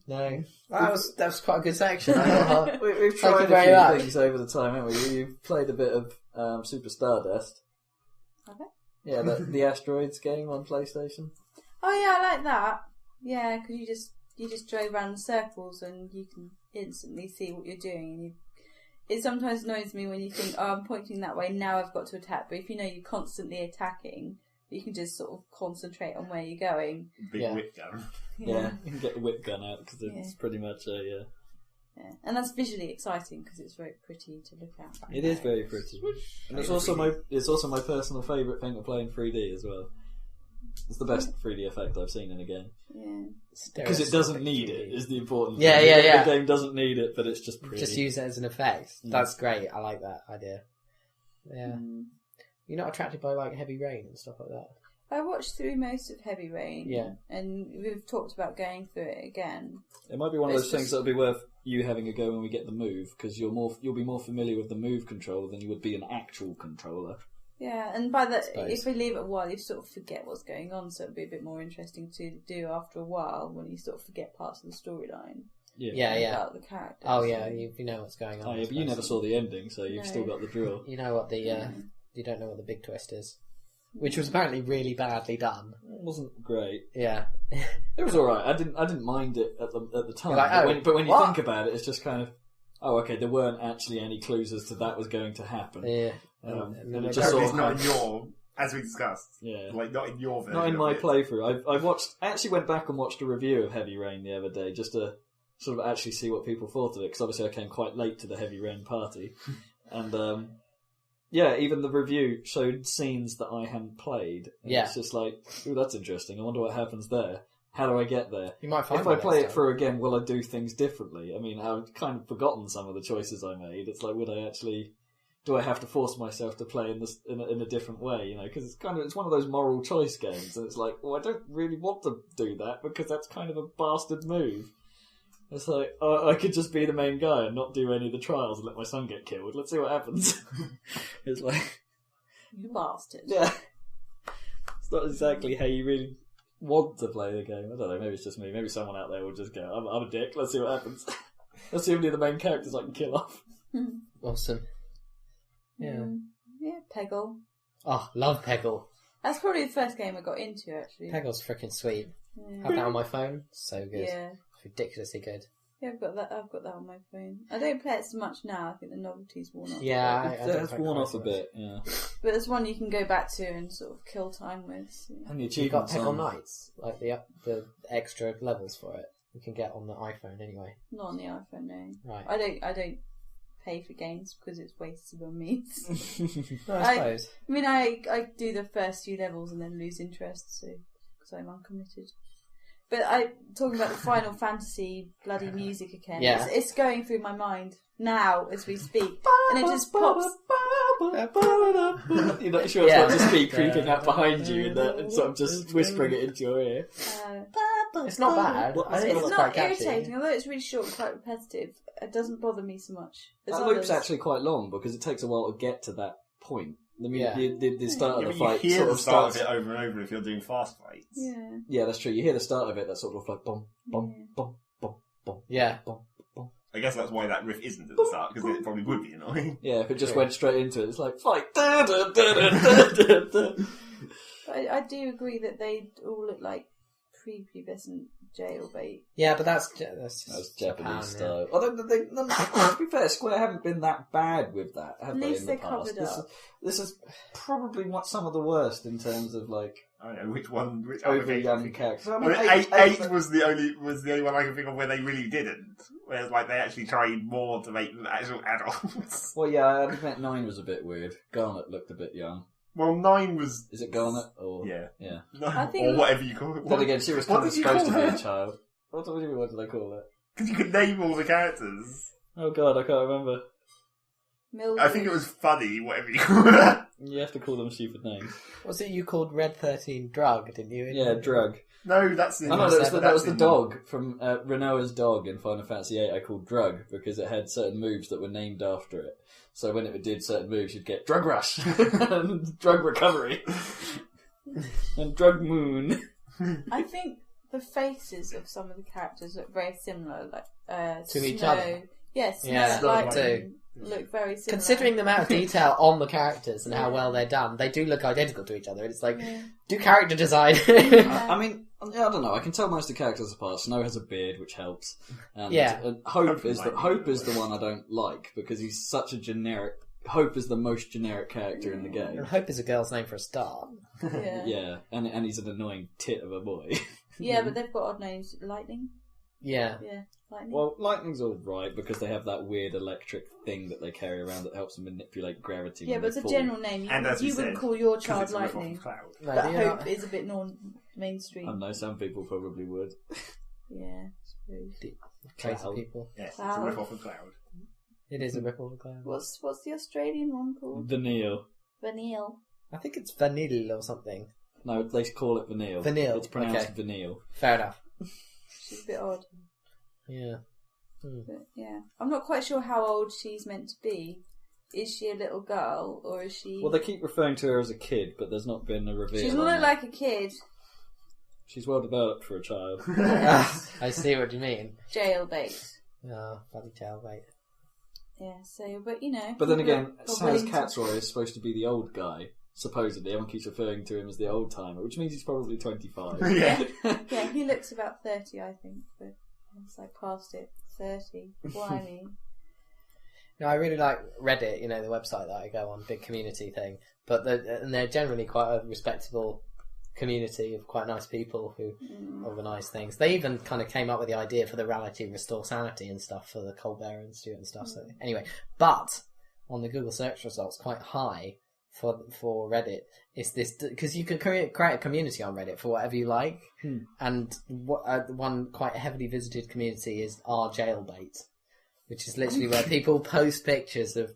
No. That was quite a good section. We've tried a few things over the time, haven't we? You've played a bit of Super Stardust. Have I? Yeah, the Asteroids game on PlayStation. Oh yeah, I like that. Yeah, because you just drove around in circles and you can instantly see what you're doing. And it sometimes annoys me when you think, oh, I'm pointing that way, now I've got to attack. But if you know you're constantly attacking, you can just sort of concentrate on where you're going. Big whip gun. Yeah, you can get the whip gun out because it's pretty much yeah. And that's visually exciting because it's very pretty to look at. It is very pretty, and it's also my personal favourite thing to play in 3D as well. It's the best 3D effect I've seen in a game. Yeah, because it doesn't need it is the important thing. Yeah. The game doesn't need it, but it's just pretty. Just use it as an effect. That's great. I like that idea. Yeah. You're not attracted by like Heavy Rain and stuff like that? I watched through most of Heavy Rain. Yeah. And we've talked about going through it again. It might be one of those things that'll be worth you having a go when we get the Move, because you'll be more familiar with the Move controller than you would be an actual controller. Yeah, and by that, suppose. if we leave it a while, you sort of forget what's going on, so it'd be a bit more interesting to do after a while when you sort of forget parts of the storyline. Yeah. About the characters. Oh yeah, you know what's going on. Oh, yeah, but you never saw the ending, so you've No. still got the drill. You know what the you don't know what the big twist is, which was apparently really badly done. It wasn't great. Yeah, It was alright. I didn't mind it at the time. You're like, but when you what? think about it, it's just kind of, okay, there weren't actually any clues as to that was going to happen. yeah. And then it it just sort It's of not in your, as we discussed. Yeah. Like, not in your version. Not in of my it. playthrough. I actually went back and watched a review of Heavy Rain the other day just to sort of actually see what people thought of it, because obviously I came quite late to the Heavy Rain party. And, yeah, even the review showed scenes that I hadn't played. And Yeah. It's just like, ooh, that's interesting. I wonder what happens there. How do I get there? You might find If I one play next it time. through again, will I do things differently? I mean, I've kind of forgotten some of the choices I made. It's like, do I have to force myself to play in a different way? You know, because it's one of those moral choice games, and it's like, well, I don't really want to do that because that's kind of a bastard move. It's like, I could just be the main guy and not do any of the trials and let my son get killed. Let's see what happens. It's like, You bastard. yeah, it's not exactly how you really want to play the game. I don't know, maybe it's just me. Maybe someone out there will just go, I'm a dick, let's see what happens. Let's see how many of the main characters I can kill off. Awesome. Yeah. Yeah, Peggle. Oh, love Peggle. That's probably the first game I got into, actually. Peggle's freaking sweet. Yeah. Have that on my phone. So good. Yeah. It's ridiculously good. Yeah, I've got that on my phone. I don't play it so much now. I think the novelty's worn off. Yeah, a bit. I don't It's play worn quite off so a much. bit, yeah. But there's one you can go back to and sort of kill time with. So. And the You've got achievements Peggle on... Knights, like the extra levels for it. You can get on the iPhone anyway. Not on the iPhone, no. Right. I don't pay for games because it's wasted on me. No, I suppose. I mean, I do the first few levels and then lose interest, so because I'm uncommitted. But talking about the Final Fantasy bloody music again. Yeah. It's going through my mind now as we speak, and it just pops. You're not sure it's Yeah. not just me creeping up behind you and sort of just whispering it into your ear. It's not bad. What- I think It's it's not quite catchy. irritating, although it's really short and quite repetitive. It doesn't bother me so much. There's That loop's others. actually quite long because it takes a while to get to that point. I mean, Yeah. the start Yeah, of the but you fight hear sort the of start starts... of it over and over if you're doing fast fights. Yeah. Yeah, that's true. You hear the start of it, that's sort of like bum, bum, Yeah. bum, bum, bum, Yeah. bum, bum. I guess that's why that riff isn't at the start, because it probably would be annoying. Yeah, if it just True. went straight into it, it's like, fight! Da, da, da, da, da, da, da. But I do agree that they all look like prepubescent jailbait. Yeah, but that's That's just Japanese Japan, style. Although, to be fair, Square haven't been that bad with that, have At they, least in the they past? covered This up. is, this is probably some of the worst in terms of, like, I don't know which other over game young you think- characters. I I mean, mean, eight, eight was the only one I can think of where they really didn't. Where like they actually tried more to make them actual adults. well, yeah, I admit 9 was a bit weird. Garnet looked a bit young. Well, 9 was Is it Garnet? Or... yeah, Yeah. I think or that- whatever you call it. Then again, she was What kind of did you supposed to call be a her? child. What did I call it? Because you could name all the characters. Oh god, I can't remember. Mildred. I think it was funny, whatever you call it. You have to call them stupid names. Was it you called Red 13 Drug, didn't you? Yeah, Drug. No, that's in. Oh no, that was the in- dog from Renoa's dog in Final Fantasy VIII. I called Drug because it had certain moves that were named after it. So when it did certain moves, you'd get Drug Rush, and Drug Recovery, and Drug Moon. I think the faces of some of the characters look very similar, like To each Snow. other? Yes, Yeah, Snow and too. Lightning look very similar. Considering the amount of detail on the characters and how Yeah. well they're done, they do look identical to each other. It's like, Yeah. do character design. I mean, I don't know. I can tell most of the characters apart. Snow has a beard, which helps. And, Yeah. and Hope is Lightning. the one I don't like because he's such a generic. Hope is the most generic character in the And game. Hope is a girl's name for a start. Yeah. Yeah, and he's an annoying tit of a boy. Yeah, but they've got odd names. Lightning? Yeah. Yeah, Lightning. Well, Lightning's all right because they have that weird electric thing that they carry around that helps them manipulate gravity. yeah, when but it's they a fall. general name. And as You we wouldn't said, call your 'cause child it's a rip off Lightning. of Cloud. No, But do you Hope not- is a bit I mainstream. know some people probably would. Yeah, I suppose. Crazy Cloud. people. Yes, it's a Cloud. rip off of Cloud. It is a ripple of a cloud. What's the Australian one called? Vanille. Vanille. I think it's vanille or something. No, they call it Vanille. Vanille, It's pronounced okay. Vanille. Fair enough. She's a bit odd. Yeah. But yeah. I'm not quite sure how old she's meant to be. is she a little girl or is she? Well, they keep referring to her as a kid, but there's not been a reveal. She doesn't look like a kid. She's well developed for a child. I see what you mean. Jailbait. Oh, bloody jailbait. Yeah. So, but you know. But then again, probably Saz Catsroy is supposed to be the old guy. Supposedly, everyone keeps referring to him as the old timer, which means he's probably 25. Yeah. Yeah, he looks about 30, I think, but it's like past it, 30. What I mean. No, I really like Reddit, the website that I go on, big community thing. But they're generally quite a respectable community of quite nice people who organise things. They even kind of came up with the idea for the Reality Restore Sanity and stuff for the Colbert and Stewart and stuff. So anyway, but on the Google search results, quite high for Reddit is this, because you can create a community on Reddit for whatever you like, and one quite heavily visited community is our jailbait, which is literally where people post pictures of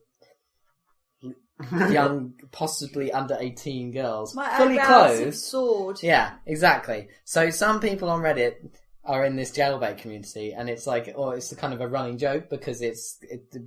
young, possibly under 18 girls, fully clothed. Sword. Yeah, exactly. So some people on Reddit are in this jailbait community, and it's like, it's a kind of a running joke because it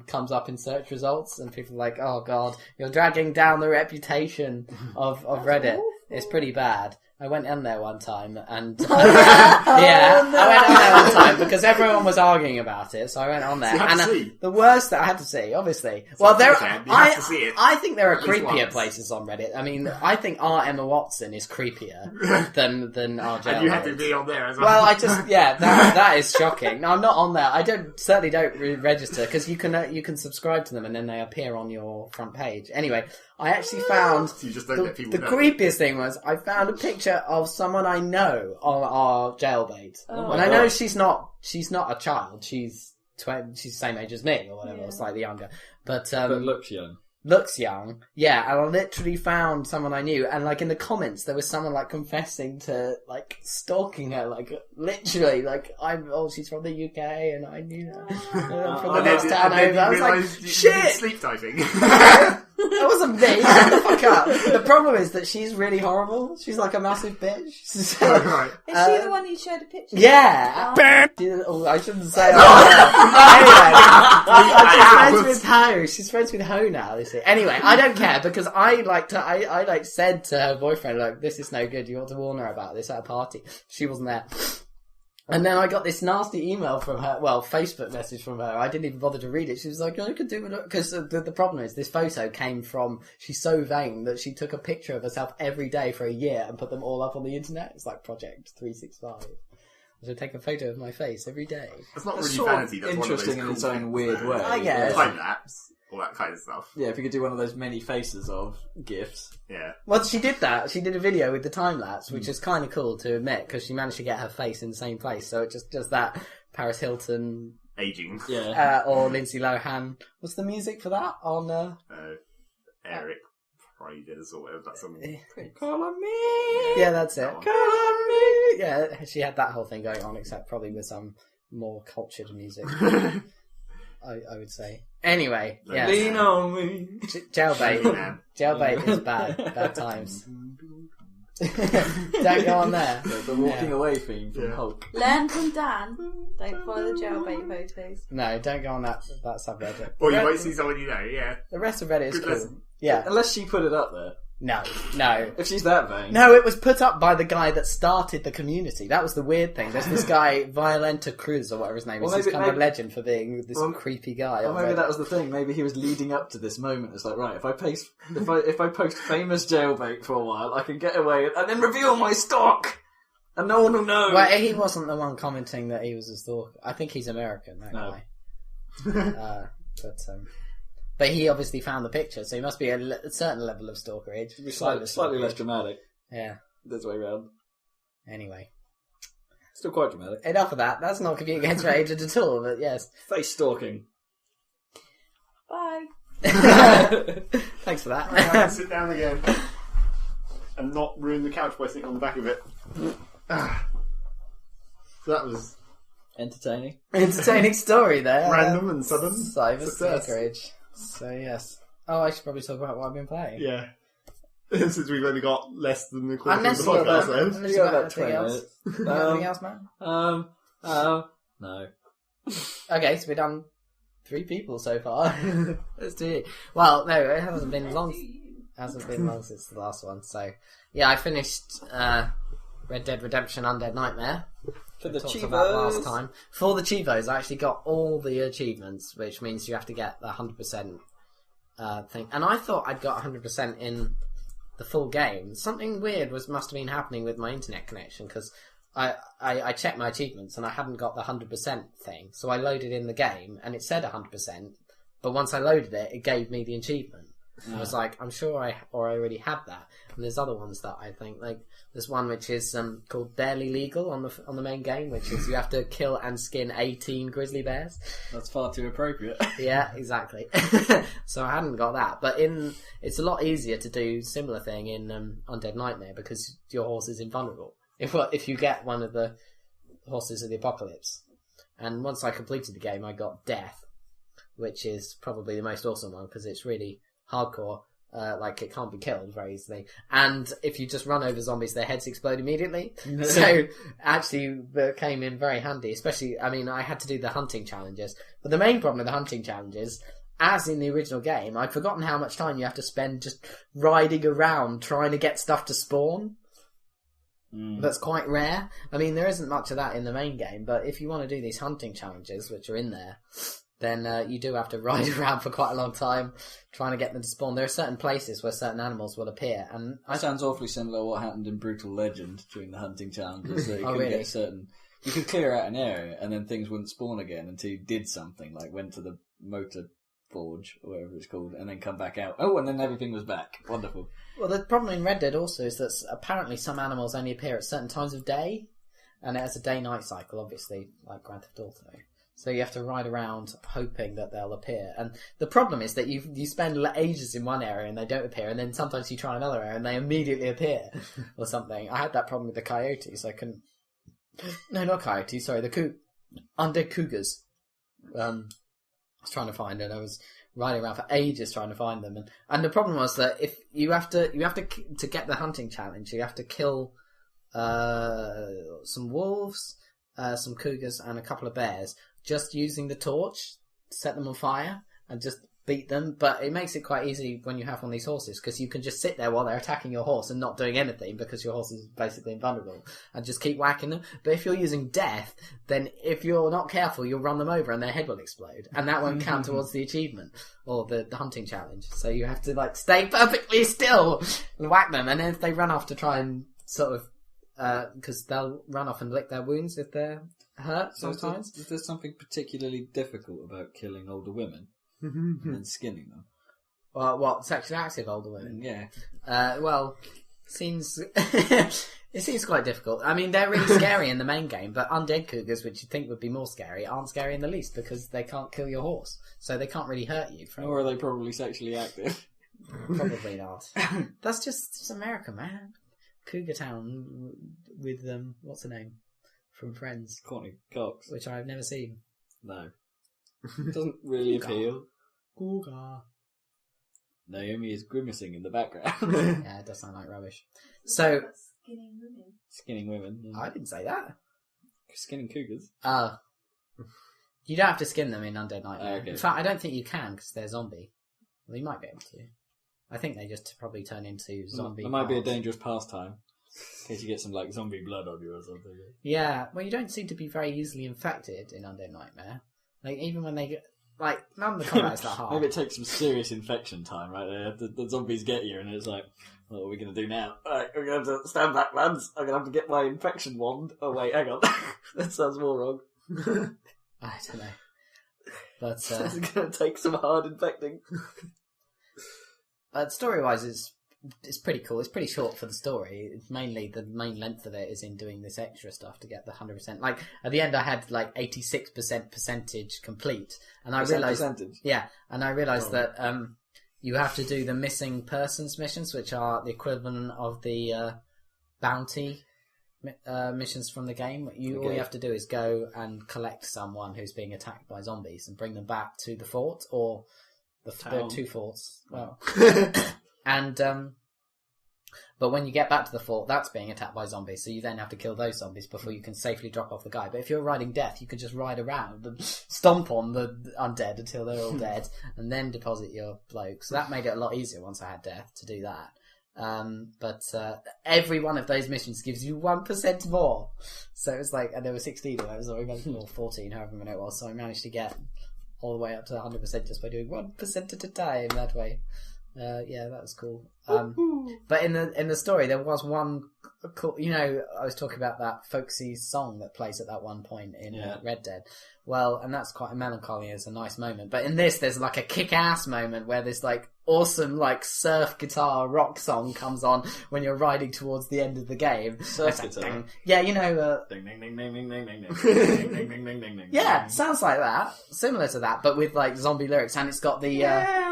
comes up in search results, and people are like, oh god, you're dragging down the reputation of Reddit. Awful. It's pretty bad. I went in there one time, and I went on there one time because everyone was arguing about it. So I went on there, So you had to and see. the worst that I had to see, obviously. So Well, there, you have to see it. I think there are At least creepier once. places on Reddit. I mean, I think our Emma Watson is creepier than our jailbait. And you had to be on there as well. Well, that is shocking. No, I'm not on there. I certainly don't register because you can subscribe to them and then they appear on your front page. Anyway, I actually found So you just don't let people the know. creepiest thing was I found a picture of someone I know on our jailbait, Oh and my I know God. she's not a child. She's the same age as me or whatever, or slightly younger, but But looks young. looks young, yeah. And I literally found someone I knew, and like in the comments, there was someone like confessing to like stalking her, like literally, like she's from the UK, and I knew her from the And next then- town and then over. I was you like, realised you shit, did sleep diving. that wasn't me. Shut the fuck up. The problem is that she's really horrible. She's like a massive bitch. So, Right. Is she the one you showed a picture of? yeah. Oh. I shouldn't say anyway, she's friends with Ho. She's friends with Ho now, you see. Anyway, I don't care because I said to her boyfriend, like, this is no good. You ought to warn her about this at a party. She wasn't there. And then I got this nasty email from her, Facebook message from her. I didn't even bother to read it. She was like, I could do it. Because the problem is, this photo came from, she's so vain that she took a picture of herself every day for a year and put them all up on the internet. It's like Project 365. I should take a photo of my face every day. That's not It's really sort of vanity. That's interesting one in of its those own cool weird things, way. I guess. Time lapse, all that kind of stuff. Yeah, if you could do one of those many faces of GIFs. Yeah. Well, she did that. She did a video with the time lapse, which is kind of cool to admit because she managed to get her face in the same place. So it just that Paris Hilton Aging. Yeah. or Lindsay Lohan. What's the music for that on? Eric Pryders or whatever. That's some. Colour me! Yeah, that's it. That one. Colour me! Yeah, she had that whole thing going on, except probably with some more cultured music. I would say. Anyway, yeah. Lean on me! Jailbait. Man. Jailbait is bad. Bad times. Don't go on there. The walking Yeah. away theme from Yeah. Hulk. Learn from Dan. Don't follow the jailbait photos. No, don't go on that subreddit. Or you might see someone you know, yeah. The rest of Reddit is Good cool. lesson. Yeah. Unless she put it up there. No. If she's that vain. No, it was put up by the guy that started the community. That was the weird thing. There's this guy, Violenta Cruz, or whatever his name is. Well, He's maybe- kind of a maybe- legend for being this Well, creepy guy. Or on maybe Reddit. that was the thing. Maybe he was leading up to this moment. It's like, right, if I post famous jailbait for a while, I can get away and then reveal my stock, and no one will know. Well, he wasn't the one commenting that he was a stalker. I think he's American, that No. guy. But he obviously found the picture, so he must be a certain level of stalkerage. Slightly less dramatic. Yeah. This way round. Anyway. Still quite dramatic. Enough of that. That's not competing against Raged at all, but yes. Face stalking. Bye. Thanks for Right, that. sit down again. And not ruin the couch by sitting on the back of it. So that was Entertaining. Entertaining story there. random and sudden Cyber success. stalkerage. So yes. Oh, I should probably talk about what I've been playing. Yeah. Since we've only got less than a quarter of the Unless you've got, podcast left. unless You you've got got about 20 anything else. minutes. You got anything else, man? No. Okay, so we're done 3 people so far. Let's do it. Well, no, it hasn't been long. Hasn't been long since the last one. So, yeah, I finished Red Dead Redemption Undead Nightmare. For the Talked about Chivos. last time. For the Chivos, I actually got all the achievements, which means you have to get the 100% thing. And I thought I'd got 100% in the full game. Something weird must have been happening with my internet connection, because I checked my achievements and I hadn't got the 100% thing. So I loaded in the game and it said 100%, but once I loaded it, it gave me the achievement. I was like, I'm sure I already had that. And there's other ones that I think, like there's one which is called Barely Legal on the main game, which is you have to kill and skin 18 grizzly bears. That's far too appropriate. Yeah, exactly. So I hadn't got that, but it's a lot easier to do similar thing in Undead Nightmare because your horse is invulnerable. If you get one of the horses of the apocalypse. And once I completed the game, I got Death, which is probably the most awesome one because it's really hardcore. Like it can't be killed very easily, and if you just run over zombies, their heads explode immediately. So actually came in very handy, especially, I mean, I had to do the hunting challenges, but the main problem with the hunting challenges, as in the original game, I'd forgotten how much time you have to spend just riding around trying to get stuff to spawn. That's quite rare. I mean, there isn't much of that in the main game, but if you want to do these hunting challenges, which are in there, then you do have to ride around for quite a long time trying to get them to spawn. There are certain places where certain animals will appear, and That sounds awfully similar to what happened in Brutal Legend during the hunting challenges. So you really? You could clear out an area, and then things wouldn't spawn again until you did something, like went to the motor forge, or whatever it's called, and then come back out. Oh, and then everything was back. Wonderful. Well, the problem in Red Dead also is that apparently some animals only appear at certain times of day, and it has a day-night cycle, obviously, like Grand Theft Auto. So you have to ride around hoping that they'll appear. And the problem is that you spend ages in one area and they don't appear, and then sometimes you try another area and they immediately appear, or something. I had that problem with the coyotes. I couldn't... No, not coyotes, sorry, the undead cougars. I was trying to find it. I was riding around for ages trying to find them. And the problem was that if you have to get the hunting challenge, you have to kill some wolves, some cougars, and a couple of bears, just using the torch, set them on fire, and just beat them. But it makes it quite easy when you have one of these horses, because you can just sit there while they're attacking your horse and not doing anything, because your horse is basically invulnerable, and just keep whacking them. But if you're using Death, then if you're not careful, you'll run them over and their head will explode, and that won't count towards the achievement, or the hunting challenge. So you have to stay perfectly still and whack them, and then if they run off to try and sort of... because they'll run off and lick their wounds if they're hurt sometimes. Is there something particularly difficult about killing older women and then skinning them? Well, what, sexually active older women? Yeah. Well, it seems quite difficult. I mean, they're really scary in the main game, but undead cougars, which you'd think would be more scary, aren't scary in the least, because they can't kill your horse, so they can't really hurt you. Or are they probably sexually active? Probably not. That's just America, man. Cougar Town with what's her name from Friends? Courtney Cox, which I've never seen. No, it doesn't really appeal. Cougar. Naomi is grimacing in the background. Yeah, it does sound like rubbish. So skinning women. Yeah. I didn't say that. Skinning cougars. You don't have to skin them in Undead Nightmare. Okay. In fact, I don't think you can because they're zombie. Well, you might be able to. I think they just probably turn into zombie. It might be a dangerous pastime. In case you get some zombie blood on you or something. Yeah, well, you don't seem to be very easily infected in Undead Nightmare. Even when they get... none of the combat is that hard. Maybe it takes some serious infection time, right? The zombies get you and it's like, what are we going to do now? Alright, we're going to have to stand back, lads. I'm going to have to get my infection wand. Oh wait, hang on. That sounds more wrong. I don't know. But it's going to take some hard infecting. Story-wise, it's pretty cool. It's pretty short for the story. It's mainly the main length of it is in doing this extra stuff to get the 100%. At the end, I had 86% percentage complete, and I realized, and I realized that you have to do the missing persons missions, which are the equivalent of the bounty missions from the game. All you have to do is go and collect someone who's being attacked by zombies and bring them back to the fort or the two forts. Well, and But when you get back to the fort, that's being attacked by zombies, so you then have to kill those zombies before you can safely drop off the guy. But if you're riding death, you can just ride around and stomp on the undead until they're all dead, and then deposit your bloke. So that made it a lot easier once I had death to do that. But every one of those missions gives you 1% more. So it was like, and there were 16 of those, or 14, however many it was. So I managed to get all the way up to 100% just by doing 1% at a time that way. Yeah, that was cool. But in the story, there was one cool. I was talking about that folksy song that plays at that one point in Red Dead. Well, and that's quite a melancholy. It's a nice moment. But in this, there's like a kick-ass moment where this like awesome like surf guitar rock song comes on when you're riding towards the end of the game. Surf guitar. Ding. Yeah, Ding ding ding ding ding ding ding ding ding ding ding ding. Yeah, sounds like that, similar to that, but with like zombie lyrics, and it's got the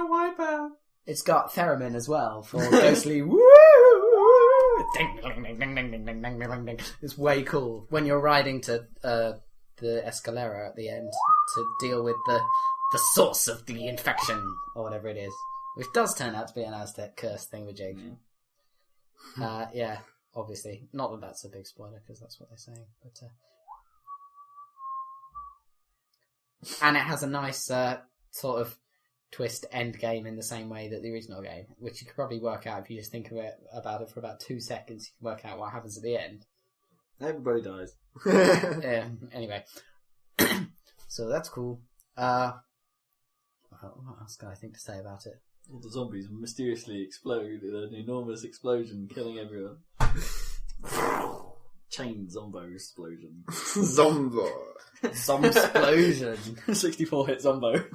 wipe out. It's got theremin as well for ghostly woo. Ding, ding, ding, ding, ding, ding, ding, ding, ding. It's way cool when you're riding to the escalera at the end to deal with the source of the infection or whatever it is, which does turn out to be an Aztec curse thingamajig. Yeah, obviously. Not that that's a big spoiler because that's what they're saying, but and it has a nice sort of twist end game in the same way that the original game, which you could probably work out if you just think about it for about 2 seconds. You can work out what happens at the end. Everybody dies. Yeah. Anyway, so that's cool. What else can I think to say about it? All the zombies mysteriously explode in an enormous explosion, killing everyone. Chain zombo explosion. Zombo. Zombsplosion. 64-hit zombo.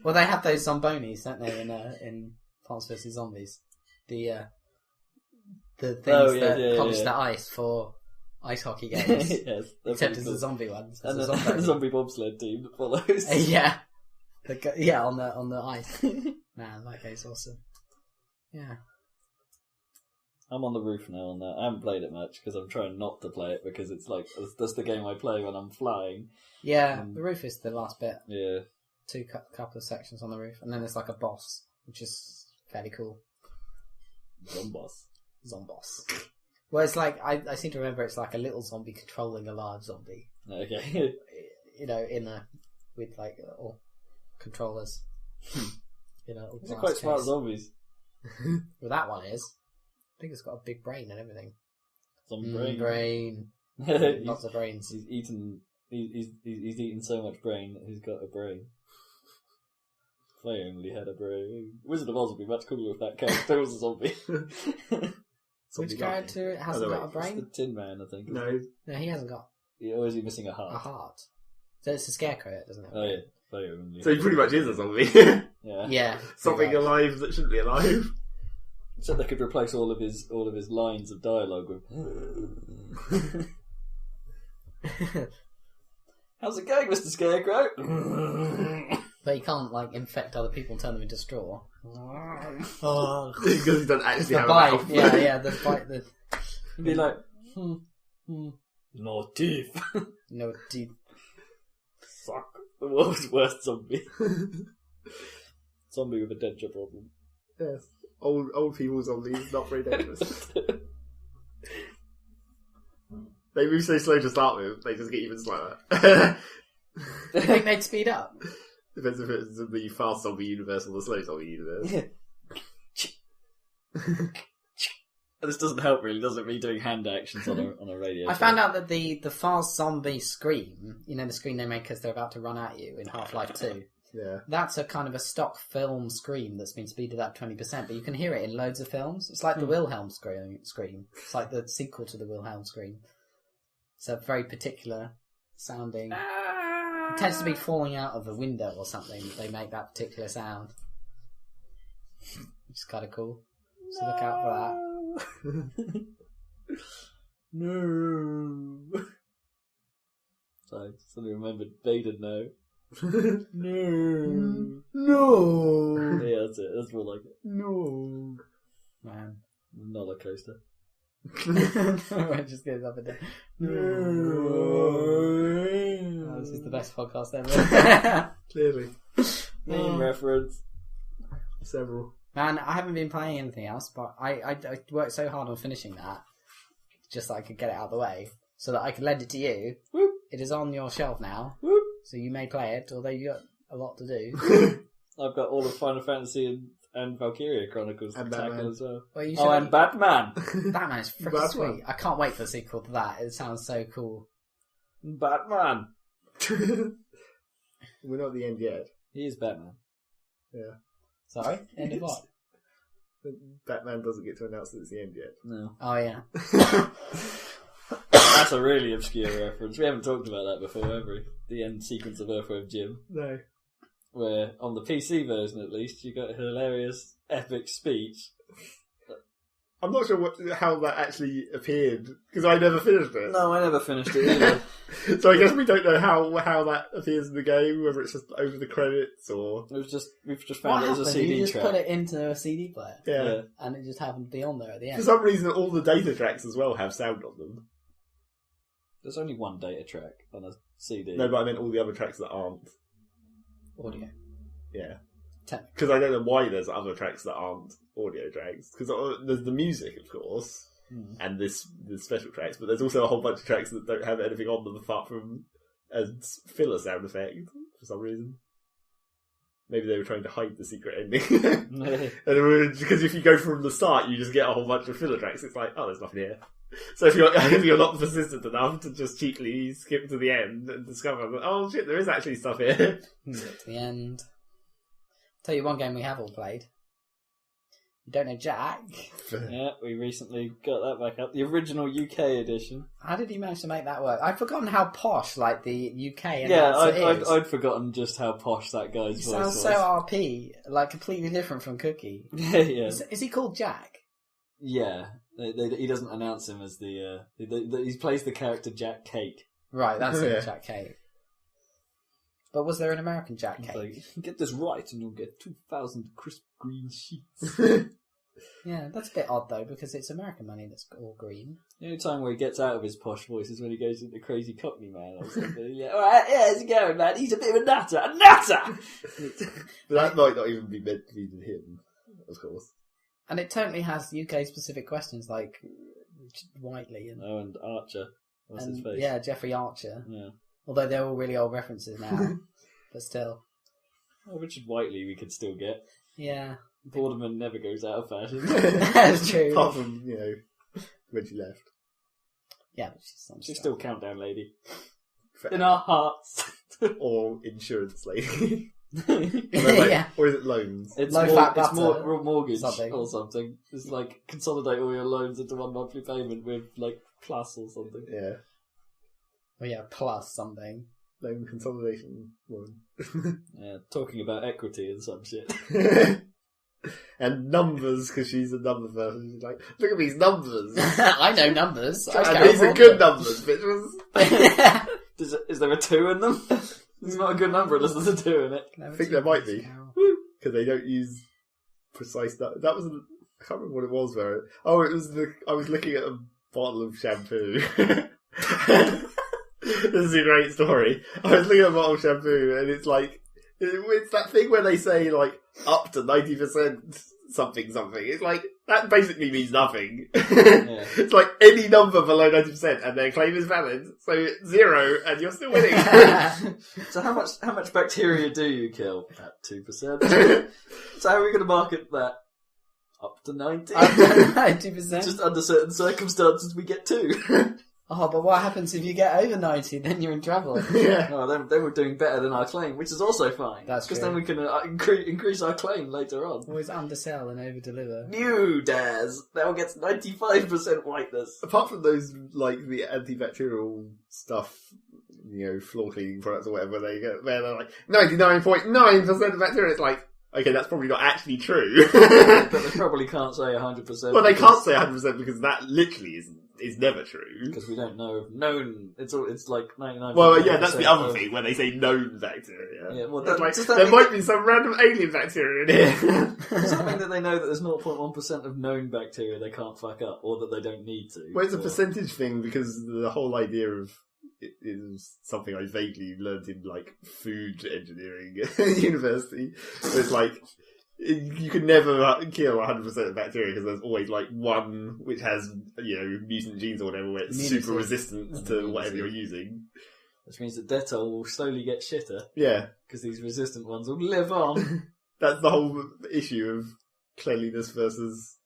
Well, they have those zombonis, don't they, in Plants vs Zombies? The things that polish the ice for ice hockey games. Yes, except it's a zombie one. So and the zombie bobsled team that follows. Yeah. On the ice. Man, that game's awesome. Yeah. I'm on the roof now on that. I haven't played it much because I'm trying not to play it because it's like that's the game I play when I'm flying. Yeah, the roof is the last bit. Yeah. Couple of sections on the roof, and then there's like a boss, which is fairly cool. Zomboss. Well, it's like I seem to remember it's like a little zombie controlling a large zombie. Okay. With like all controllers. They're quite smart zombies. Well, that one is. I think it's got a big brain and everything. Zombie brain. Lots of brains. He's eaten so much brain that he's got a brain. If I only had a brain. Wizard of Oz would be much cooler if that character was a zombie. Which character hasn't got a brain? It's the Tin Man, I think. No, he hasn't got. Or is he missing a heart? A heart. So it's a scarecrow, doesn't it? Oh yeah. So he pretty much is a zombie. Yeah. Yeah. Something alive that shouldn't be alive. Except they could replace all of his lines of dialogue with. How's it going, Mr. Scarecrow? But he can't infect other people and turn them into straw. Because he doesn't actually have a bite. mouth. Yeah, the bite. He'd be like, no teeth. No teeth. Suck. The world's worst zombie. Zombie with a denture problem. Yes. Old people zombies, not very dangerous. They move so slow to start with, they just get even slower. I think they'd speed up. Depends if it's in the fast zombie universe or the slow zombie universe. This doesn't help really, does it? Me doing hand actions on a radio. I found out that the fast zombie scream, the scream they make because they're about to run at you in Half-Life 2, yeah, that's a kind of a stock film scream that's been speeded up 20%, but you can hear it in loads of films. It's like the Wilhelm scream. It's like the sequel to the Wilhelm scream. It's a very particular sounding. It tends to be falling out of a window or something. They make that particular sound. Which is kind of cool. So look out for that. No. Sorry, suddenly remembered Vader no. No. No. Yeah, that's it. That's more like it. No. Man. Roller coaster. It just goes up and down. No. Oh, this is the best podcast ever. Clearly. Meme reference. Several. Man, I haven't been playing anything else, but I worked so hard on finishing that, just so I could get it out of the way, so that I could lend it to you. Whoop. It is on your shelf now, Whoop. so you may play it, although you got a lot to do. I've got all of Final Fantasy and Valkyria Chronicles And to tackle Batman. as well. Well, you Oh, and Batman. Batman is freaking Batman. sweet. I can't wait for the sequel to that. It sounds so cool. Batman. We're not at the end yet. He is Batman. Yeah. Sorry? End of what? Batman doesn't get to announce that it's the end yet. No. Oh, yeah. That's a really obscure reference. We haven't talked about that before, have we? The end sequence of Earthworm Jim. No. Where, on the PC version at least, you got a hilarious, epic speech. I'm not sure how that actually appeared, because I never finished it. No, I never finished it either. So I guess we don't know how that appears in the game, whether it's just over the credits or... We've just What found it as a happened? CD You just track. put it into a CD player, Yeah. and it just happened to be on there at the For end. some reason, all the data tracks as well have sound on them. There's only one data track on a CD. No, but I meant all the other tracks that aren't. Audio. Yeah. Technically. Because I don't know why there's other tracks that aren't audio tracks. Because there's the music, of course, and the special tracks, but there's also a whole bunch of tracks that don't have anything on them apart from a filler sound effect for some reason. Maybe they were trying to hide the secret ending. Because if you go from the start, you just get a whole bunch of filler tracks. It's like, oh, there's nothing here. So if you're not persistent enough to just cheaply skip to the end and discover that, oh shit, there is actually stuff here. Get to the end. Tell you one game we have all played. You don't know Jack? Yeah, we recently got that back up. The original UK edition. How did you manage to make that work? I've forgotten how posh, like, the UK Yeah, I'd forgotten just how posh that guy's He voice sounds was. so RP, like completely different from Cookie. Yeah. Is he called Jack? Yeah. He doesn't announce him as he plays the character Jack Cake. Right, that's Yeah. it, Jack Cake. But was there an American Jack He's Cake? like, get this right and you'll get 2,000 crisp green sheets. Yeah, that's a bit odd though, because it's American money that's all green. The only time where he gets out of his posh voice is when he goes into Crazy Cockney Man or something. Yeah, alright, yeah, how's it going, man? He's a bit of a nutter. A nutter! But that might not even be meant to be to him, of course. And it totally has UK specific questions like Richard Whiteley and, Oh, and Archer. What's his face? yeah, Jeffrey Archer. Yeah. Although they're all really old references now. But still. Oh, Richard Whiteley we could still get. Yeah. Boardman never goes out of fashion. That's true. Apart from, when she left. Yeah, but she's some She's stuff. still Countdown Lady. Forever. In our hearts. Or insurance lady. Yeah. Or is it loans? It's Low more, fat it's butter. more mortgage Something. or something. It's like consolidate all your loans into one monthly payment with like plus or something. Yeah. Oh yeah, plus something. Loan consolidation loan. Yeah, talking about equity and some shit. And numbers, because she's a number person. She's like, look at these numbers. I know numbers. And these are good numbers, bitches. Is there a 2 in them? It's not a good number unless there's a 2 in it. I think there might be. Because they don't use precise... That was... I can't remember what it was, where... Oh, it was I was looking at a bottle of shampoo. This is a great story. I was looking at a bottle of shampoo, and it's like... It's that thing where they say, like, up to 90% something. It's like, that basically means nothing. Yeah. It's like any number below 90% and their claim is valid. So 0 and you're still winning. So how much bacteria do you kill? About 2%. So how are we going to market that? Up to 90? 90%. Just under certain circumstances we get 2. Oh, but what happens if you get over 90? Then you're in trouble. Yeah. Oh, then we're doing better than our claim, which is also fine. That's because true. then we can increase our claim later on. Always undersell and over-deliver. New Daz now gets 95% whiteness. Apart from those, like, the antibacterial stuff, floor cleaning products or whatever they get, where they're like, 99.9% of bacteria, it's like, okay, that's probably not actually true. But they probably can't say 100%. Well, they can't say 100% because that literally is never true. Because we don't know of known. It's like 99%. Well, yeah, that's the other thing, when they say known bacteria. Yeah, well, It's like, does that there mean might be some random alien bacteria in here. Does that mean that they know that there's 0.1% of known bacteria they can't fuck up, or that they don't need to? Well, it's a or... percentage thing because the whole idea of it is something I vaguely learned in like food engineering at university. It's like You can never kill 100% of bacteria because there's always like one which has, mutant genes or whatever, where it's super resistant to whatever you're using. Which means that Dettol will slowly get shitter. Yeah. Because these resistant ones will live on. That's the whole issue of cleanliness versus...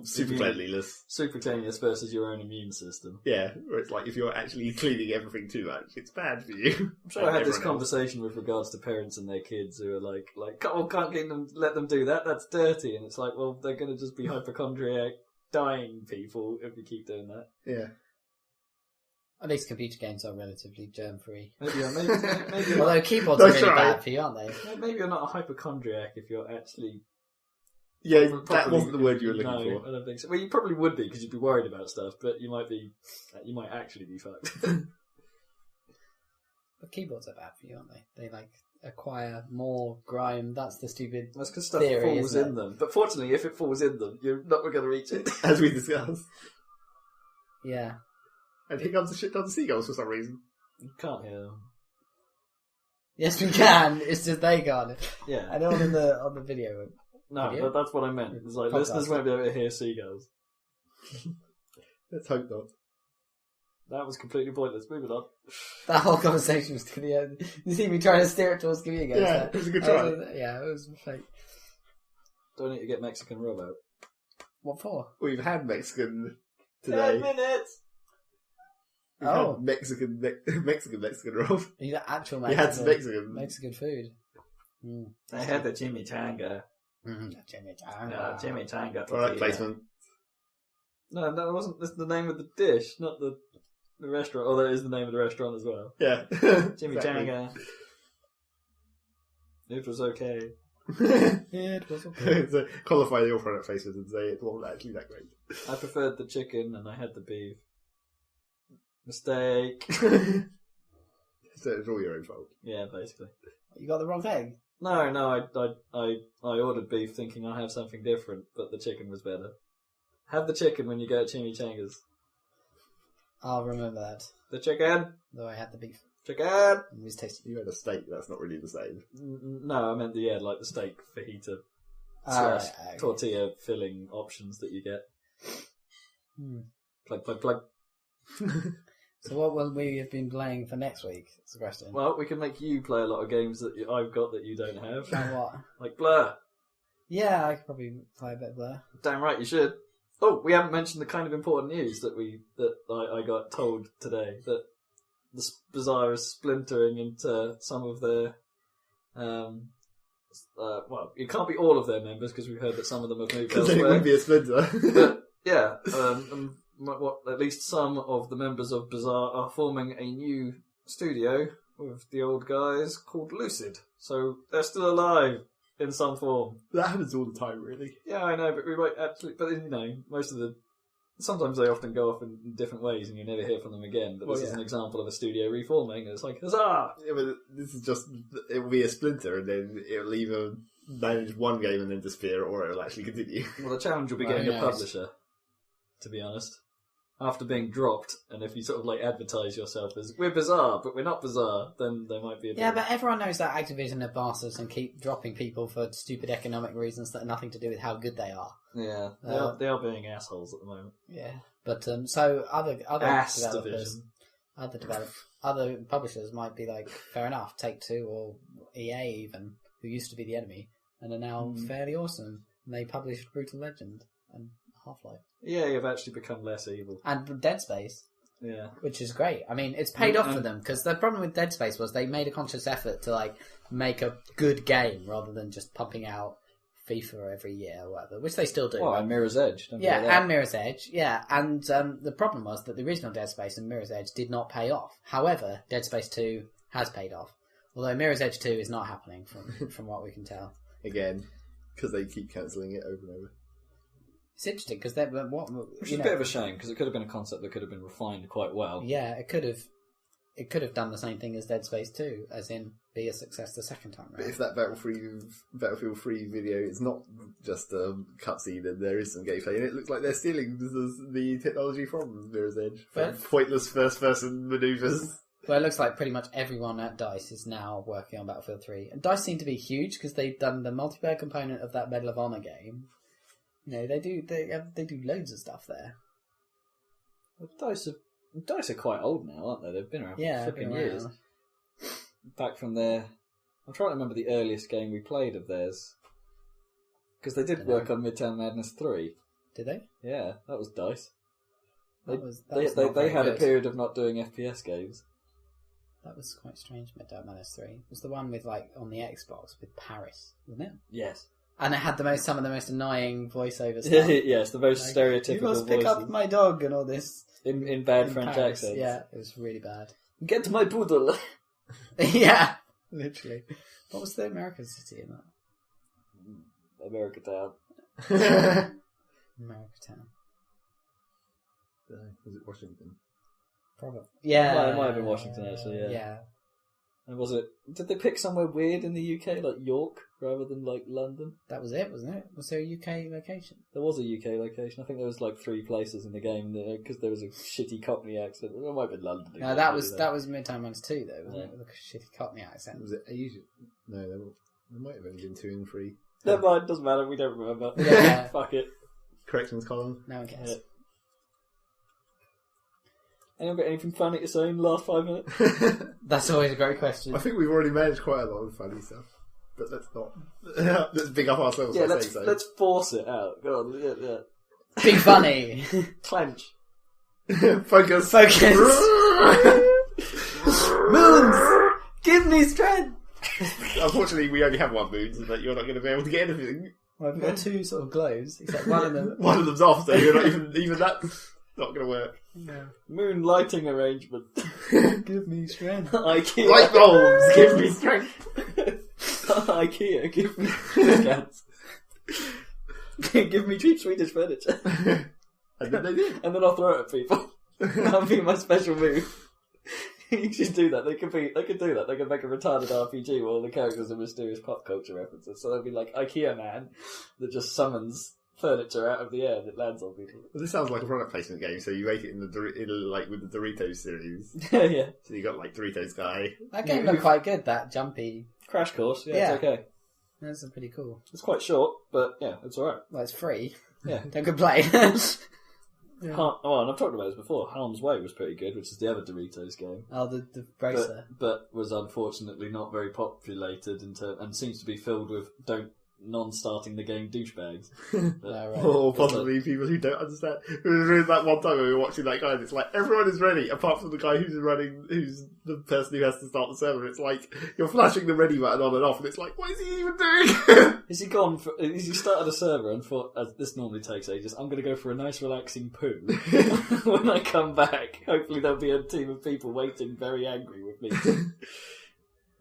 super cleanliness. Super cleanliness versus your own immune system. Yeah, where it's like if you're actually cleaning everything too much, it's bad for you. I'm sure I had this conversation with regards to parents and their kids who are like, can't let them do that, that's dirty. And it's like, well, they're going to just be hypochondriac, dying people if you keep doing that. Yeah. At least computer games are relatively germ-free. Maybe Although keyboards are really bad for you, aren't they? Maybe you're not a hypochondriac if you're actually... Yeah, that wasn't the word you were looking for. I don't think so. Well, you probably would be because you'd be worried about stuff, but you might actually be fucked. But keyboards are bad for you, aren't they? They acquire more grime. That's the stupid. That's because stuff theory, falls in them. But fortunately, if it falls in them, you're not going to reach it, as we discussed. Yeah. And here comes a shit ton of seagulls for some reason. You can't hear them. Yes, we can. It's just they can't. Yeah. I know on the video. No, that's what I meant. It's like Podcast. Listeners won't be able to hear seagulls. Let's hope not. That was completely pointless. Moving on. That whole conversation was going to be... You see me trying to steer it towards computer games. Yeah, it was a good try. It was fake. Do I need to get Mexican rub out? What for? We've had Mexican today. 10 minutes! We've had Mexican roll. You got actual We had some Mexican food. I had the chimichanga. Chimichanga. Alright, placement. No, that wasn't. That's the name of the dish, not the restaurant. Although it is the name of the restaurant as well. Yeah. Chimichanga. It was okay. It was okay. So qualify your product faces and say it wasn't actually that great. I preferred the chicken and I had the beef. Mistake. So it's all your own fault. Yeah, basically. You got the wrong thing. No, I ordered beef thinking I have something different, but the chicken was better. Have the chicken when you go to Chimichangas. I'll remember that. The chicken. Though I had the beef. Chicken. It was tasty. You had a steak. That's not really the same. No, I meant like the steak fajita / tortilla filling options that you get. Plug. So what will we have been playing for next week? That's the question. Well, we can make you play a lot of games that I've got that you don't have. Like what? Like Blur. Yeah, I could probably play a bit of Blur. Damn right you should. Oh, we haven't mentioned the kind of important news that I got told today, that the Bazaar is splintering into some of their... well, it can't be all of their members because we've heard that some of them have moved Because elsewhere. then it would be a splinter. But, yeah, at least some of the members of Bazaar are forming a new studio with the old guys called Lucid. So they're still alive in some form. That happens all the time, really. Yeah, I know, but we might actually... But, sometimes they often go off in different ways and you never hear from them again. But this is an example of a studio reforming, and it's like, huzzah! Yeah, but this is just... It will be a splinter, and then it'll either manage one game and then disappear, or it'll actually continue. Well, the challenge will be getting a publisher, to be honest. After being dropped, and if you sort of advertise yourself as, we're Bazaar, but we're not Bazaar, then there might be a bit... Yeah, but everyone knows that Activision are bastards and keep dropping people for stupid economic reasons that have nothing to do with how good they are. Yeah, they are being assholes at the moment. Yeah, but so other developers, Division. other publishers might be like, fair enough, Take-Two or EA even, who used to be the enemy, and are now fairly awesome. And they published Brutal Legend and Half-Life. Yeah, you've actually become less evil. And Dead Space. Yeah. Which is great. I mean, it's paid off for them, because the problem with Dead Space was they made a conscious effort to make a good game rather than just pumping out FIFA every year or whatever, which they still do. Oh, and Mirror's Edge. Yeah, and Mirror's Edge, yeah. And the problem was that the original Dead Space and Mirror's Edge did not pay off. However, Dead Space 2 has paid off. Although Mirror's Edge 2 is not happening from what we can tell. Again, because they keep cancelling it over and over. It's interesting, because which is a bit of a shame, because it could have been a concept that could have been refined quite well. Yeah, it could have done the same thing as Dead Space 2, as in be a success the second time round. But if that Battlefield 3 video is not just a cutscene, then there is some gameplay, and it looks like they're stealing the technology from Mirror's Edge. From pointless first-person manoeuvres. Well, it looks like pretty much everyone at DICE is now working on Battlefield 3. And DICE seem to be huge because they've done the multiplayer component of that Medal of Honor game. They do loads of stuff there. Well, DICE are quite old now, aren't they? They've been around for flipping years. Back from their... I'm trying to remember the earliest game we played of theirs. Because they did work on Midtown Madness 3. Did they? Yeah, that was DICE. They had a period of not doing FPS games. That was quite strange, Midtown Madness 3. It was the one with, on the Xbox with Paris, wasn't it? Yes. And it had some of the most annoying voiceover stuff. Yes, the most stereotypical You must pick voices. up my dog and all this. In bad French Paris. accents. Yeah, it was really bad. Get my poodle! Yeah, literally. What was the American city in that? America Town. America Town. Was it Washington? Probably. Yeah. It might have been Washington, actually, yeah. Yeah. And was it... Did they pick somewhere weird in the UK, like York, rather than, London? That was it, wasn't it? Was there a UK location? There was a UK location. I think there was, 3 places in the game, because there was a shitty Cockney accent. It might have been London. No, that was Midtown Madness 2, though, wasn't it? With a shitty Cockney accent. Was it Asia? No, there might have only been 2 and 3. Never mind, doesn't matter, we don't remember. Yeah. Fuck it. Corrections column. No one cares. Yeah. Anyone got anything funny to say in the last 5 minutes? That's always a great question. I think we've already managed quite a lot of funny stuff. But let's not. Let's big up ourselves by saying so. Let's force it out. Go on, yeah. Be funny. Clench. Focus. Moons! Give me strength! Unfortunately, we only have one moon, so that you're not going to be able to get anything. Well, I've got 2 sort of glows, except one of them. One of them's off, so you're not even that's not going to work. No. Moon lighting arrangement. Give me strength. IKEA. Light bulbs, give me strength. IKEA, give me discounts. Give me cheap Swedish furniture. And then they did. And then I'll throw it at people. That'll be my special move. You should do that. They could do that. They could make a retarded RPG where all the characters are mysterious pop culture references. So there'll be like IKEA man that just summons furniture out of the air that lands on people. Well, this sounds like a product placement game, so you make it with the Doritos series. Yeah. So you got Doritos guy. That game looked quite good, that jumpy. Crash Course, Yeah. It's okay. That's pretty cool. It's quite short, but yeah, it's alright. Well, it's free. Yeah. Don't complain. And I've talked about this before. Harm's Way was pretty good, which is the other Doritos game. Oh, the bracer. But was unfortunately not very populated and seems to be filled with non-starting the game douchebags. Right. Or possibly people who don't understand. It was that one time when we were watching that guy, and it's like everyone is ready, apart from the guy who's the person who has to start the server. It's like you're flashing the ready button on and off, and it's like, what is he even doing? Is he started a server and thought, as this normally takes ages, I'm going to go for a nice relaxing poo. When I come back, hopefully there'll be a team of people waiting very angry with me.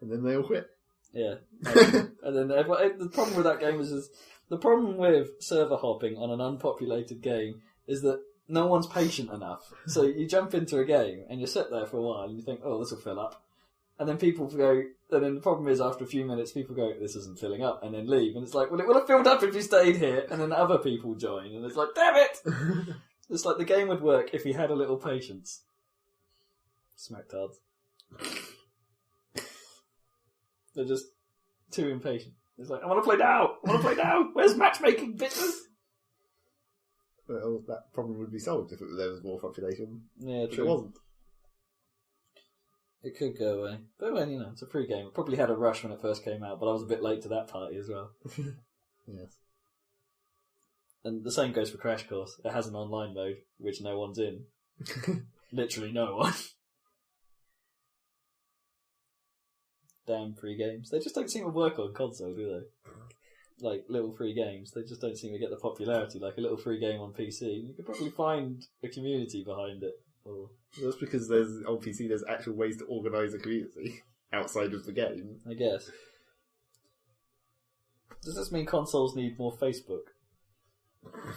And then they all quit. Yeah. And then the problem with that game is the problem with server hopping on an unpopulated game is that no one's patient enough. So you jump into a game and you sit there for a while and you think, oh, this will fill up. And then people go, and then the problem is after a few minutes people go, this isn't filling up, and then leave. And it's like, well, it would have filled up if you stayed here. And then other people join. And it's like, damn it! It's like the game would work if you had a little patience. Smacktards. They're just too impatient. It's like, I want to play now! Where's matchmaking, bitches? Well, that problem would be solved if there was more population. Yeah, But true. it wasn't. It could go away. But well, it's a free game. It probably had a rush when it first came out, but I was a bit late to that party as well. Yes. And the same goes for Crash Course. It has an online mode, which no one's in. Literally no one. Damn free games. They just don't seem to work on console, do they? Like, little free games. They just don't seem to get the popularity. Like a little free game on PC. You could probably find a community behind it. Or... That's because on PC there's actual ways to organise a community outside of the game. I guess. Does this mean consoles need more Facebook?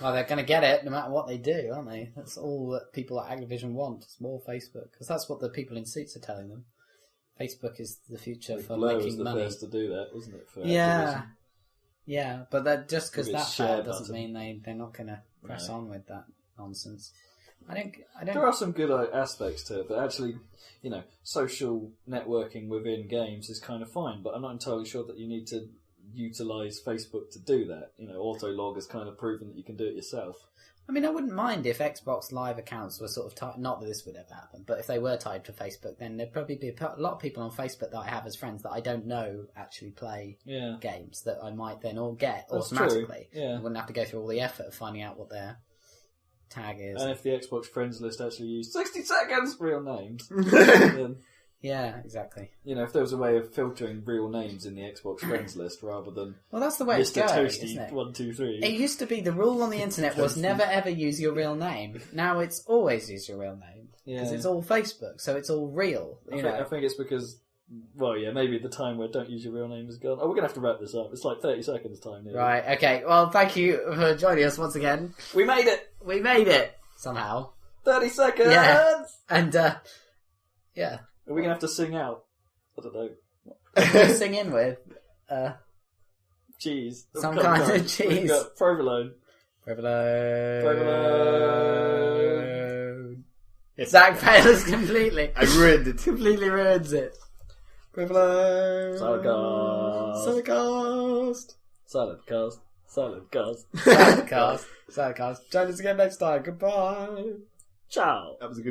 Well, they're going to get it no matter what they do, aren't they? That's all that people at Activision want. It's more Facebook. Because that's what the people in suits are telling them. Facebook is the future for Blur making was the money. first to do that, wasn't it? For Yeah. Activision? Yeah, but just because With that its share failed doesn't button. mean they're not going to press No. on with that nonsense. I don't. There are some good aspects to it, but actually, social networking within games is kind of fine. But I'm not entirely sure that you need to utilise Facebook to do that. Autolog has kind of proven that you can do it yourself. I mean, I wouldn't mind if Xbox Live accounts were sort of tied. Not that this would ever happen, but if they were tied to Facebook, then there'd probably be a lot of people on Facebook that I have as friends that I don't know actually play games that I might then all get automatically. Yeah. I wouldn't have to go through all the effort of finding out what their tag is. And if the Xbox friends list actually used 60 seconds real names, then, yeah, exactly. if there was a way of filtering real names in the Xbox friends list rather than that's the way it Mr. goes, Toasty isn't it? 1, 2, 3. It used to be the rule on the internet was never ever use your real name. Now it's always use your real name because it's all Facebook, so it's all real. I think it's because. Well, yeah, maybe the time where don't use your real name is gone. Oh, we're going to have to wrap this up. It's like 30 seconds time here. Right, okay. Well, thank you for joining us once again. We made it! We made it! Somehow. 30 seconds! Yeah. And, yeah. Are we going to have to sing out? I don't know. Sing in with? Cheese. Some kind of cheese. We've got provolone. Provolone. Zach fails completely. I ruined it. Completely ruins it. Provolone. Saladcast. Saladcast. Saladcast. Saladcast. Join us again next time. Goodbye. Ciao. That was a good